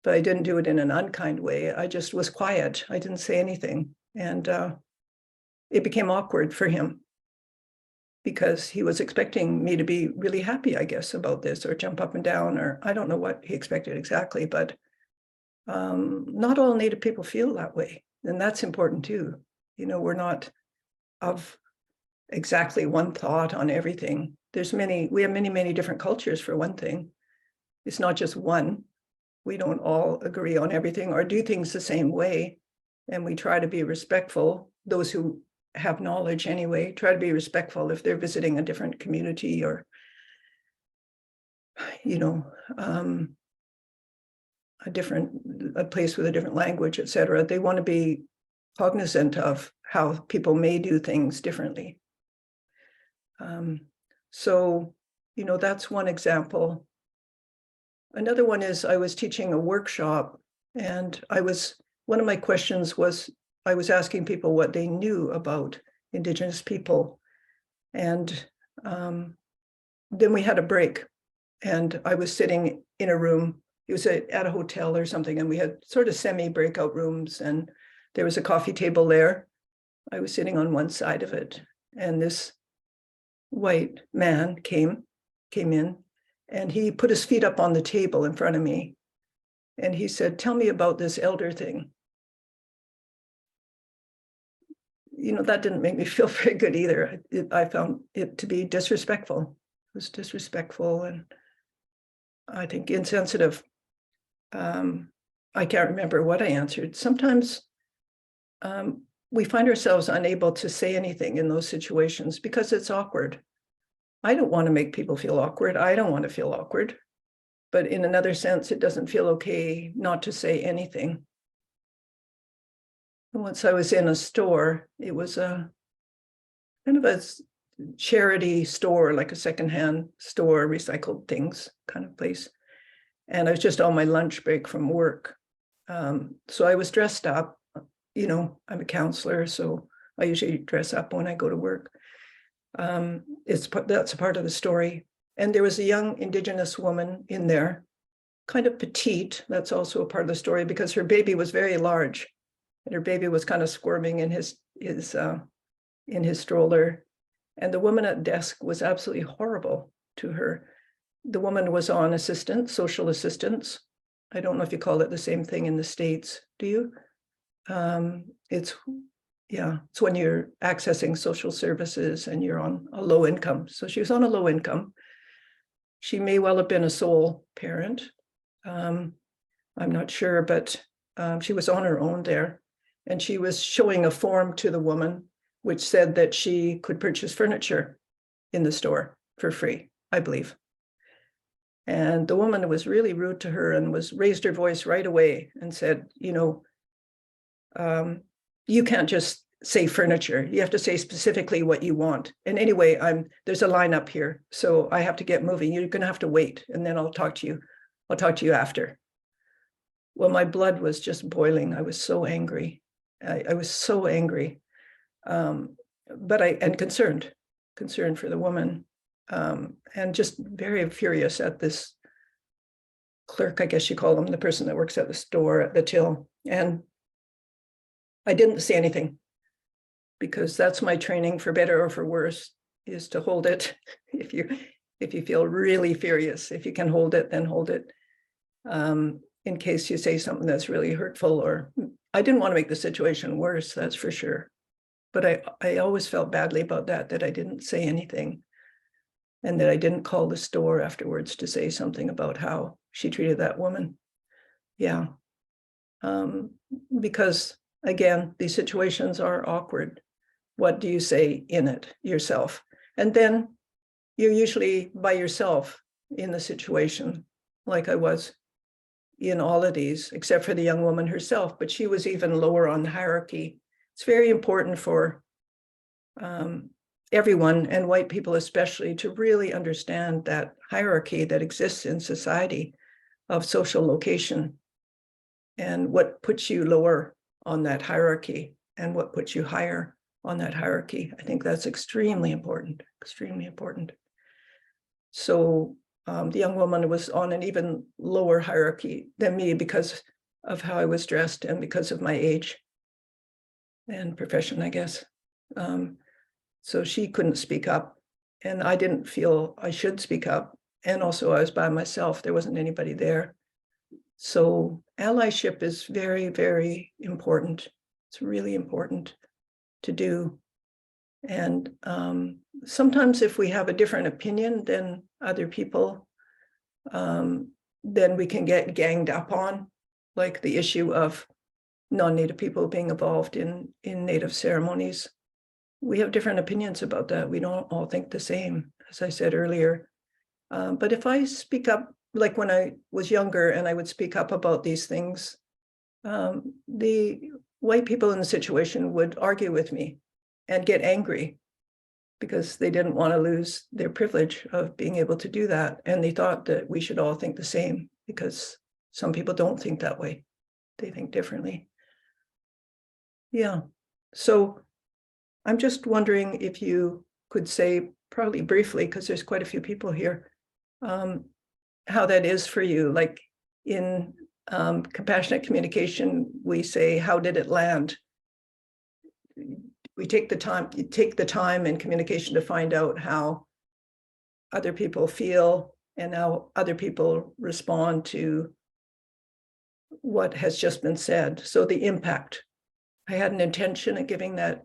S12: but I didn't do it in an unkind way. I just was quiet. I didn't say anything. And it became awkward for him, because he was expecting me to be really happy, I guess, about this, or jump up and down, or I don't know what he expected exactly, but not all Native people feel that way. And that's important too. You know, we're not of exactly one thought on everything. We have many different cultures, for one thing. It's not just one. We don't all agree on everything or do things the same way. And we try to be respectful. Those who have knowledge anyway, try to be respectful if they're visiting a different community or, you know, a place with a different language, etc. They want to be cognizant of how people may do things differently. So, you know, that's one example. Another one is I was teaching a workshop, and one of my questions was, I was asking people what they knew about Indigenous people. And then we had a break, and I was sitting in a room. It was at a hotel or something, and we had sort of semi-breakout rooms, and there was a coffee table there. I was sitting on one side of it, and this white man came in, and he put his feet up on the table in front of me, and he said, "Tell me about this elder thing." You know, that didn't make me feel very good either. I found it to be disrespectful. It was disrespectful, and I think insensitive. I can't remember what I answered. Sometimes we find ourselves unable to say anything in those situations because it's awkward. I don't want to make people feel awkward. I don't want to feel awkward. But in another sense, it doesn't feel okay not to say anything. And once I was in a store, it was a kind of a charity store, like a secondhand store, recycled things kind of place. And I was just on my lunch break from work. So I was dressed up. You know, I'm a counselor, so I usually dress up when I go to work. That's a part of the story. And there was a young Indigenous woman in there, kind of petite. That's also a part of the story because her baby was very large, and her baby was kind of squirming in his stroller. And the woman at desk was absolutely horrible to her. The woman was on assistance, social assistance. I don't know if you call it the same thing in the States, do you? It's when you're accessing social services and you're on a low income. So she was on a low income. She may well have been a sole parent. I'm not sure, but she was on her own there. And she was showing a form to the woman, which said that she could purchase furniture in the store for free, I believe. And the woman was really rude to her and raised her voice right away and said, you can't just say furniture. You have to say specifically what you want. And anyway, there's a line up here, so I have to get moving. You're going to have to wait, and then I'll talk to you. I'll talk to you after. Well, my blood was just boiling. I was so angry. I was so angry, and concerned for the woman, and just very furious at this clerk, I guess you call him, the person that works at the store at the till. And I didn't say anything, because that's my training, for better or for worse, is to hold it. If you feel really furious, if you can hold it, then hold it, in case you say something that's really hurtful. Or I didn't want to make the situation worse, that's for sure. But I always felt badly about that I didn't say anything, and that I didn't call the store afterwards to say something about how she treated that woman. Yeah. Because again, these situations are awkward. What do you say in it yourself? And then you're usually by yourself in the situation, like I was in all of these, except for the young woman herself, but she was even lower on the hierarchy. It's very important for everyone, and white people especially, to really understand that hierarchy that exists in society of social location, and what puts you lower on that hierarchy and what puts you higher on that hierarchy. I think that's extremely important, extremely important. So the young woman was on an even lower hierarchy than me because of how I was dressed and because of my age and profession, I guess. So she couldn't speak up, and I didn't feel I should speak up. And also I was by myself, there wasn't anybody there. So allyship is very, very important. It's really important to do. And sometimes if we have a different opinion than other people, then we can get ganged up on, like the issue of non-Native people being involved in Native ceremonies. We have different opinions about that. We don't all think the same, as I said earlier. But if I speak up, like when I was younger and I would speak up about these things, the white people in the situation would argue with me and get angry because they didn't want to lose their privilege of being able to do that. And they thought that we should all think the same, because some people don't think that way. They think differently. Yeah. So I'm just wondering if you could say, probably briefly, because there's quite a few people here, how that is for you. Like in compassionate communication, we say, how did it land? We take the time, you take the time in communication to find out how other people feel and how other people respond to what has just been said. So the impact. I had an intention of giving that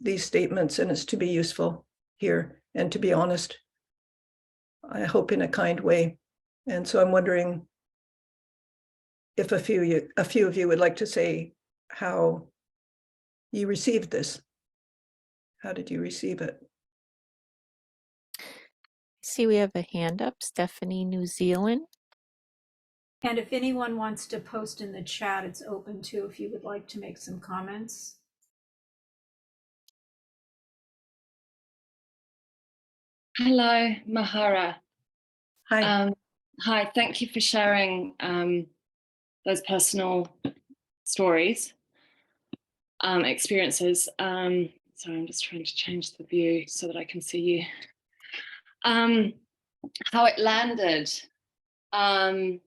S12: these statements, and it's to be useful here and to be honest, I hope in a kind way. And so I'm wondering if a few of you would like to say how you received this. How did you receive it?
S4: See, we have a hand up, Stephanie, New Zealand.
S2: And if anyone wants to post in the chat, it's open too, if you would like to make some comments.
S8: Hello, Mahara.
S12: Hi.
S8: Hi, thank you for sharing those personal stories, experiences. Sorry, I'm just trying to change the view so that I can see you. how it landed. I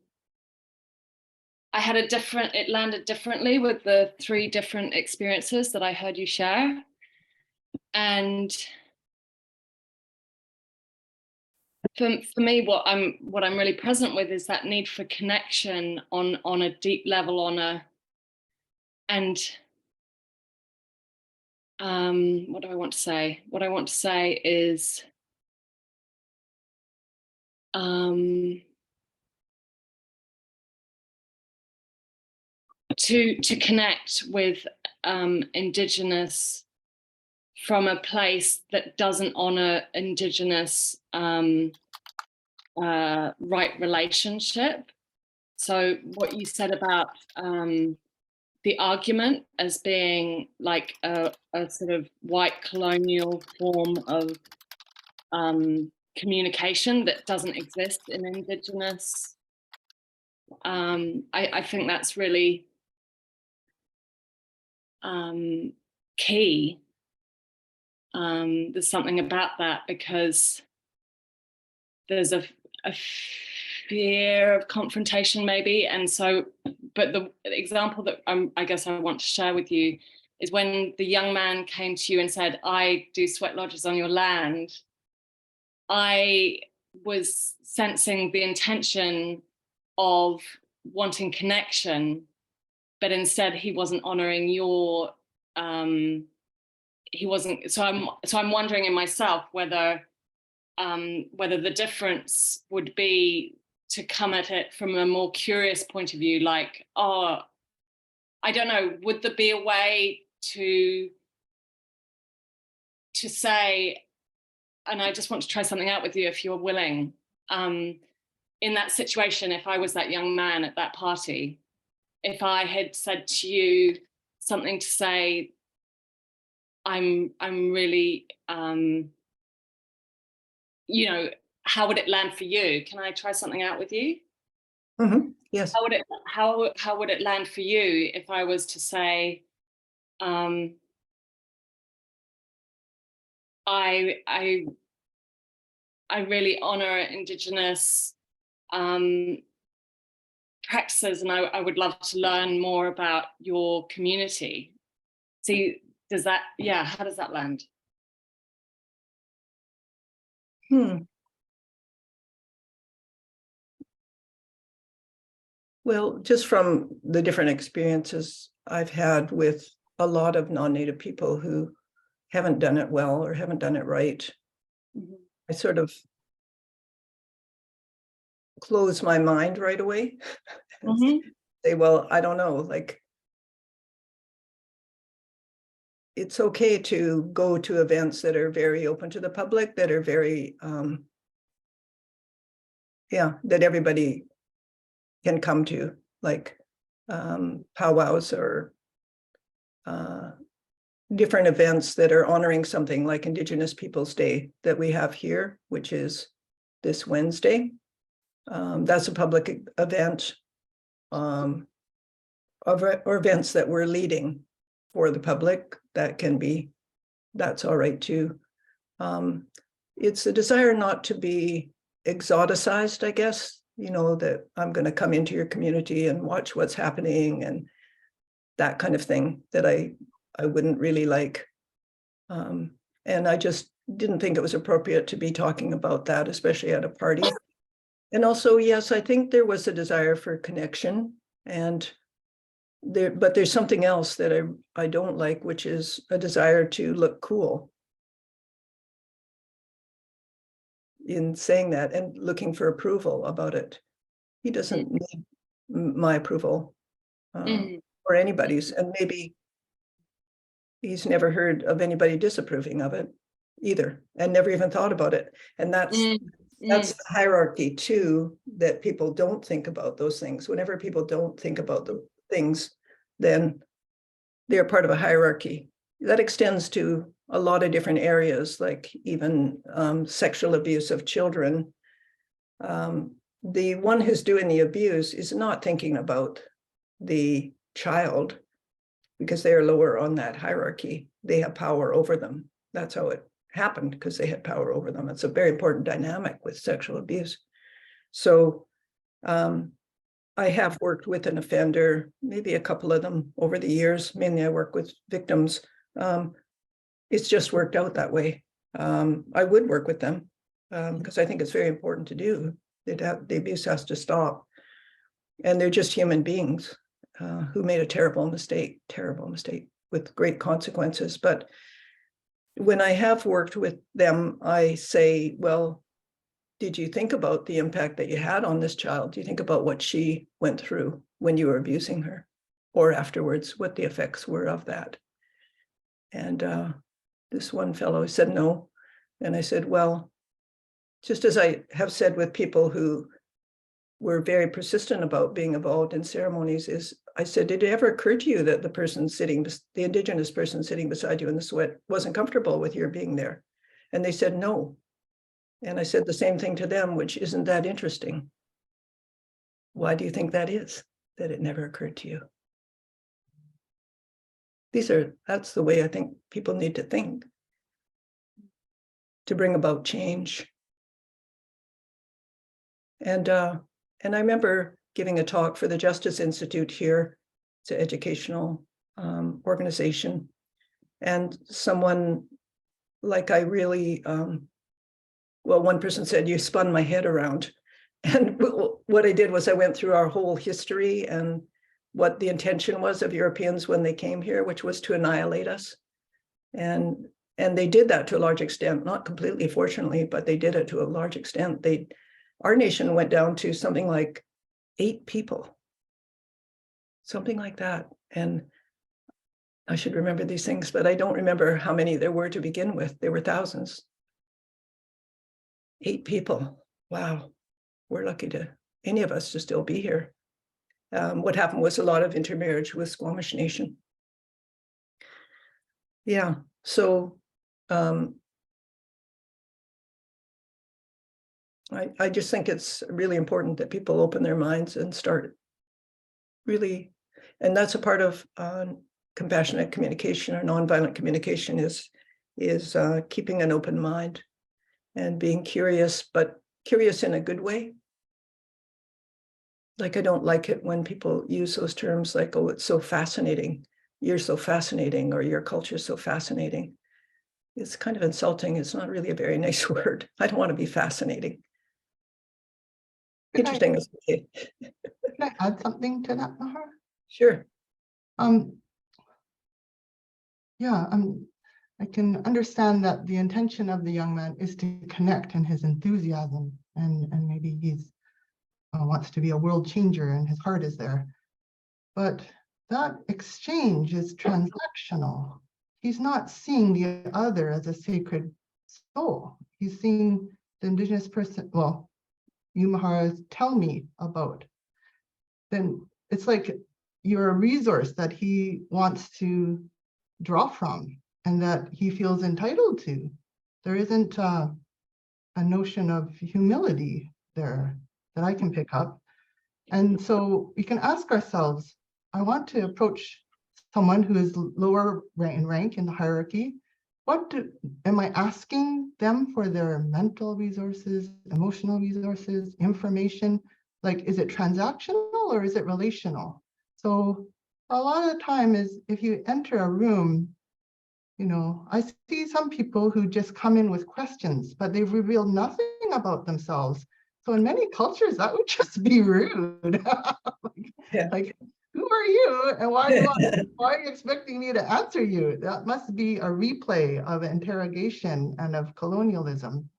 S8: had it landed differently with the 3 different experiences that I heard you share. And for me, what I'm really present with is that need for connection on a deep level, what do I want to say? What I want to say is to connect with Indigenous from a place that doesn't honor Indigenous right relationship. So what you said about the argument as being like a sort of white colonial form of communication that doesn't exist in Indigenous. I think that's really key. There's something about that because there's a fear of confrontation maybe. And so, but the example that I guess I want to share with you is when the young man came to you and said, I do sweat lodges on your land, I was sensing the intention of wanting connection, but instead he wasn't honoring your, he wasn't, so I'm wondering in myself whether the difference would be to come at it from a more curious point of view, like, oh, I don't know, would there be a way to say, and I just want to try something out with you if you're willing, in that situation, if I was that young man at that party, if I had said to you something to say, I'm really, you know, how would it land for you? Can I try something out with you?
S12: Mm-hmm. Yes.
S8: How would it land for you if I was to say, I really honor Indigenous practices, and I would love to learn more about your community. See, does that, yeah, how does that land?
S12: Well, just from the different experiences I've had with a lot of non-Native people who haven't done it well or haven't done it right, I sort of close my mind right away and say, well, I don't know, like, it's okay to go to events that are very open to the public, that are very, that everybody can come to, like powwows or different events that are honoring something like Indigenous Peoples Day that we have here, which is this Wednesday. That's a public event, or events that we're leading for the public. That's all right too. It's a desire not to be exoticized, I guess, you know, that I'm going to come into your community and watch what's happening and that kind of thing that I wouldn't really like. And I just didn't think it was appropriate to be talking about that, especially at a party. And also, yes, I think there was a desire for connection, but there's something else that I don't like, which is a desire to look cool in saying that and looking for approval about it. He doesn't need my approval or anybody's, and maybe he's never heard of anybody disapproving of it either and never even thought about it. And that's the hierarchy too, that people don't think about those things. Whenever people don't think about the things, then they're part of a hierarchy. That extends to a lot of different areas, like even sexual abuse of children. The one who's doing the abuse is not thinking about the child because they are lower on that hierarchy. They have power over them. That's how it happened because they had power over them. It's a very important dynamic with sexual abuse. So I have worked with an offender, maybe a couple of them over the years. Mainly I work with victims. It's just worked out that way. I would work with them because I think it's very important to do. The abuse has to stop. And they're just human beings who made a terrible mistake with great consequences. But when I have worked with them, I say, well, did you think about the impact that you had on this child? Do you think about what she went through when you were abusing her, or afterwards, what the effects were of that? And this one fellow said no. And I said, well, just as I have said with people who were very persistent about being involved in ceremonies, is I said, did it ever occur to you that the Indigenous person sitting beside you in the sweat wasn't comfortable with your being there? And they said no. And I said the same thing to them, which isn't that interesting. Why do you think that is, that it never occurred to you? That's the way I think people need to think to bring about change. And I remember giving a talk for the Justice Institute here. It's an educational organization. And someone, like, I really, well, one person said, you spun my head around. And what I did was I went through our whole history and what the intention was of Europeans when they came here, which was to annihilate us. And they did that to a large extent, not completely, fortunately, but they did it to a large extent. Our nation went down to something like 8 people, something like that. And I should remember these things, but I don't remember how many there were to begin with. There were thousands. 8 people. Wow. We're lucky any of us to still be here. What happened was a lot of intermarriage with Squamish Nation. Yeah, so I just think it's really important that people open their minds and start really, and that's a part of compassionate communication or nonviolent communication is keeping an open mind and being curious, but curious in a good way. Like, I don't like it when people use those terms like, oh, it's so fascinating. You're so fascinating, or your culture is so fascinating. It's kind of insulting. It's not really a very nice word. I don't want to be fascinating. Interesting is okay.
S13: Can I add something to that, Mahara?
S12: Sure.
S13: Yeah, I can understand that the intention of the young man is to connect in his enthusiasm, and maybe he's wants to be a world changer and his heart is there. But that exchange is transactional. He's not seeing the other as a sacred soul. He's seeing the Indigenous person, well, you Maharas tell me about. Then it's like you're a resource that he wants to draw from and that he feels entitled to. There isn't a notion of humility there that I can pick up. And so we can ask ourselves, I want to approach someone who is lower in rank in the hierarchy. Am I asking them for their mental resources, emotional resources, information? Like, is it transactional or is it relational? So a lot of the time is if you enter a room, you know, I see some people who just come in with questions, but they've revealed nothing about themselves. So in many cultures, that would just be rude. Like, who are you and why are you expecting me to answer you? That must be a replay of interrogation and of colonialism.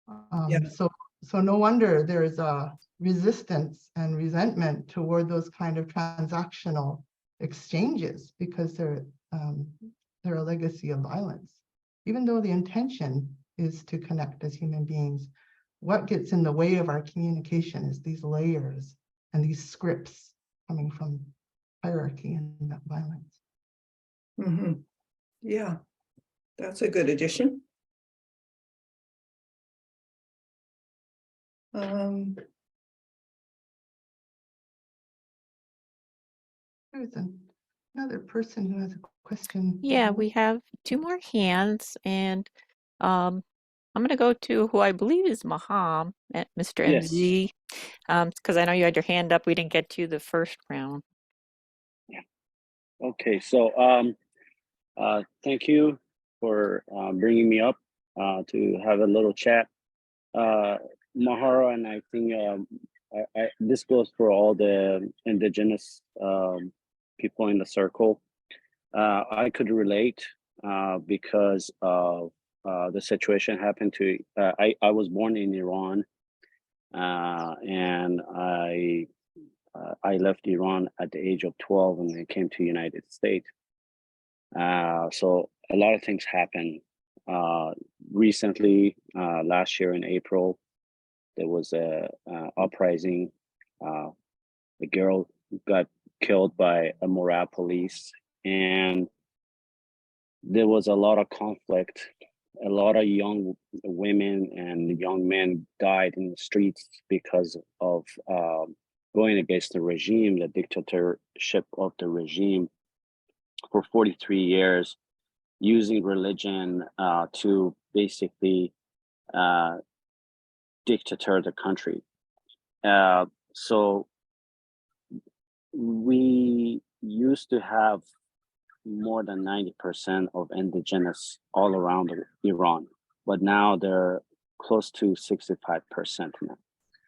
S13: So no wonder there's a resistance and resentment toward those kind of transactional exchanges, because they're a legacy of violence. Even though the intention is to connect as human beings, what gets in the way of our communication is these layers and these scripts coming from hierarchy and that violence.
S12: Mm-hmm. Yeah, that's a good addition.
S13: There's another person who has a question?
S4: Yeah,
S13: Rahul?
S4: we have two more hands, and I'm going to go to who I believe is Maham, Mr.
S14: Yes.
S4: MZ, because I know you had your hand up. We didn't get to the first round.
S14: Okay, so thank you for bringing me up to have a little chat. Mahara, and I think this goes for all the indigenous people in the circle. I could relate because of the situation happened to, I was born in Iran, and I left Iran at the age of 12 and I came to United States. So a lot of things happened. Recently, last year in April, there was a uprising. The girl got killed by a morale police, and there was a lot of conflict. A lot of young women and young men died in the streets because of going against the regime, the dictatorship of the regime for 43 years, using religion to basically dictator the country. So we used to have more than 90% of indigenous all around Iran, but now they're close to 65% now.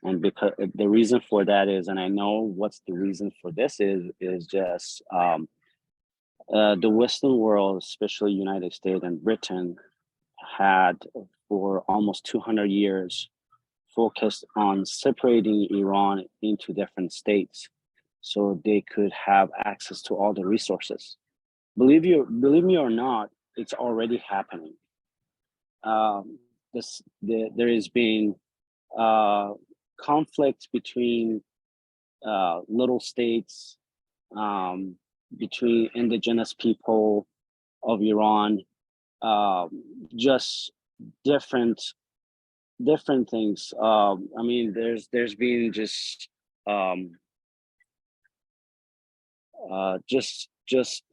S14: And because the reason for that is, and I know what's the reason for this is just the Western world, especially United States and Britain, had for almost 200 years focused on separating Iran into different states so they could have access to all the resources. Believe me or not, it's already happening. There has been conflicts between little states, between indigenous people of Iran, just different things. I mean, there's been just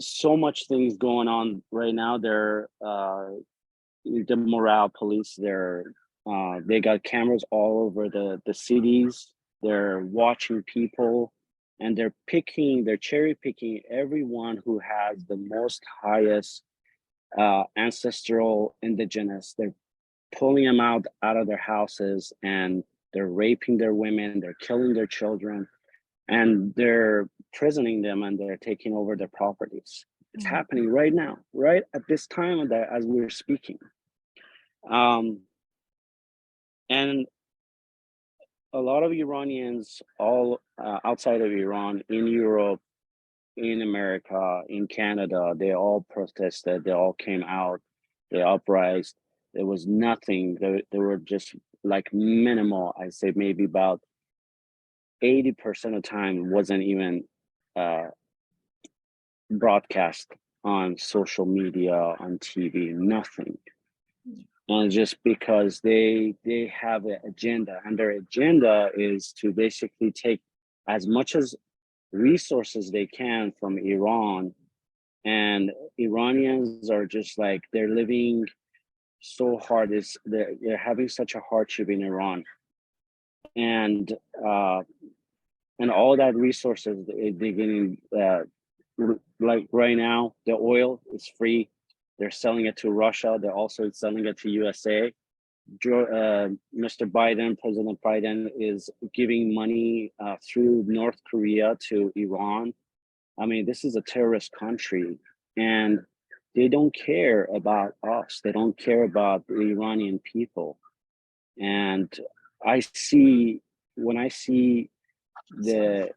S14: so much things going on right now. They're the morale police. They got cameras all over the cities. They're watching people, and they're cherry picking everyone who has the most highest ancestral indigenous. They're pulling them out of their houses, and they're raping their women. They're killing their children, and they're prisoning them, and they're taking over their properties. It's happening right now, right at this time as we're speaking. And a lot of Iranians, all outside of Iran, in Europe, in America, in Canada, they all protested. They all came out. They uprised. There was nothing. They were just like minimal. I say maybe about 80% of the time wasn't even broadcast on social media, on TV, nothing. And just because they have an agenda, and their agenda is to basically take as much as resources they can from Iran, and Iranians are just like, they're living so hard. They're having such a hardship in Iran, and all that resources they're getting, like right now, the oil is free. They're selling it to Russia. They're also selling it to USA. Mr. Biden, President Biden, is giving money through North Korea to Iran. I mean, this is a terrorist country, and they don't care about us. They don't care about the Iranian people. And when I see the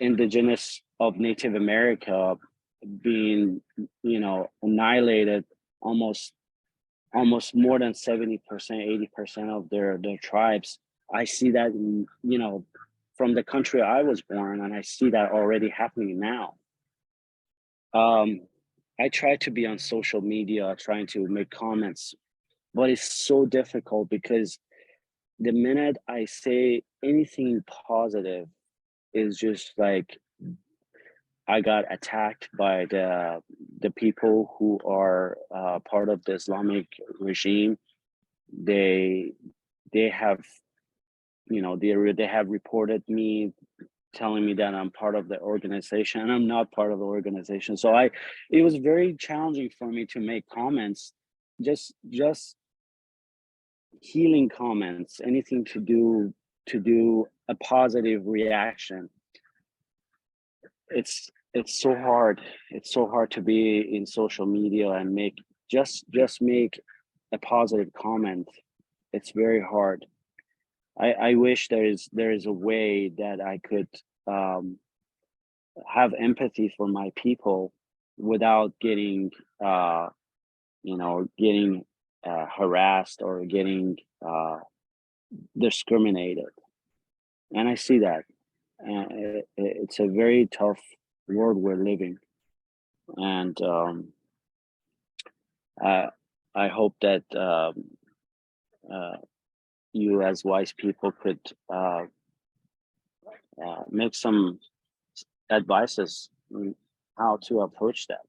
S14: indigenous of Native America being, annihilated, almost more than 70%, 80% of their tribes. I see that, from the country I was born, and I see that already happening now. I try to be on social media, trying to make comments, but it's so difficult because the minute I say anything positive is just like, I got attacked by the people who are part of the Islamic regime. They have, you know, they have reported me, telling me that I'm part of the organization, and I'm not part of the organization. So it was very challenging for me to make comments, just healing comments, anything to do a positive reaction. It's so hard. It's so hard to be in social media and make just make a positive comment. It's very hard. I wish there is a way that I could have empathy for my people without getting getting harassed or getting discriminated. And I see that. It's a very tough world we're living. And I hope that you as wise people could make some advices on how to approach that.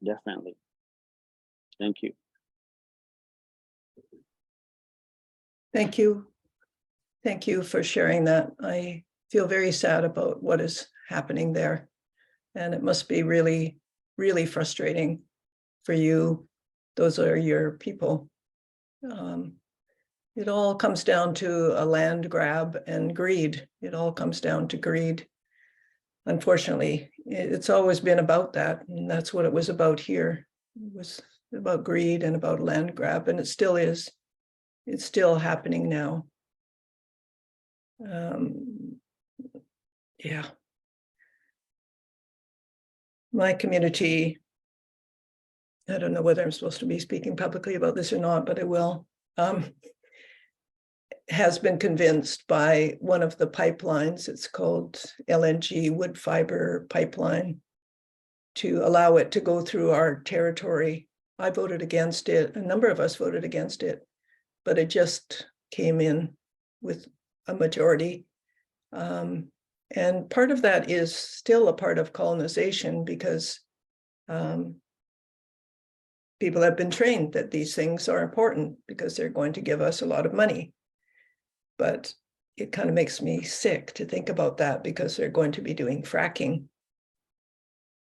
S14: Definitely. Thank you.
S12: Thank you. Thank you for sharing that. I feel very sad about what is happening there. And it must be really, really frustrating for you. Those are your people. It all comes down to a land grab and greed. It all comes down to greed. Unfortunately, it's always been about that. And that's what it was about here. It was about greed and about land grab, and it still is. It's still happening now. Yeah. My community, I don't know whether I'm supposed to be speaking publicly about this or not, but I will, has been convinced by one of the pipelines, it's called LNG wood fiber pipeline, to allow it to go through our territory. I voted against it. A number of us voted against it, but it just came in with a majority. And part of that is still a part of colonization, because people have been trained that these things are important because they're going to give us a lot of money. But it kind of makes me sick to think about that, because they're going to be doing fracking,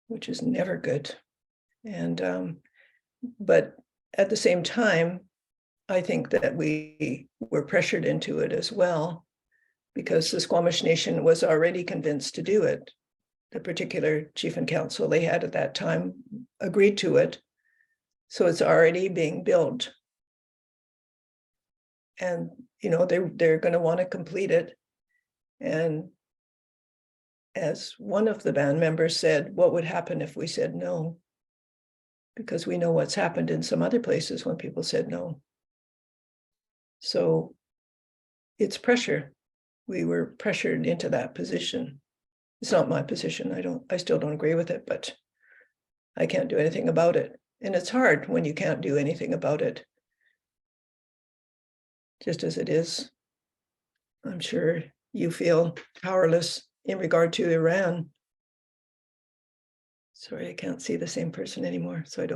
S12: which is never good. And but at the same time, I think that we were pressured into it as well, because the Squamish Nation was already convinced to do it. The particular chief and council they had at that time agreed to it. So it's already being built. And, you know, they're going to want to complete it. And as one of the band members said, what would happen if we said no? Because we know what's happened in some other places when people said no. So it's pressure. We were pressured into that position. It's not my position. I still don't agree with it, but I can't do anything about it. And it's hard when you can't do anything about it. Just as it is, I'm sure you feel powerless in regard to Iran. Sorry, I can't see the same person anymore, so I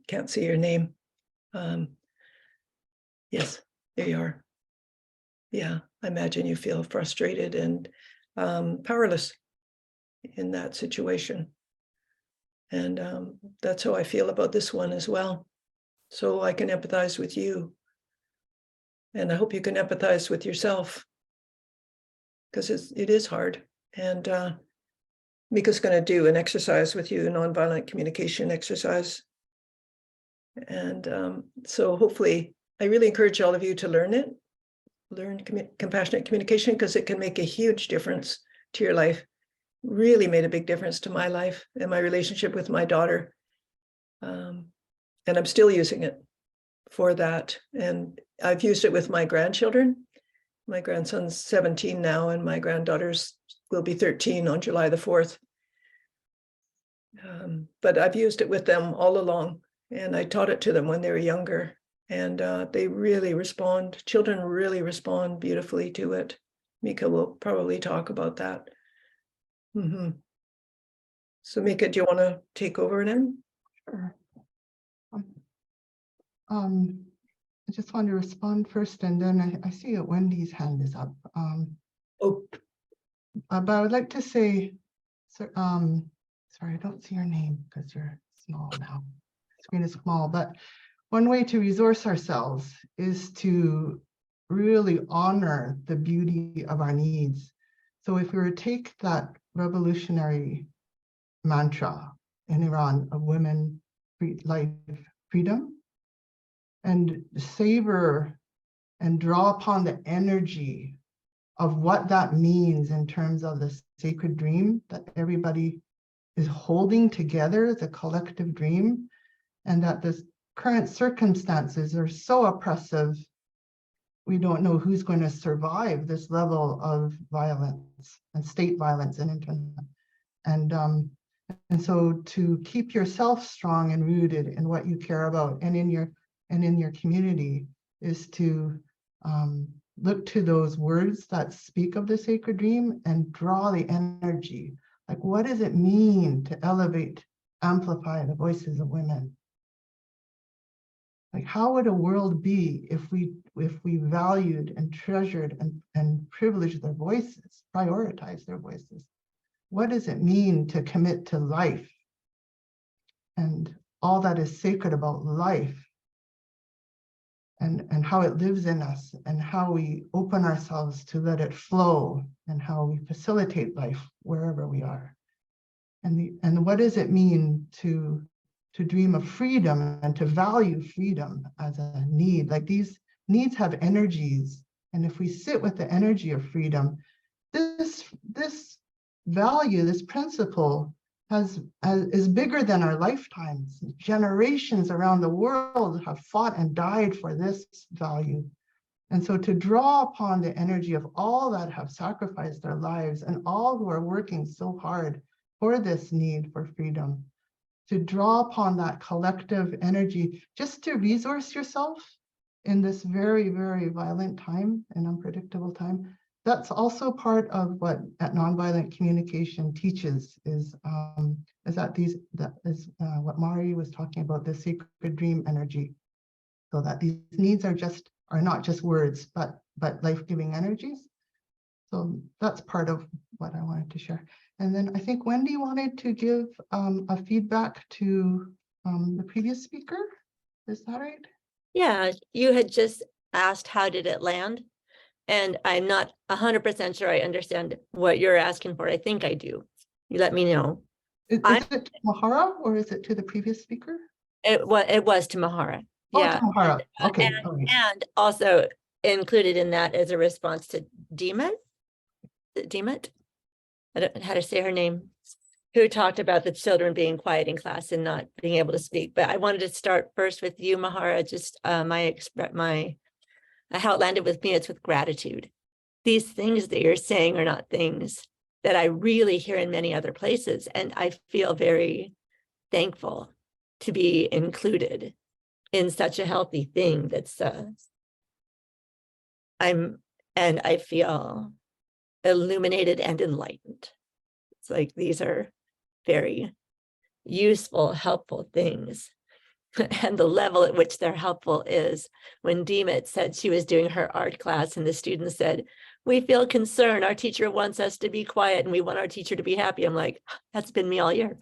S12: can't see your name. Yes, there you are. Yeah, I imagine you feel frustrated and powerless in that situation. And that's how I feel about this one as well. So I can empathize with you. And I hope you can empathize with yourself, because it is hard. And Mika's going to do an exercise with you, a nonviolent communication exercise. And so hopefully, I really encourage all of you to learn it. Learn compassionate communication, because it can make a huge difference to your life. Really made a big difference to my life and my relationship with my daughter. And I'm still using it for that. And I've used it with my grandchildren. My grandson's 17 now, and my granddaughters will be 13 on July the 4th. But I've used it with them all along, and I taught it to them when they were younger. And they really respond. Children really respond beautifully to it. Mika will probably talk about that. So Mika, do you want to take over then?
S13: Sure. I just want to respond first, and then I see that Wendy's hand is up.
S12: Oh,
S13: But I would like to say, sorry, I don't see your name because you're small now. The screen is small, but one way to resource ourselves is to really honor the beauty of our needs. So if we were to take that revolutionary mantra in Iran of women, life, freedom, and savor and draw upon the energy of what that means in terms of the sacred dream that everybody is holding together as a collective dream, and that the current circumstances are so oppressive, we don't know who's going to survive this level of violence and state violence and internet. And so to keep yourself strong and rooted in what you care about and in your community is to look to those words that speak of the sacred dream and draw the energy. Like, what does it mean to elevate, amplify the voices of women? Like, how would a world be if we valued and treasured and privileged their voices, prioritized their voices? What does it mean to commit to life and all that is sacred about life, and how it lives in us, and how we open ourselves to let it flow, and how we facilitate life wherever we are? And what does it mean to dream of freedom and to value freedom as a need? Like, these needs have energies, and if we sit with the energy of freedom, this value, this principle is bigger than our lifetimes. Generations around the world have fought and died for this value. And so to draw upon the energy of all that have sacrificed their lives and all who are working so hard for this need for freedom, to draw upon that collective energy, just to resource yourself in this very, very violent time and unpredictable time. That's also part of what nonviolent communication teaches, is what Mari was talking about, the sacred dream energy. So that these needs are not just words, but life-giving energies. So that's part of what I wanted to share. And then I think Wendy wanted to give a feedback to the previous speaker. Is that right?
S15: Yeah, you had just asked, how did it land? And I'm not 100% sure I understand what you're asking for. I think I do. You let me know.
S13: Is it to Mahara or is it to the previous speaker?
S15: It was to Mahara. Yeah.
S13: Oh, to Mahara. Okay.
S15: And also included in that is a response to Diemut. Diemut? I don't know how to say her name, who talked about the children being quiet in class and not being able to speak. But I wanted to start first with you, Mahara, just how it landed with me. It's with gratitude. These things that you're saying are not things that I really hear in many other places. And I feel very thankful to be included in such a healthy thing that's I feel illuminated and enlightened. It's like these are very useful, helpful things. And the level at which they're helpful is when Diemut said she was doing her art class and the students said, "We feel concerned. Our teacher wants us to be quiet and we want our teacher to be happy." I'm like, that's been me all year.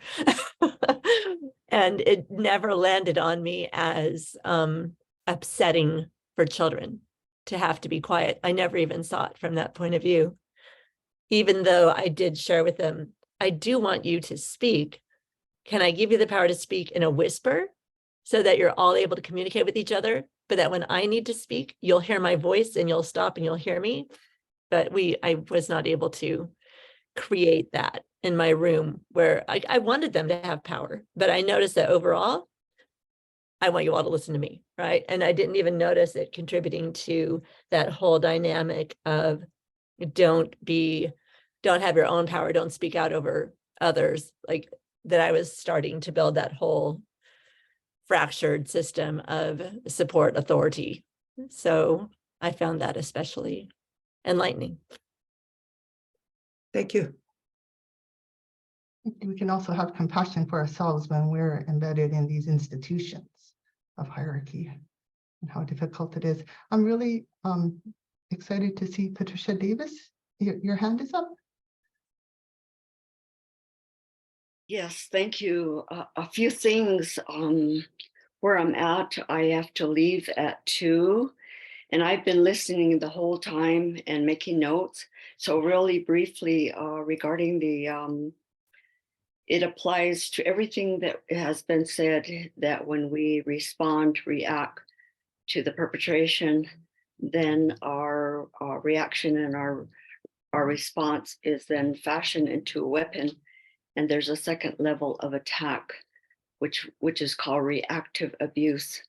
S15: And it never landed on me as upsetting for children to have to be quiet. I never even saw it from that point of view. Even though I did share with them, I do want you to speak. Can I give you the power to speak in a whisper so that you're all able to communicate with each other, but that when I need to speak, you'll hear my voice and you'll stop and you'll hear me? But I was not able to create that in my room where I wanted them to have power, but I noticed that overall, I want you all to listen to me, right? And I didn't even notice it contributing to that whole dynamic of don't have your own power, don't speak out over others, like that. I was starting to build that whole fractured system of support authority. So I found that especially enlightening.
S12: Thank you.
S13: we can also have compassion for ourselves when we're embedded in these institutions of hierarchy and how difficult it is. I'm really excited to see Patricia Davis. Your hand is up.
S7: Yes, thank you. A few things where I'm at. I have to leave at 2, and I've been listening the whole time and making notes. So really briefly regarding the, it applies to everything that has been said, that when we respond, react to the perpetration, then our reaction and our response is then fashioned into a weapon. And there's a second level of attack, which is called reactive abuse.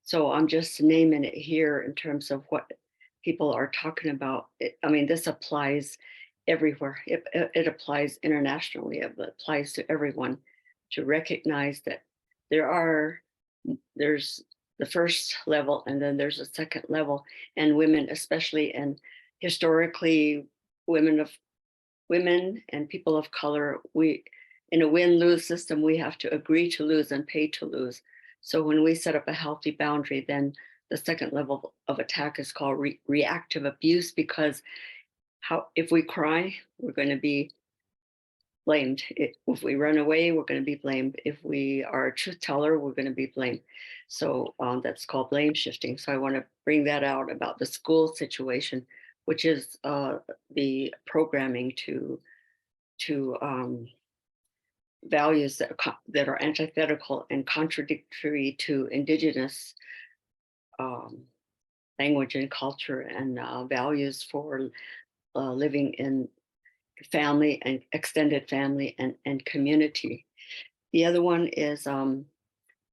S7: So I'm just naming it here in terms of what people are talking about. I mean, this applies everywhere. It applies internationally. It applies to everyone, to recognize that there's the first level and then there's a second level. And women, especially, and historically, women and people of color, in a win-lose system, we have to agree to lose and pay to lose. So when we set up a healthy boundary, then the second level of attack is called reactive abuse, because if we cry, we're going to be blamed. If we run away, we're going to be blamed. If we are a truth teller, we're going to be blamed. So that's called blame shifting. So I want to bring that out about the school situation, which is the programming to values that are antithetical and contradictory to Indigenous language and culture, and values for living in family and extended family and community. The other one is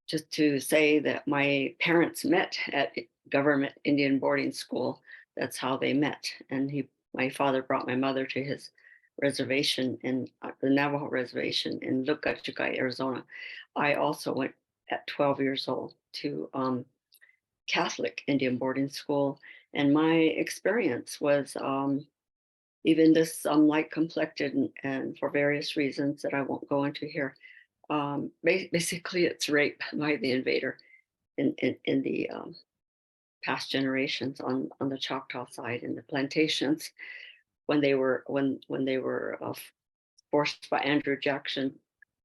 S7: just to say that my parents met at government Indian boarding school. That's how they met. And my father brought my mother to his reservation in the Navajo reservation in Lukachukai, Arizona. I also went at 12 years old to Catholic Indian boarding school. And my experience was even this light complected, and for various reasons that I won't go into here. Basically, it's rape by the invader in the past generations on the Choctaw side, in the plantations, when they were forced by Andrew Jackson,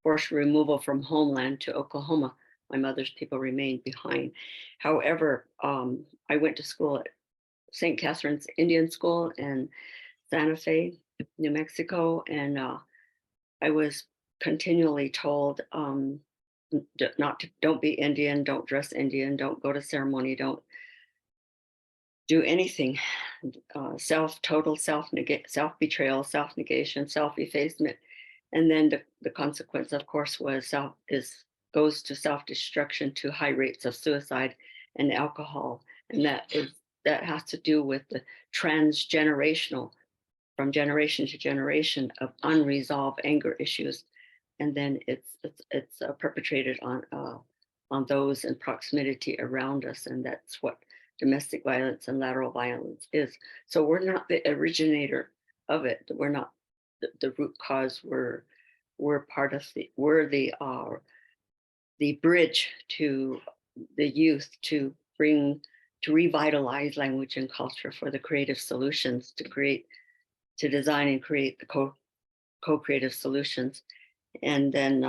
S7: forced removal from homeland to Oklahoma. My mother's people remained behind. However, I went to school at St. Catherine's Indian School in Santa Fe, New Mexico, and I was continually told don't be Indian, don't dress Indian, don't go to ceremony, don't do anything. Total self-betrayal, self-negation, self-effacement. And then the consequence, of course, goes to self-destruction, to high rates of suicide and alcohol. And that has to do with the transgenerational, from generation to generation, of unresolved anger issues. And then it's perpetrated on those in proximity around us. And that's what domestic violence and lateral violence is. So we're not the originator of it. We're not the root cause. We're part of the bridge to the youth, to revitalize language and culture for the creative solutions, to design and create the co-creative solutions. And then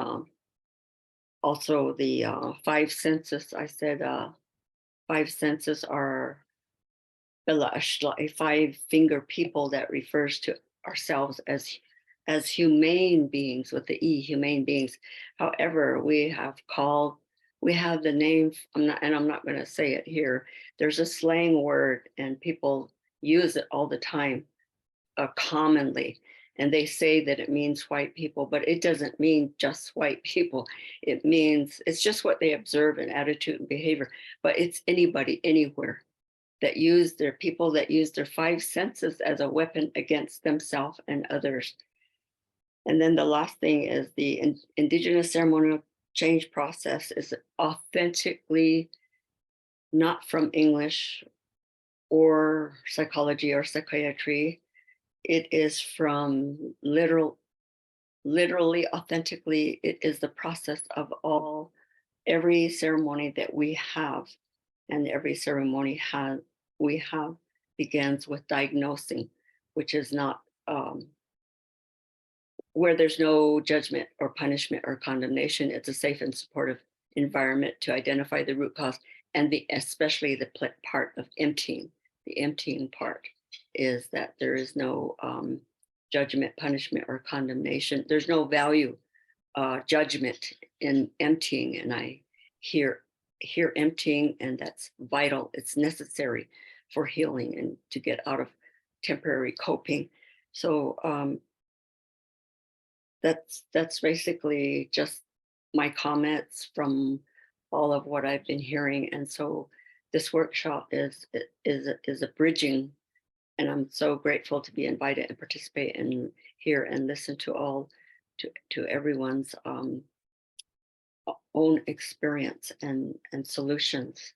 S7: also the 5 senses. I said 5 senses are a 5-finger people that refers to ourselves as humane beings, with the E, humane beings. However, we have the name, I'm not going to say it here. There's a slang word and people use it all the time, commonly. And they say that it means white people, but it doesn't mean just white people. It's just what they observe in attitude and behavior, but it's anybody, anywhere, that use their 5 senses as a weapon against themselves and others. And then the last thing is the Indigenous ceremonial change process is authentically not from English or psychology or psychiatry. It is from literal literally, authentically, it is the process of every ceremony that we have, and every ceremony we have begins with diagnosing, which is not where there's no judgment or punishment or condemnation. It's a safe and supportive environment to identify the root cause, and especially the part of emptying. The emptying part is that there is no judgment, punishment, or condemnation. There's no value judgment in emptying, and I hear emptying, and that's vital. It's necessary for healing and to get out of temporary coping. So that's basically just my comments from all of what I've been hearing. And so this workshop is a bridging, and I'm so grateful to be invited and participate and hear and listen to everyone's own experience and solutions.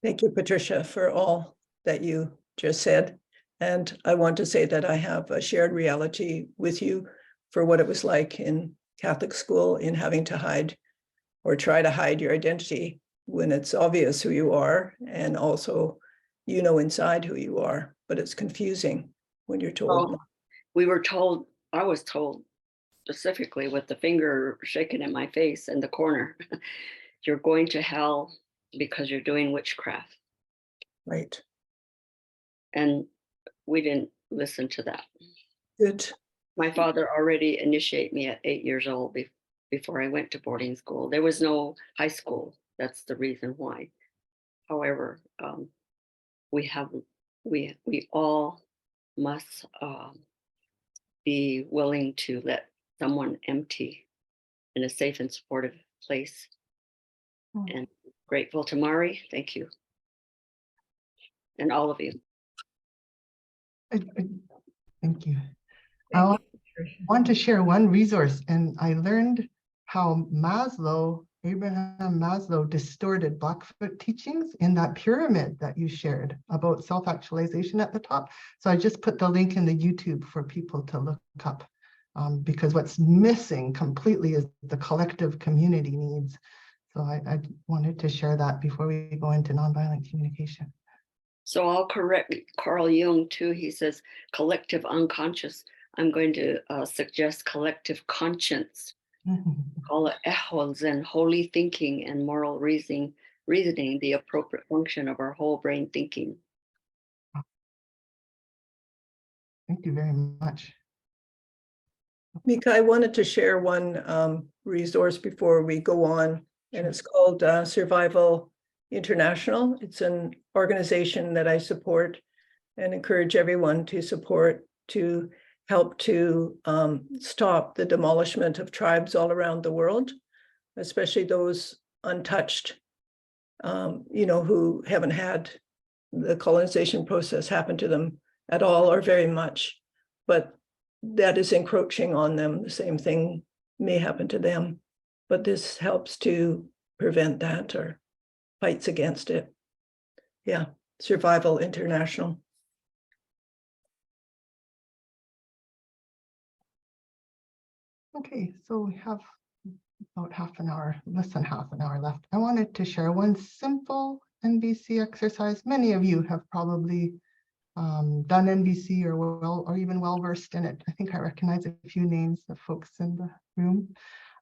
S12: Thank you, Patricia, for all that you just said. And I want to say that I have a shared reality with you for what it was like in Catholic school, in having to hide or try to hide your identity when it's obvious who you are, and also you know inside who you are, but it's confusing when you're told.
S7: Well, I was told specifically with the finger shaking in my face in the corner, you're going to hell because you're doing witchcraft.
S12: Right.
S7: And we didn't listen to that.
S12: Good.
S7: My father already initiated me at 8 years old before I went to boarding school. There was no high school. That's the reason why. However, we all must be willing to let someone empty in a safe and supportive place. And grateful to Mari. Thank you. And all of you.
S13: Thank you. I want to share one resource, and I learned how Abraham Maslow distorted Blackfoot teachings in that pyramid that you shared about self-actualization at the top. So I just put the link in the YouTube for people to look up, because what's missing completely is the collective community needs. So I wanted to share that before we go into nonviolent communication.
S7: So I'll correct Carl Jung too. He says collective unconscious. I'm going to suggest collective conscience. Call it echoes and holy thinking and moral reasoning, the appropriate function of our whole brain thinking.
S13: Thank you very much.
S12: Mika, I wanted to share one resource before we go on, and it's called Survival International. It's an organization that I support and encourage everyone to support to help to stop the demolishment of tribes all around the world, especially those untouched, who haven't had the colonization process happen to them at all or very much, but that is encroaching on them. The same thing may happen to them, but this helps to prevent that or fights against it. Yeah, Survival International.
S13: Okay, so we have about less than half an hour left. I wanted to share one simple NVC exercise. Many of you have probably done NVC or even well-versed in it. I think I recognize a few names of folks in the room.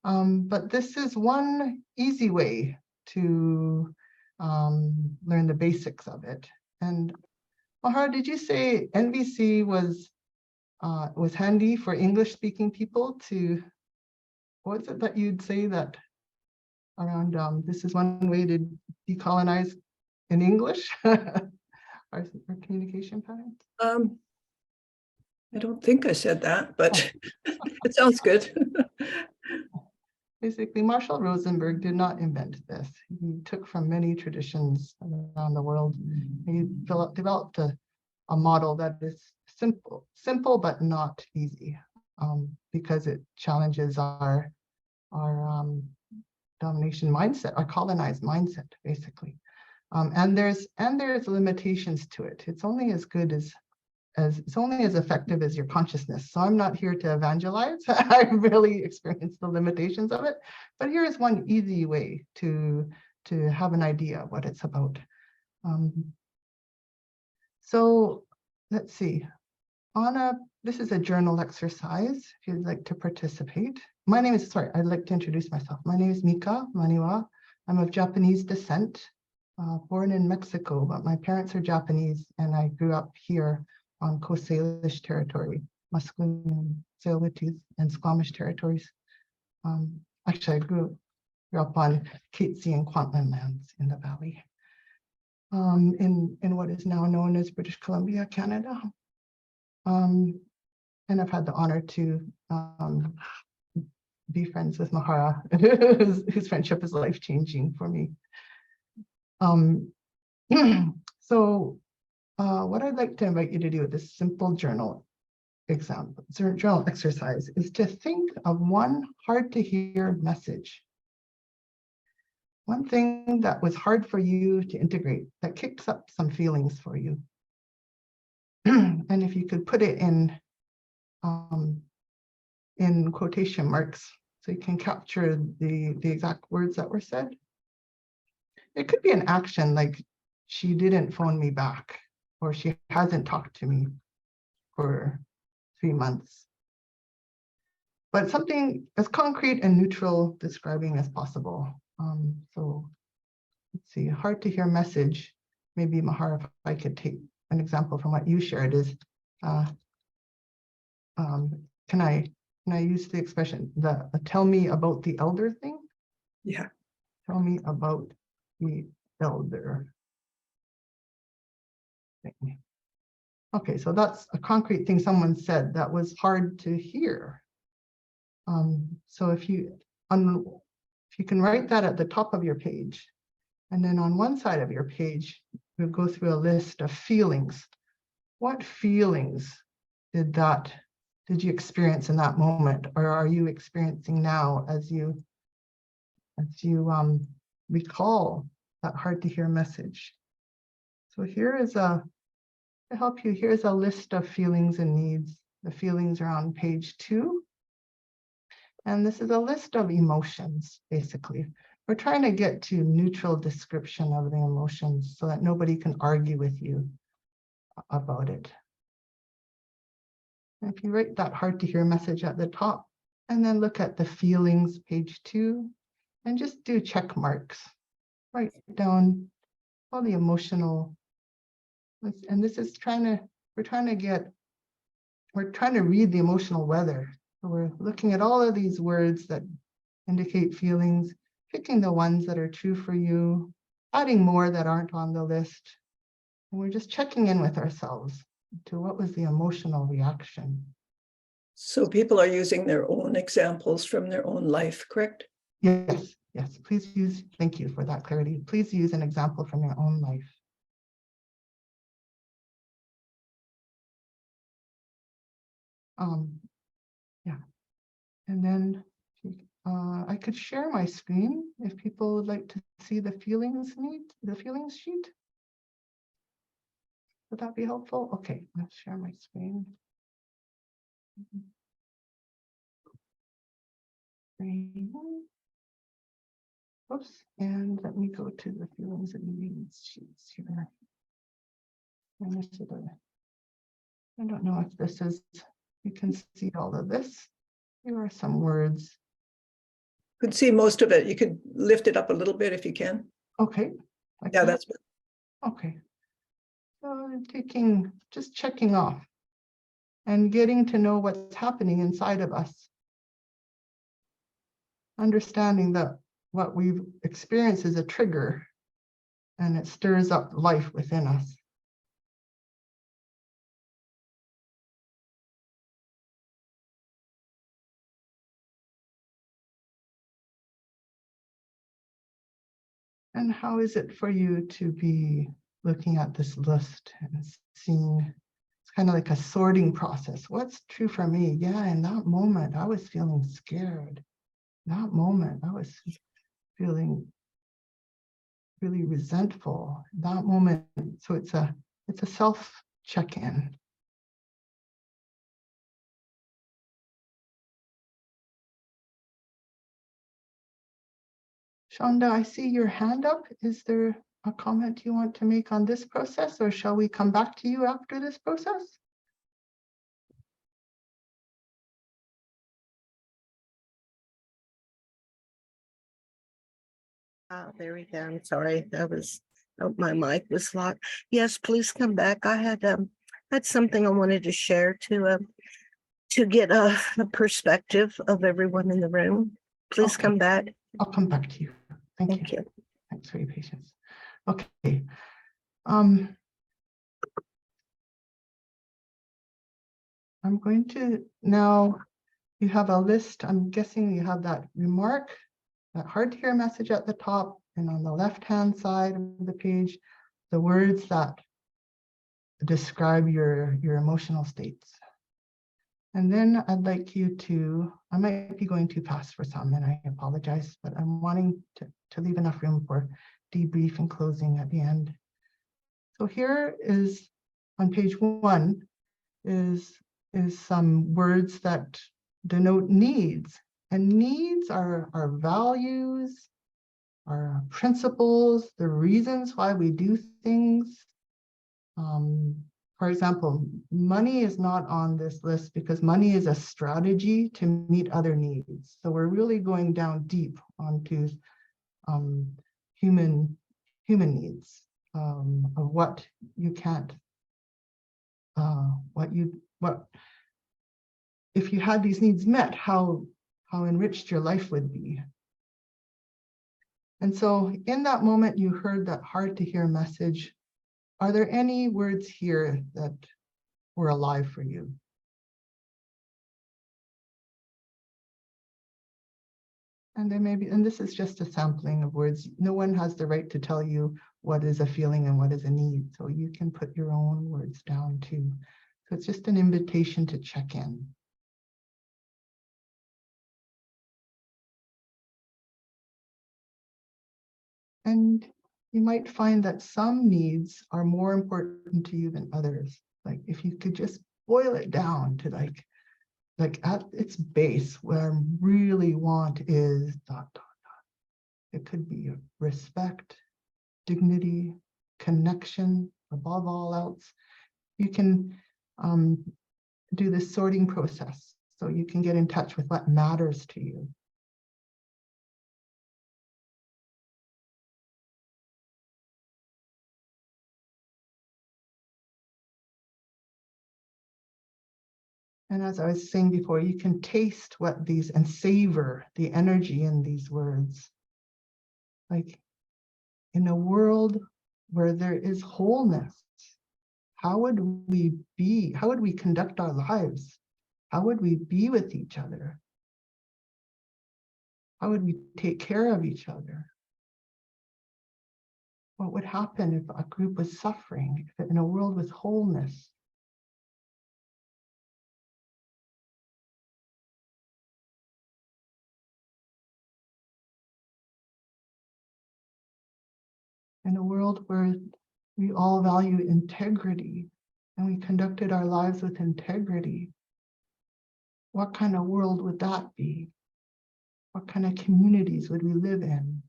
S13: But this is one easy way to learn the basics of it. And Mahara, did you say NVC was handy for English-speaking people to, what is it that you'd say that around, this is one way to decolonize in English? Our communication patterns?
S12: I don't think I said that, but it sounds good.
S13: Basically, Marshall Rosenberg did not invent this. He took from many traditions around the world. He developed a model that is simple but not easy, because it challenges our domination mindset, our colonized mindset, basically. And there's limitations to it. It's only as good as it's only as effective as your consciousness. So I'm not here to evangelize. I really experienced the limitations of it, but here is one easy way to have an idea what it's about. So let's see. This is a journal exercise if you'd like to participate. I'd like to introduce myself. My name is Mika Maniwa. I'm of Japanese descent, born in Mexico, but my parents are Japanese and I grew up here on Coast Salish territory, Musqueam, Tsleil-Waututh, and Squamish territories. Actually, I grew up on Katzie and Kwantlen lands in the valley, in what is now known as British Columbia, Canada. And I've had the honor to be friends with Mahara, whose friendship is life-changing for me. So what I'd like to invite you to do with this simple journal exercise is to think of one hard-to-hear message. One thing that was hard for you to integrate, that kicks up some feelings for you. And if you could put it in quotation marks, so you can capture the exact words that were said. It could be an action like, she didn't phone me back, or she hasn't talked to me for 3 months. But something as concrete and neutral describing as possible. So let's see, hard to hear message. Maybe Mahara, if I could take an example from what you shared is, can I use the expression, tell me about the elder thing?
S12: Yeah.
S13: Tell me about the elder thing. Okay, so that's a concrete thing someone said that was hard to hear. So if you can write that at the top of your page, and then on one side of your page, we'll go through a list of feelings. What feelings did you experience in that moment, or are you experiencing now as you recall that hard to hear message? So to help you, here's a list of feelings and needs. The feelings are on page 2. And this is a list of emotions, basically. We're trying to get to neutral description of the emotions so that nobody can argue with you about it. And if you write that hard to hear message at the top, and then look at the feelings, page 2, and just do check marks. Write down all the emotional, and this is we're trying to read the emotional weather. So we're looking at all of these words that indicate feelings, picking the ones that are true for you, adding more that aren't on the list. And we're just checking in with ourselves to what was the emotional reaction.
S12: So people are using their own examples from their own life, correct?
S13: Yes, please use, thank you for that clarity. Please use an example from your own life. Yeah, and then I could share my screen if people would like to see the feelings sheet. Would that be helpful? Okay, let's share my screen. Oops, and let me go to the feelings and needs sheets here. And this is I don't know if this is, you can see all of this. Here are some words.
S12: You could see most of it. You could lift it up a little bit if you can.
S13: Okay.
S12: Yeah, that's good.
S13: Okay. So just checking off and getting to know what's happening inside of us. Understanding that what we've experienced is a trigger and it stirs up life within us. And how is it for you to be looking at this list and seeing, it's kind of like a sorting process. What's true for me? Yeah, in that moment, I was feeling scared. That moment, I was feeling really resentful. That moment, so it's a self check-in. Shonda, I see your hand up. Is there a comment you want to make on this process, or shall we come back to you after this process?
S16: There we go. I'm sorry. My mic was locked. Yes, please come back. I had something I wanted to share to get a perspective of everyone in the room. Please
S13: Okay.
S16: come back.
S13: I'll come back to you. Thank you. Thanks for your patience. Okay. I'm going to now, you have a list. I'm guessing you have that remark, that hard to hear message at the top, and on the left-hand side of the page, the words that describe your emotional states. And then I'd like you to, I might be going too fast for some, and I apologize, but I'm wanting to leave enough room for debrief and closing at the end. So here is, on page 1, is some words that denote needs. And needs are our values, our principles, the reasons why we do things. For example, money is not on this list because money is a strategy to meet other needs. So we're really going down deep onto human needs, of what you can't, what if you had these needs met, how enriched your life would be. And so in that moment, you heard that hard to hear message. Are there any words here that were alive for you? And there may be, and this is just a sampling of words. No one has the right to tell you what is a feeling and what is a need. So you can put your own words down too. So it's just an invitation to check in. And you might find that some needs are more important to you than others. Like if you could just boil it down to like at its base, what I really want is ... It could be respect, dignity, connection, above all else. You can do this sorting process so you can get in touch with what matters to you. And as I was saying before, you can taste what these and savor the energy in these words. Like in a world where there is wholeness, how would we be? How would we conduct our lives? How would we be with each other? How would we take care of each other? What would happen if a group was suffering, if in a world with wholeness? In a world where we all value integrity and we conducted our lives with integrity, what kind of world would that be? What kind of communities would we live in?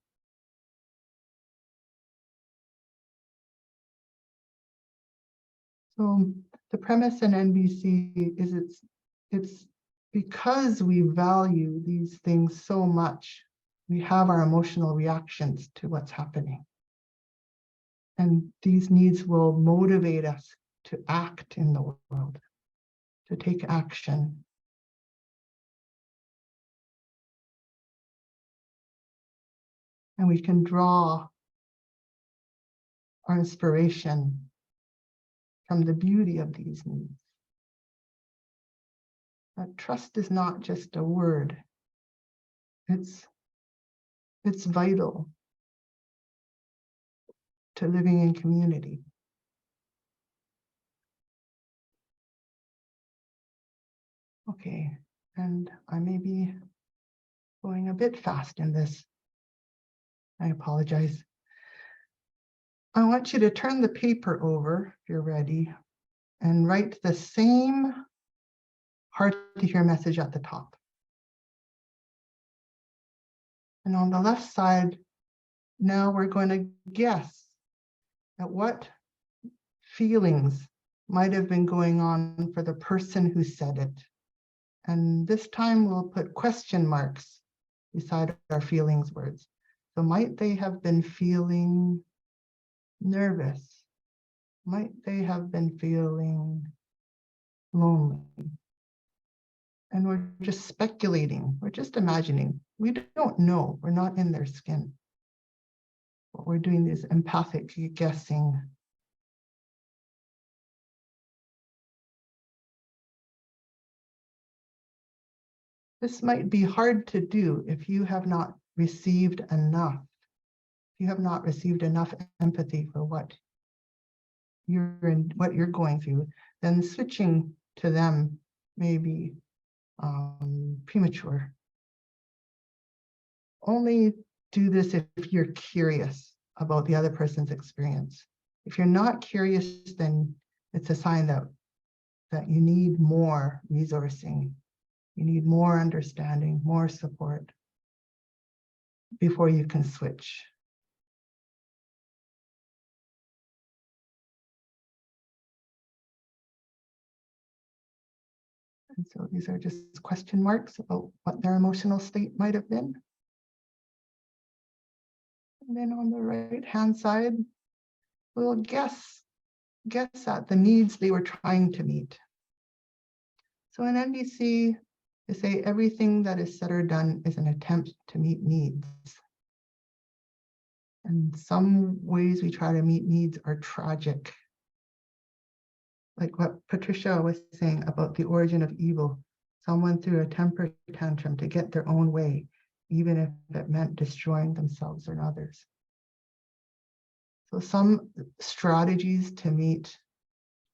S13: So the premise in NBC is it's because we value these things so much, we have our emotional reactions to what's happening. And these needs will motivate us to act in the world, to take action. And we can draw our inspiration from the beauty of these needs. But trust is not just a word. It's vital to living in community. Okay, and I may be going a bit fast in this. I apologize. I want you to turn the paper over, if you're ready, and write the same hard to hear message at the top. And on the left side, now we're going to guess at what feelings might have been going on for the person who said it. And this time we'll put question marks beside our feelings words. So might they have been feeling nervous? Might they have been feeling lonely? And we're just speculating, we're just imagining. We don't know, we're not in their skin. What we're doing is empathic guessing. This might be hard to do if you have not received enough. If you have not received enough empathy for what you're going through, then switching to them may be premature. Only do this if you're curious about the other person's experience. If you're not curious, then it's a sign that you need more resourcing. You need more understanding, more support before you can switch. And so these are just question marks about what their emotional state might have been. And then on the right-hand side, we'll guess at the needs they were trying to meet. So in NVC, they say everything that is said or done is an attempt to meet needs. And some ways we try to meet needs are tragic. Like what Patricia was saying about the origin of evil. Someone threw a temper tantrum to get their own way, even if it meant destroying themselves or others. So some strategies to meet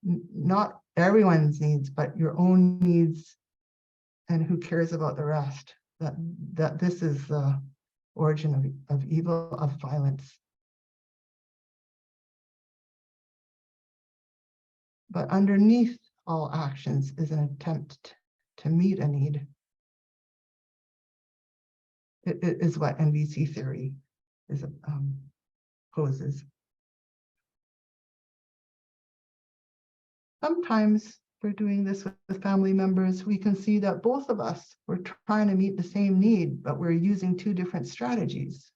S13: not everyone's needs, but your own needs, and who cares about the rest, that this is the origin of evil, of violence. But underneath all actions is an attempt to meet a need. It is what NVC theory poses. Sometimes we're doing this with family members, we can see that both of us were trying to meet the same need, but we're using two different strategies.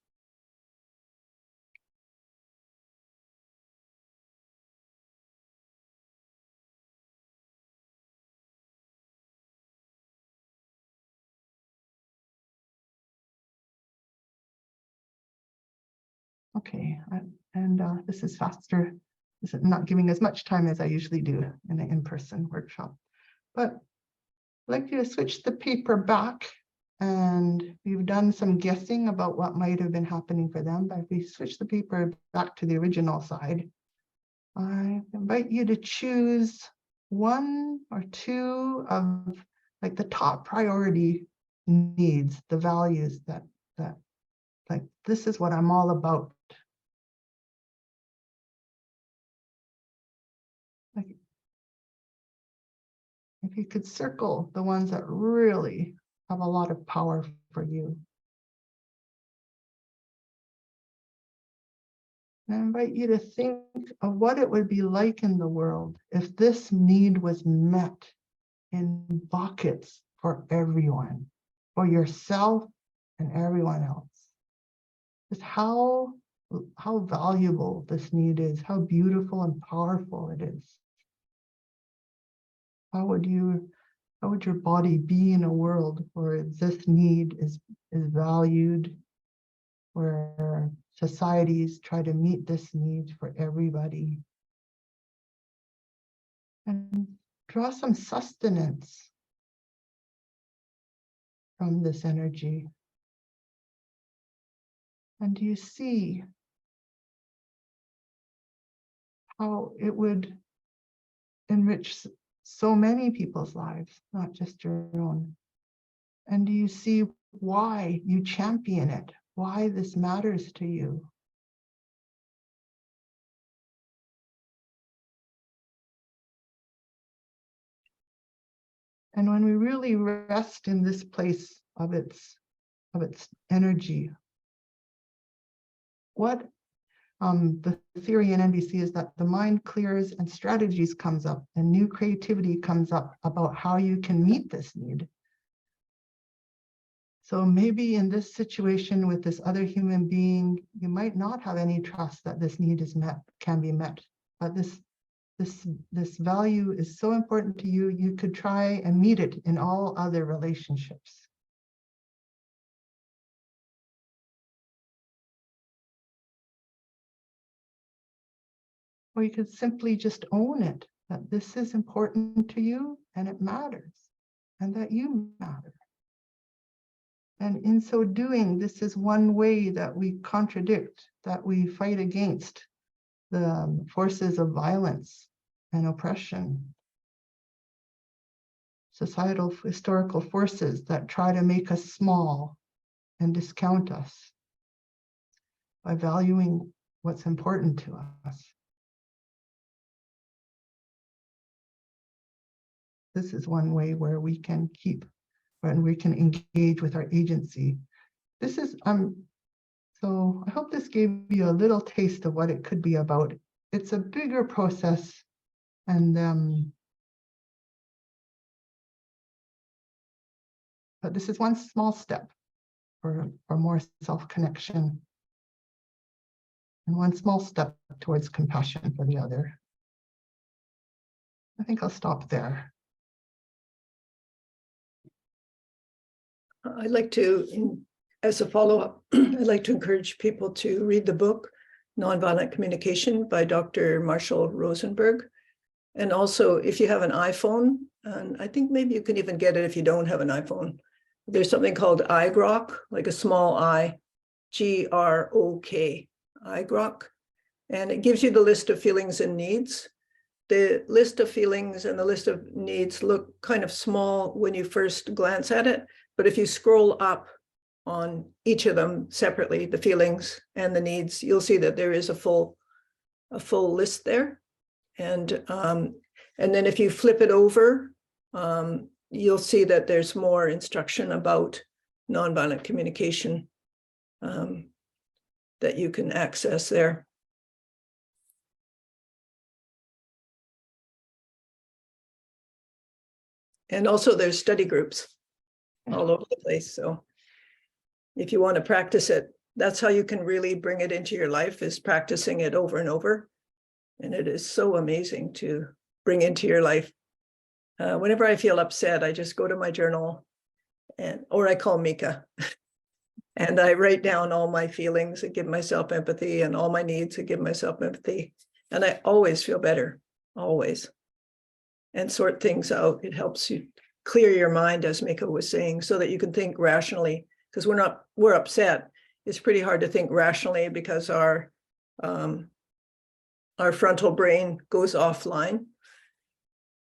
S13: Okay, and this is faster. This is not giving as much time as I usually do in an in-person workshop. But I'd like you to switch the paper back, and we've done some guessing about what might have been happening for them. But if we switch the paper back to the original side, I invite you to choose one or two of like the top priority needs, the values that like this is what I'm all about. Like, if you could circle the ones that really have a lot of power for you. And I invite you to think of what it would be like in the world if this need was met in buckets for everyone, for yourself and everyone else. Just how valuable this need is, how beautiful and powerful it is. How would your body be in a world where this need is valued, where societies try to meet this need for everybody? And draw some sustenance from this energy. And do you see how it would enrich so many people's lives, not just your own? And do you see why you champion it, why this matters to you? And when we really rest in this place of its energy, what the theory in NVC is that the mind clears and strategies comes up and new creativity comes up about how you can meet this need. So maybe in this situation with this other human being, you might not have any trust that this need is met, can be met, but this value is so important to you, you could try and meet it in all other relationships. Or you could simply just own it, that this is important to you and it matters, and that you matter. And in so doing, this is one way that we contradict, that we fight against the forces of violence and oppression, societal historical forces that try to make us small and discount us by valuing what's important to us. This is one way where we can keep, and we can engage with our agency. This is, so I hope this gave you a little taste of what it could be about. It's a bigger process, and but this is one small step for more self-connection, and one small step towards compassion for the other. I think I'll stop there.
S12: I'd like to, as a follow-up, I'd like to encourage people to read the book, Nonviolent Communication by Dr. Marshall Rosenberg. And also, if you have an iPhone, and I think maybe you can even get it if you don't have an iPhone, there's something called iGrok, like a small I, G-R-O-K, iGrok. And it gives you the list of feelings and needs. The list of feelings and the list of needs look kind of small when you first glance at it. But if you scroll up on each of them separately, the feelings and the needs, you'll see that there is a full list there. And then if you flip it over, you'll see that there's more instruction about nonviolent communication that you can access there. And also there's study groups all over the place. So if you want to practice it, that's how you can really bring it into your life, is practicing it over and over. And it is so amazing to bring into your life. Whenever I feel upset, I just go to my journal, or I call Mika and I write down all my feelings and give myself empathy, and all my needs and give myself empathy. And I always feel better, always. And sort things out. It helps you clear your mind, as Mika was saying, so that you can think rationally, because we're upset. It's pretty hard to think rationally because our frontal brain goes offline.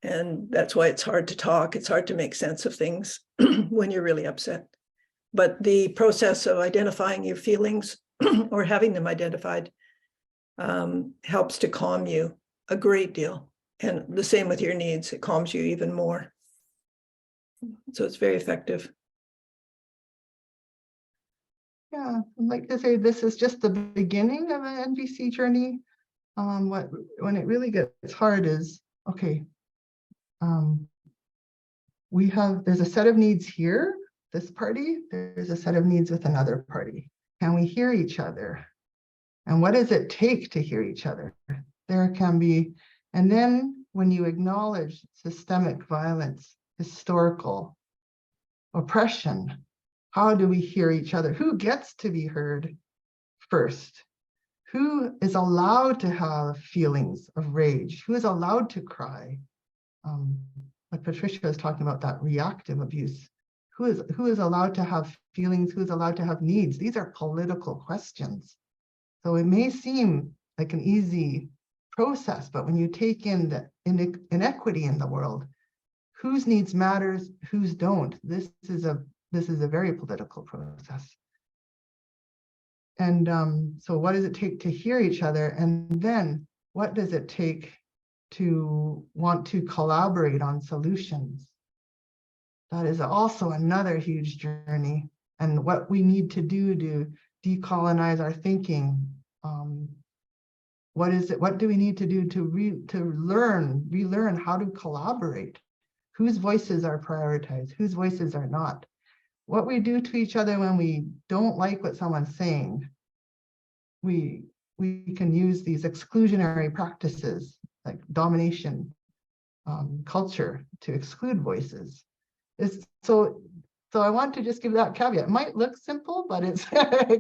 S12: And that's why it's hard to talk. It's hard to make sense of things when you're really upset. But the process of identifying your feelings or having them identified helps to calm you a great deal. And the same with your needs, it calms you even more. So it's very effective.
S13: Yeah, I'd like to say this is just the beginning of an NVC journey. When it really gets hard is, okay, there's a set of needs here, this party, there's a set of needs with another party. Can we hear each other? And what does it take to hear each other? There can be, and then when you acknowledge systemic violence, historical oppression, how do we hear each other? Who gets to be heard first? Who is allowed to have feelings of rage? Who is allowed to cry? Like Patricia was talking about, that reactive abuse. Who is allowed to have feelings? Who is allowed to have needs? These are political questions. So it may seem like an easy process, but when you take in the inequity in the world, whose needs matters, whose don't, this is a very political process. And so what does it take to hear each other? And then what does it take to want to collaborate on solutions? That is also another huge journey. And what we need to do to decolonize our thinking What is it? What do we need to do to relearn how to collaborate? Whose voices are prioritized? Whose voices are not? What we do to each other when we don't like what someone's saying, we can use these exclusionary practices like domination culture to exclude voices. So I want to just give that caveat. It might look simple, but it's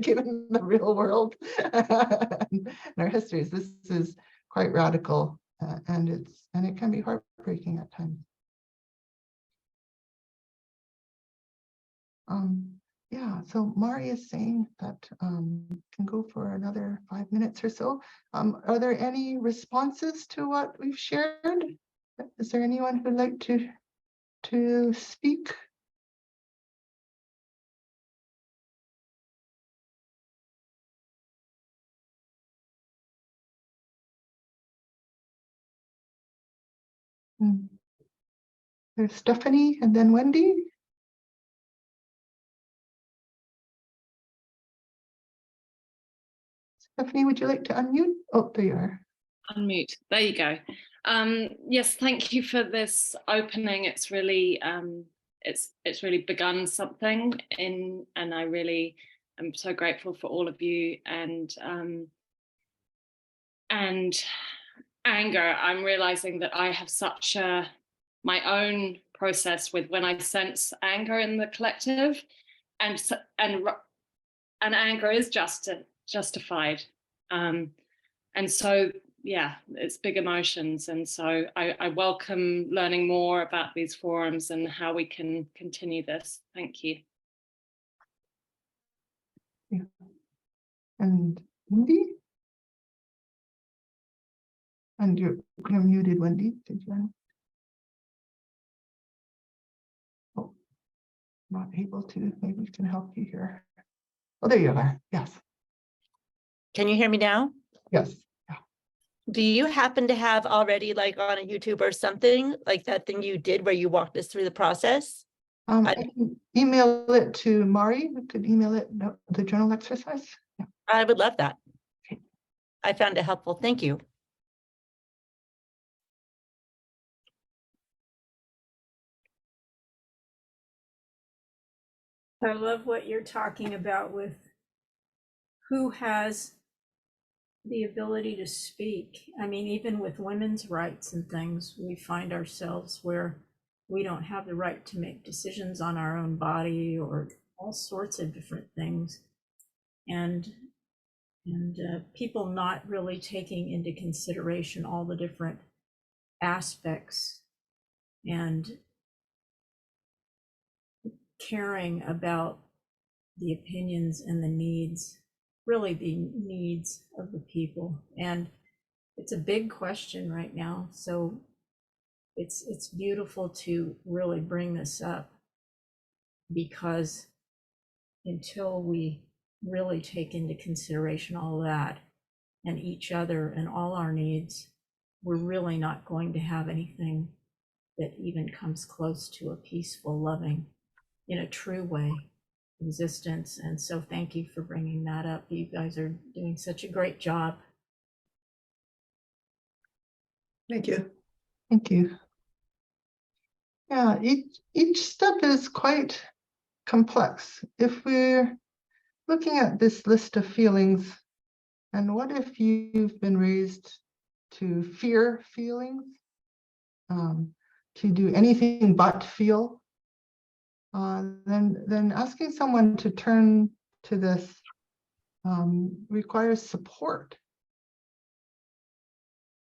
S13: given the real world and our histories, this is quite radical, and it can be heartbreaking at times. Yeah, so Mari is saying that can go for another 5 minutes or so. Are there any responses to what we've shared? Is there anyone who'd like to speak? There's Stephanie and then Wendy. Stephanie, would you like to unmute? Oh, there you are.
S17: Unmute. There you go. Yes, thank you for this opening. It's really it's really begun something and I really am so grateful for all of you and anger. I'm realizing that I have such my own process with when I sense anger in the collective, and anger is justified, and so yeah, it's big emotions, and so I welcome learning more about these forums and how we can continue this. Thank you.
S13: Yeah. And Wendy? And you're muted, Wendy. Did you? Oh, not able to. Maybe we can help you here. Oh, there you are. Yes.
S15: Can you hear me now?
S13: Yes.
S15: Do you happen to have already, like on a YouTube or something, like that thing you did where you walked us through the process?
S13: I can email it to Mari. We could email it the journal exercise. Yeah.
S15: I would love that.
S13: Okay.
S15: I found it helpful. Thank you.
S2: I love what you're talking about with who has the ability to speak. I mean, even with women's rights and things, we find ourselves where we don't have the right to make decisions on our own body or all sorts of different things. And people not really taking into consideration all the different aspects and caring about the opinions and the needs, really the needs of the people. And it's a big question right now. So it's beautiful to really bring this up, because until we really take into consideration all that and each other and all our needs, we're really not going to have anything that even comes close to a peaceful, loving, in a true way, existence. And so thank you for bringing that up. You guys are doing such a great job.
S12: Thank you.
S13: Thank you. Yeah, each step is quite complex. If we're looking at this list of feelings, and what if you've been raised to fear feelings, to do anything but feel, then asking someone to turn to this requires support.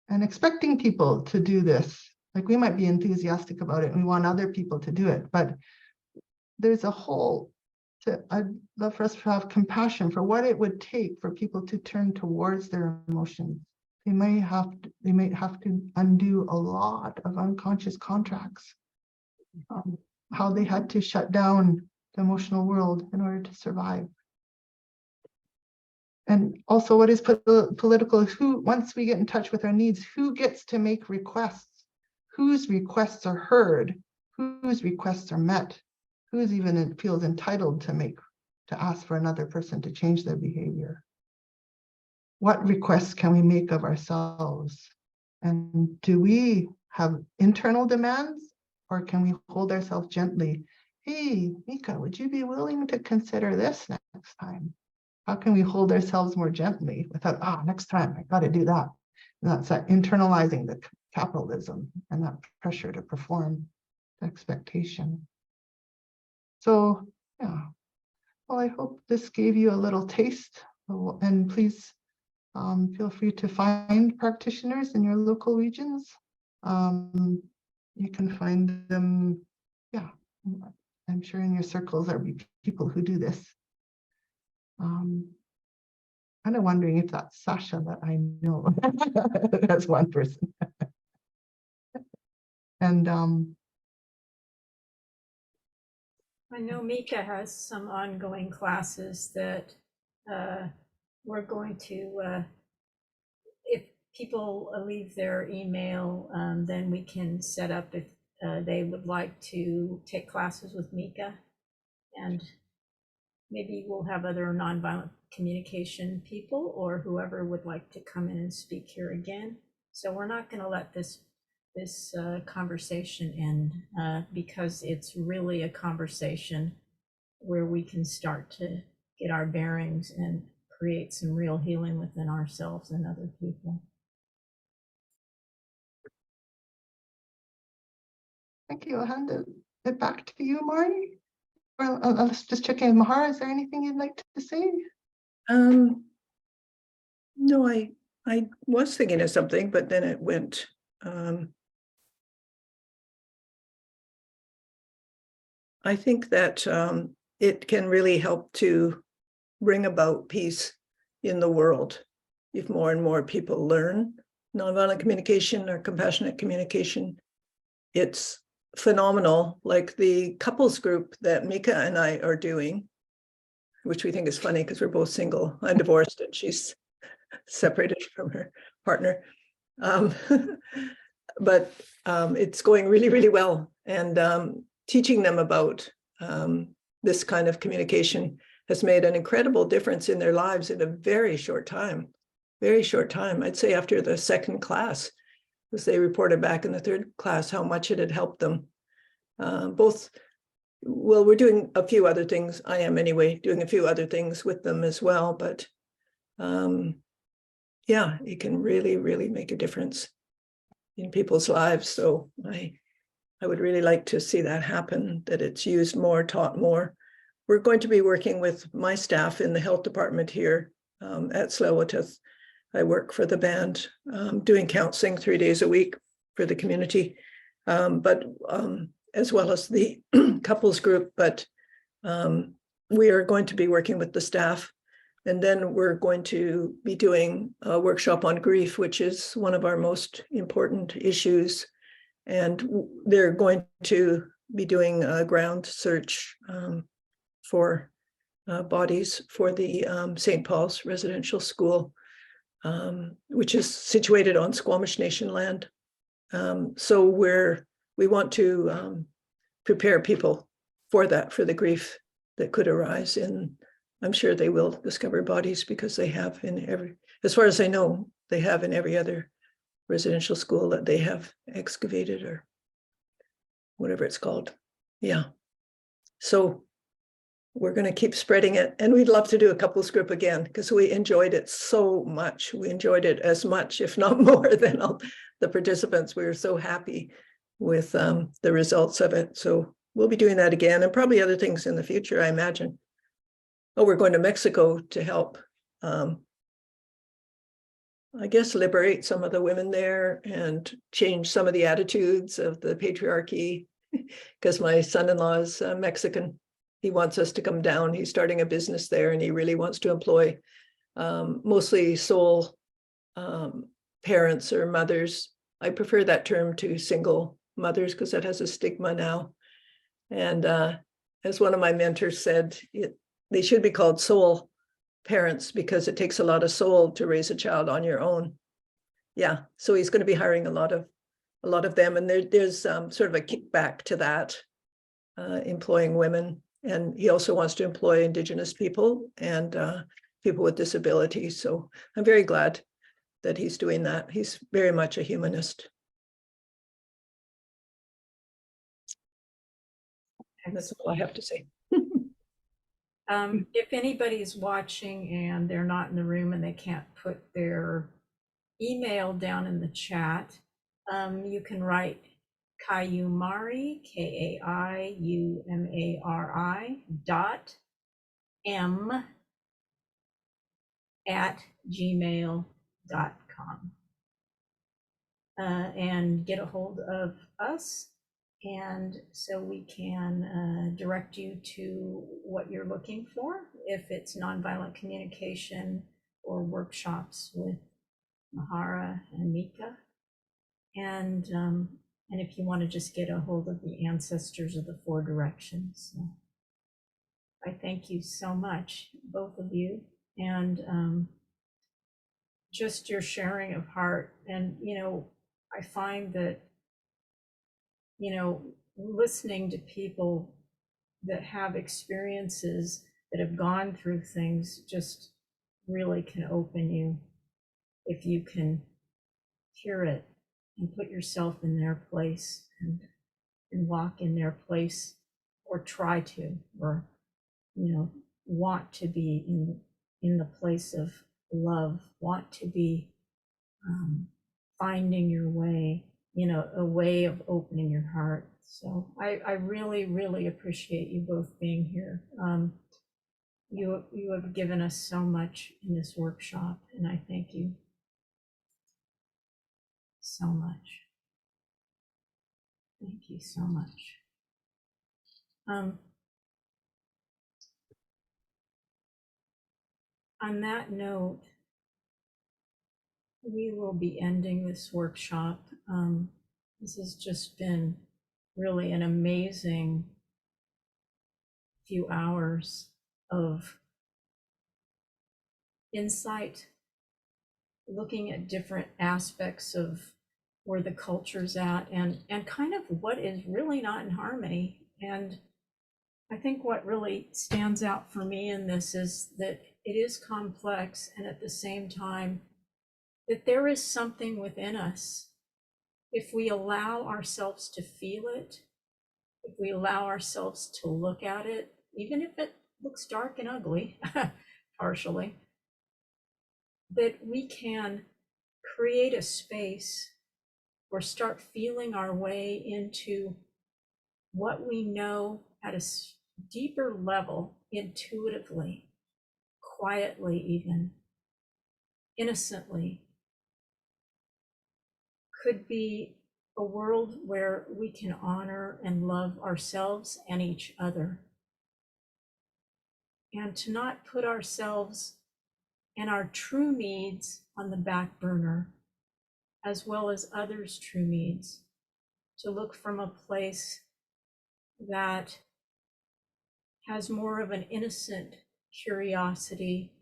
S13: And expecting people to do this, like we might be enthusiastic about it and we want other people to do it, but there's a whole, I'd love for us to have compassion for what it would take for people to turn towards their emotions. They might have to undo a lot of unconscious contracts, how they had to shut down the emotional world in order to survive. And also, what is political? Who, once we get in touch with our needs, who gets to make requests? Whose requests are heard? Whose requests are met? Who's even feels entitled to ask for another person to change their behavior? what requests can we make of ourselves? And do we have internal demands, or can we hold ourselves gently? Hey, Mika, would you be willing to consider this next time? How can we hold ourselves more gently without, next time I got to do that? And that's that internalizing the capitalism and that pressure to perform the expectation. So, yeah. Well, I hope this gave you a little taste, and please feel free to find practitioners in your local regions. You can find them, yeah, I'm sure in your circles there'll be people who do this. Kind of wondering if that's Sasha that I know. That's one person. And
S2: I know Mika has some ongoing classes that we're going to, if people leave their email, then we can set up if they would like to take classes with Mika. And maybe we'll have other nonviolent communication people or whoever would like to come in and speak here again. So we're not going to let this conversation end because it's really a conversation where we can start to get our bearings and create some real healing within ourselves and other people.
S13: thank you. I'll hand it back to you, Marty. Well, let's just check in. Mahara, is there anything you'd like to say?
S12: No, I was thinking of something, but then it went. I think that it can really help to bring about peace in the world if more and more people learn nonviolent communication or compassionate communication. It's phenomenal, like the couples group that Mika and I are doing, which we think is funny because we're both single. I'm divorced and she's separated from her partner. But it's going really, really well. And teaching them about this kind of communication has made an incredible difference in their lives in a very short time. Very short time. I'd say after the second class, because they reported back in the third class how much it had helped them. Well, we're doing a few other things. I am anyway, doing a few other things with them as well. But yeah, it can really, really make a difference in people's lives. So I would really like to see that happen, that it's used more, taught more. We're going to be working with my staff in the health department here at Sleil, Waututh. I work for the band, doing counseling 3 days a week for the community, but as well as the couples group. But we are going to be working with the staff. And then we're going to be doing a workshop on grief, which is one of our most important issues. And they're going to be doing a ground search for bodies for the St. Paul's residential school, which is situated on Squamish Nation land. So we want to prepare people for that, for the grief that could arise. And I'm sure they will discover bodies because they have in every, as far as I know, they have in every other residential school that they have excavated or whatever it's called. Yeah. So we're going to keep spreading it. And we'd love to do a couples group again because we enjoyed it so much. We enjoyed it as much, if not more, than all the participants. We were so happy with the results of it. So we'll be doing that again and probably other things in the future, I imagine. Oh, we're going to Mexico to help, I guess, liberate some of the women there and change some of the attitudes of the patriarchy, because my son-in-law is Mexican. He wants us to come down. He's starting a business there and he really wants to employ mostly sole parents or mothers. I prefer that term to single mothers because that has a stigma now. And as one of my mentors said, they should be called soul parents because it takes a lot of soul to raise a child on your own. Yeah, so he's going to be hiring a lot of them, and there's sort of a kickback to that, employing women. And he also wants to employ Indigenous people and people with disabilities. So I'm very glad that he's doing that. He's very much a humanist. That's all I have to say.
S2: If anybody's watching and they're not in the room and they can't put their email down in the chat, you can write Kaiumari, KAIUMARI.m@gmail.com and get a hold of us, and so we can direct you to what you're looking for, if it's nonviolent communication or workshops with Mahara and Mika, and if you want to just get a hold of the ancestors of the four directions. So I thank you so much, both of you, and just your sharing of heart. And I find that listening to people that have experiences, that have gone through things, just really can open you if you can hear it and put yourself in their place and walk in their place, or try to, or want to be in the place of love, want to be finding your way, a way of opening your heart. So I really, really appreciate you both being here. You have given us so much in this workshop, and I thank you so much. Thank you so much. On that note, we will be ending this workshop. This has just been really an amazing few hours of insight, looking at different aspects of where the culture's at, and kind of what is really not in harmony. And I think what really stands out for me in this is that it is complex, and at the same time, that there is something within us. If we allow ourselves to feel it, if we allow ourselves to look at it, even if it looks dark and ugly, partially, that we can create a space or start feeling our way into what we know at a deeper level, intuitively, quietly, even innocently, could be a world where we can honor and love ourselves and each other, and to not put ourselves and our true needs on the back burner, as well as others' true needs, to look from a place that has more of an innocent curiosity,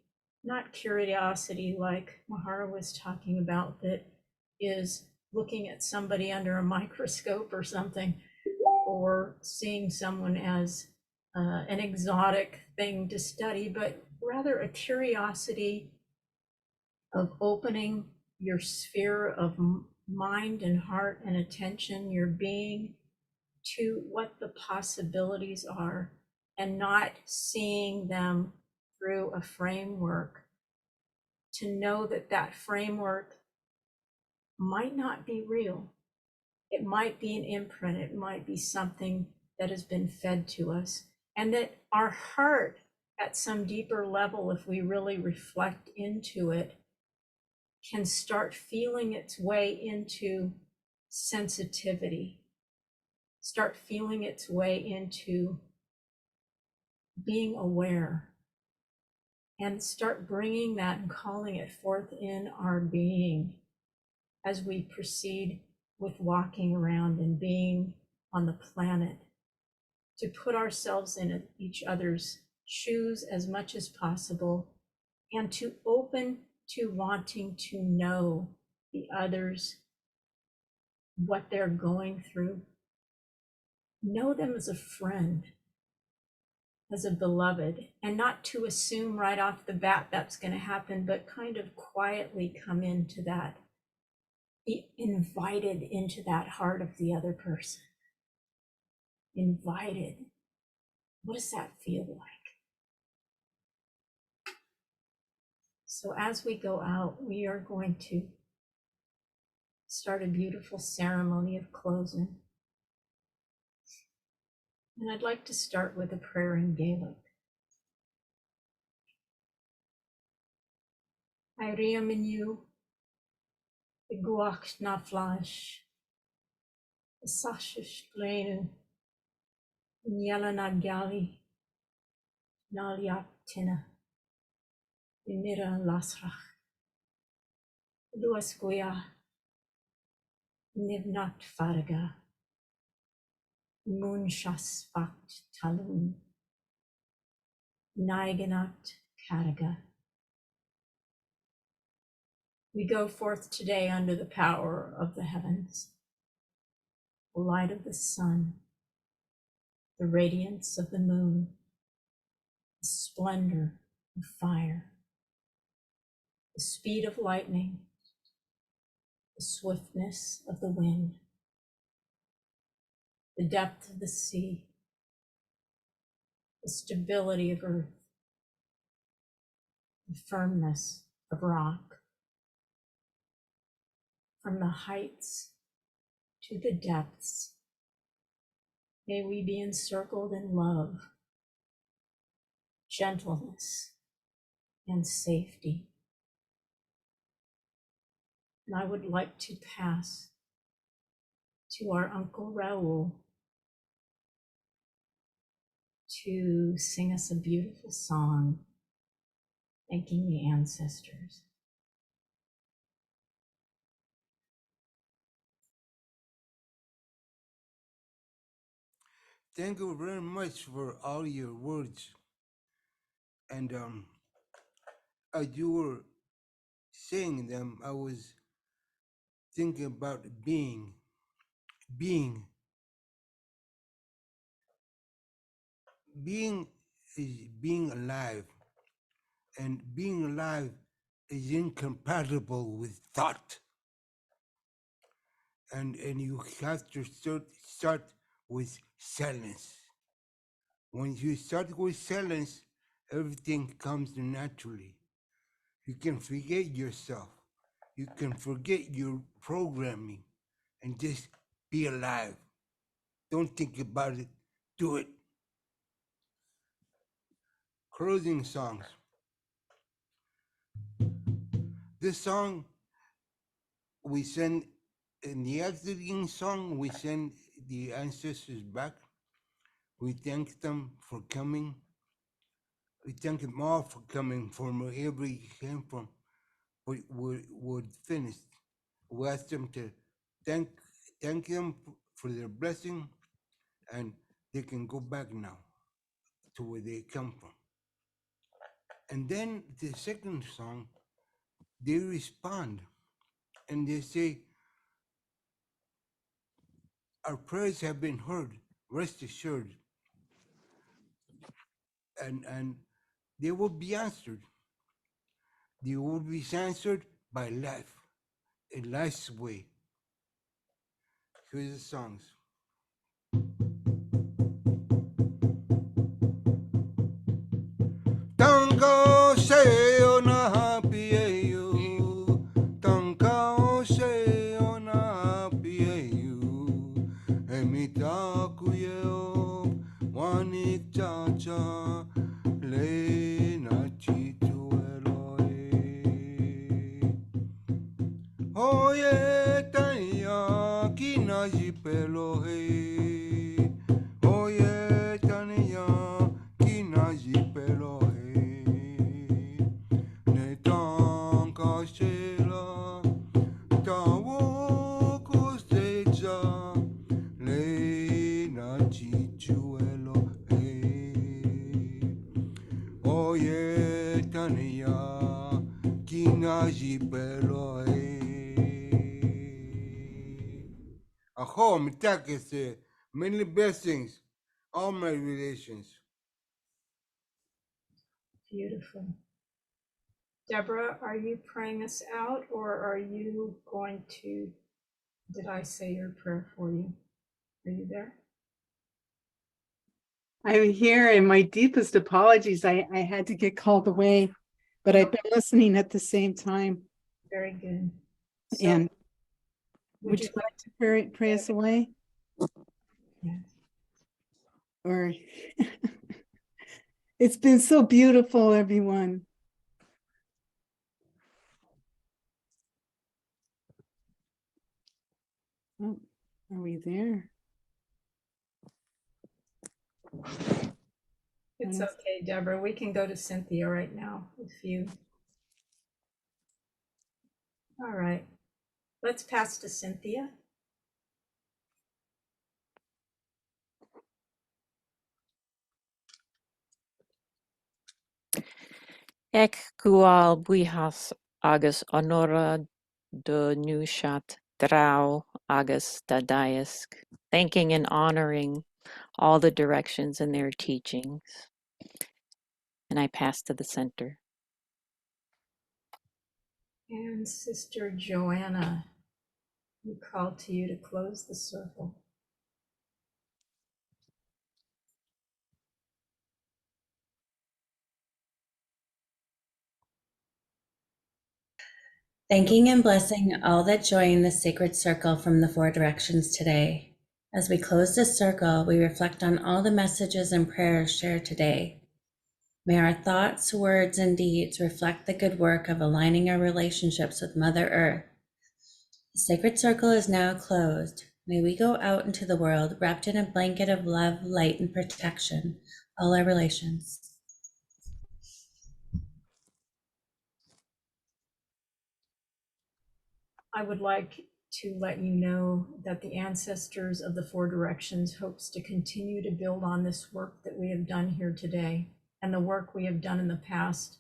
S2: not curiosity like Mahara was talking about, that is looking at somebody under a microscope or something, or seeing someone as an exotic thing to study, but rather a curiosity of opening your sphere of mind and heart and attention, your being, to what the possibilities are, and not seeing them through a framework, to know that that framework might not be real. It might be an imprint, it might be something that has been fed to us, and that our heart, at some deeper level, if we really reflect into it, can start feeling its way into sensitivity, start feeling its way into being aware, and start bringing that and calling it forth in our being as we proceed with walking around and being on the planet, to put ourselves in each other's shoes as much as possible, and to open to wanting to know the others, what they're going through. Know them as a friend, as a beloved, and not to assume right off the bat that's going to happen, but kind of quietly come into that, be invited into that heart of the other person. Invited. What does that feel like? So as we go out, we are going to start a beautiful ceremony of closing. And I'd like to start with a prayer in Gaelic. I riam in you, the guach na flash, the sashish glenu, nyela na gali, na liak tina, the mira lasrach, duas goya, nivnat faraga, moon shas fakt talun, naiganat karaga. We go forth today under the power of the heavens, the light of the sun, the radiance of the moon, the splendor of fire, the speed of lightning, the swiftness of the wind, the depth of the sea, the stability of earth, the firmness of rock. From the heights to the depths, may we be encircled in love, gentleness, and safety. And I would like to pass to our Uncle Raul to sing us a beautiful song, thanking the ancestors.
S5: Thank you very much for all your words. And as you were saying them, I was thinking about being is being alive, and being alive is incompatible with thought. And you have to start with silence. When you start with silence, everything comes naturally. You can forget yourself. You can forget your programming and just be alive. Don't think about it, do it. Closing songs. This song we send, in the exiting song, we send the ancestors back. We thank them for coming. We thank them all for coming from wherever you came from. We're finished. We ask them to thank them for their blessing, and they can go back now to where they come from. And then the second song, they respond and they say, our prayers have been heard, rest assured. And they will be answered. They will be answered by life, a life's way. Here's the songs. Tango se ona pieyu, tango se ona pieyu, emita kuyeo, wani chacha, le na chitu eloe. Oye tanya kina jipelo he, oye tanya kina jipelo he. Aho, mitakese, many blessings, all my relations.
S2: Beautiful. Deborah, are you praying us out, or are you going to, did I say your prayer for you? Are you there?
S6: I'm here, and my deepest apologies. I had to get called away, but I've been listening at the same time.
S2: Very good. So,
S6: And would you like to pray us away?
S2: Yes.
S6: Or it's been so beautiful, everyone. Oh, are we there?
S2: It's okay, Deborah. We can go to Cynthia right now if you. All right. Let's pass to Cynthia.
S4: Ek kual buihas agus honora de nushat drau agus dadaisk, thanking and honoring all the directions in their teachings. And I pass to the center.
S2: And Sister Joanna, we call to you to close the circle.
S3: Thanking and blessing all that join the sacred circle from the four directions today. As we close this circle, we reflect on all the messages and prayers shared today. May our thoughts, words, and deeds reflect the good work of aligning our relationships with Mother Earth. The sacred circle is now closed. May we go out into the world wrapped in a blanket of love, light, and protection, all our relations.
S2: I would like to let you know that the ancestors of the four directions hopes to continue to build on this work that we have done here today and the work we have done in the past,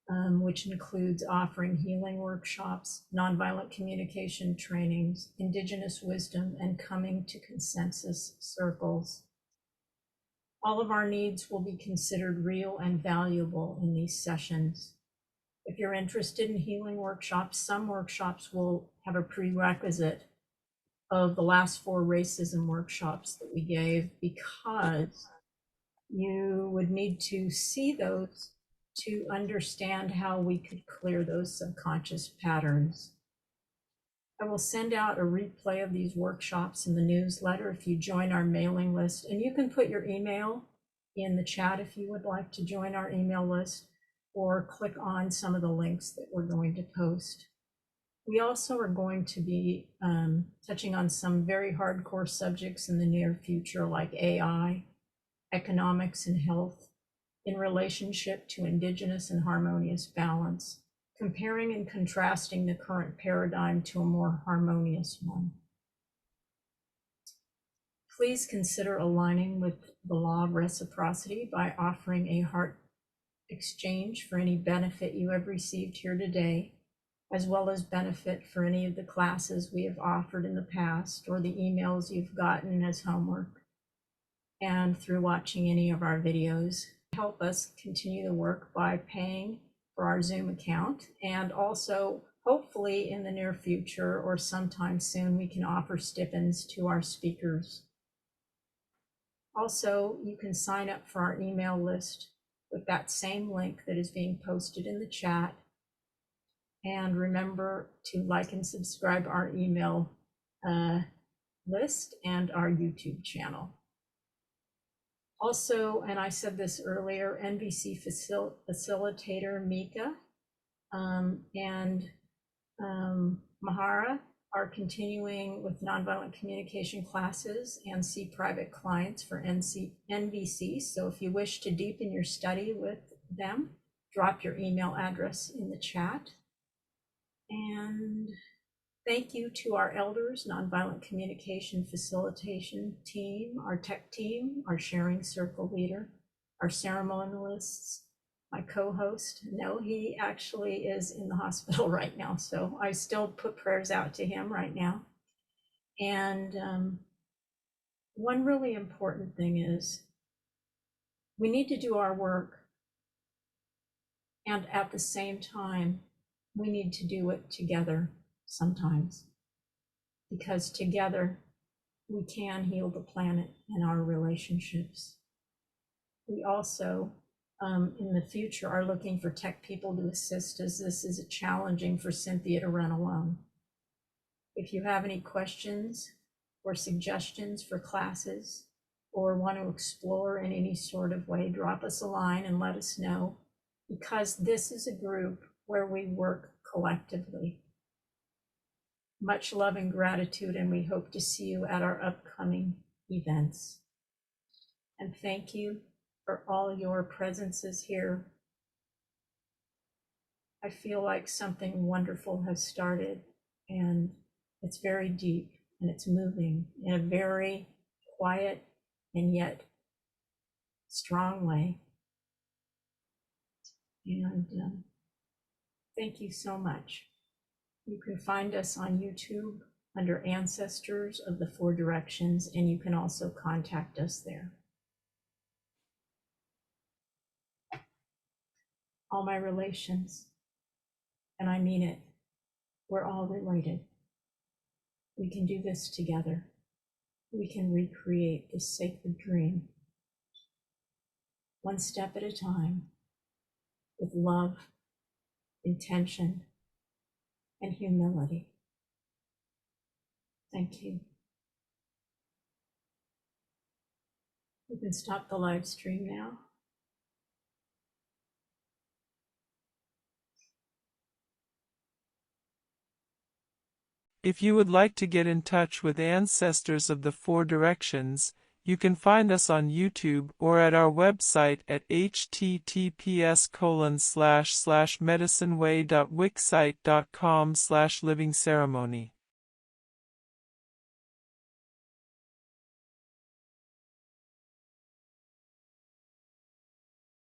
S2: which includes offering healing workshops, nonviolent communication trainings, Indigenous wisdom, and coming to consensus circles. All of our needs will be considered real and valuable in these sessions. If you're interested in healing workshops, some workshops will have a prerequisite of the last four racism workshops that we gave, because you would need to see those to understand how we could clear those subconscious patterns. I will send out a replay of these workshops in the newsletter if you join our mailing list, and you can put your email in the chat if you would like to join our email list, or click on some of the links that we're going to post. We also are going to be touching on some very hardcore subjects in the near future, like AI, economics, and health in relationship to Indigenous and harmonious balance, comparing and contrasting the current paradigm to a more harmonious one. Please consider aligning with the law of reciprocity by offering a heart exchange for any benefit you have received here today, as well as benefit for any of the classes we have offered in the past or the emails you've gotten as homework, and through watching any of our videos. Help us continue the work by paying for our Zoom account, and also hopefully in the near future or sometime soon we can offer stipends to our speakers. Also, you can sign up for our email list with that same link that is being posted in the chat. And remember to like and subscribe our email list and our YouTube channel. Also, and I said this earlier, NVC Facilitator Mika and Mahara are continuing with nonviolent communication classes and see private clients for NVC. So if you wish to deepen your study with them, drop your email address in the chat. And thank you to our elders, nonviolent communication facilitation team, our tech team, our sharing circle leader, our ceremonialists, my co-host. No, he actually is in the hospital right now, so I still put prayers out to him right now. And one really important thing is we need to do our work, And at the same time, we need to do it together sometimes, because together we can heal the planet and our relationships. We also, in the future, are looking for tech people to assist, as this is challenging for Cynthia to run alone. If you have any questions or suggestions for classes, or want to explore in any sort of way, drop us a line and let us know, because this is a group where we work collectively. Much love and gratitude, and we hope to see you at our upcoming events. And thank you for all your presences here. I feel like something wonderful has started, and it's very deep and it's moving in a very quiet and yet strong way. And thank you so much. You can find us on YouTube under Ancestors of the Four Directions, and you can also contact us there. All my relations, and I mean it, we're all related. We can do this together. We can recreate this sacred dream, one step at a time, with love, intention, and humility. Thank you. You can stop the live stream now.
S9: If you would like to get in touch with Ancestors of the Four Directions, you can find us on YouTube or at our website at https://medicineway.wixsite.com/living ceremony.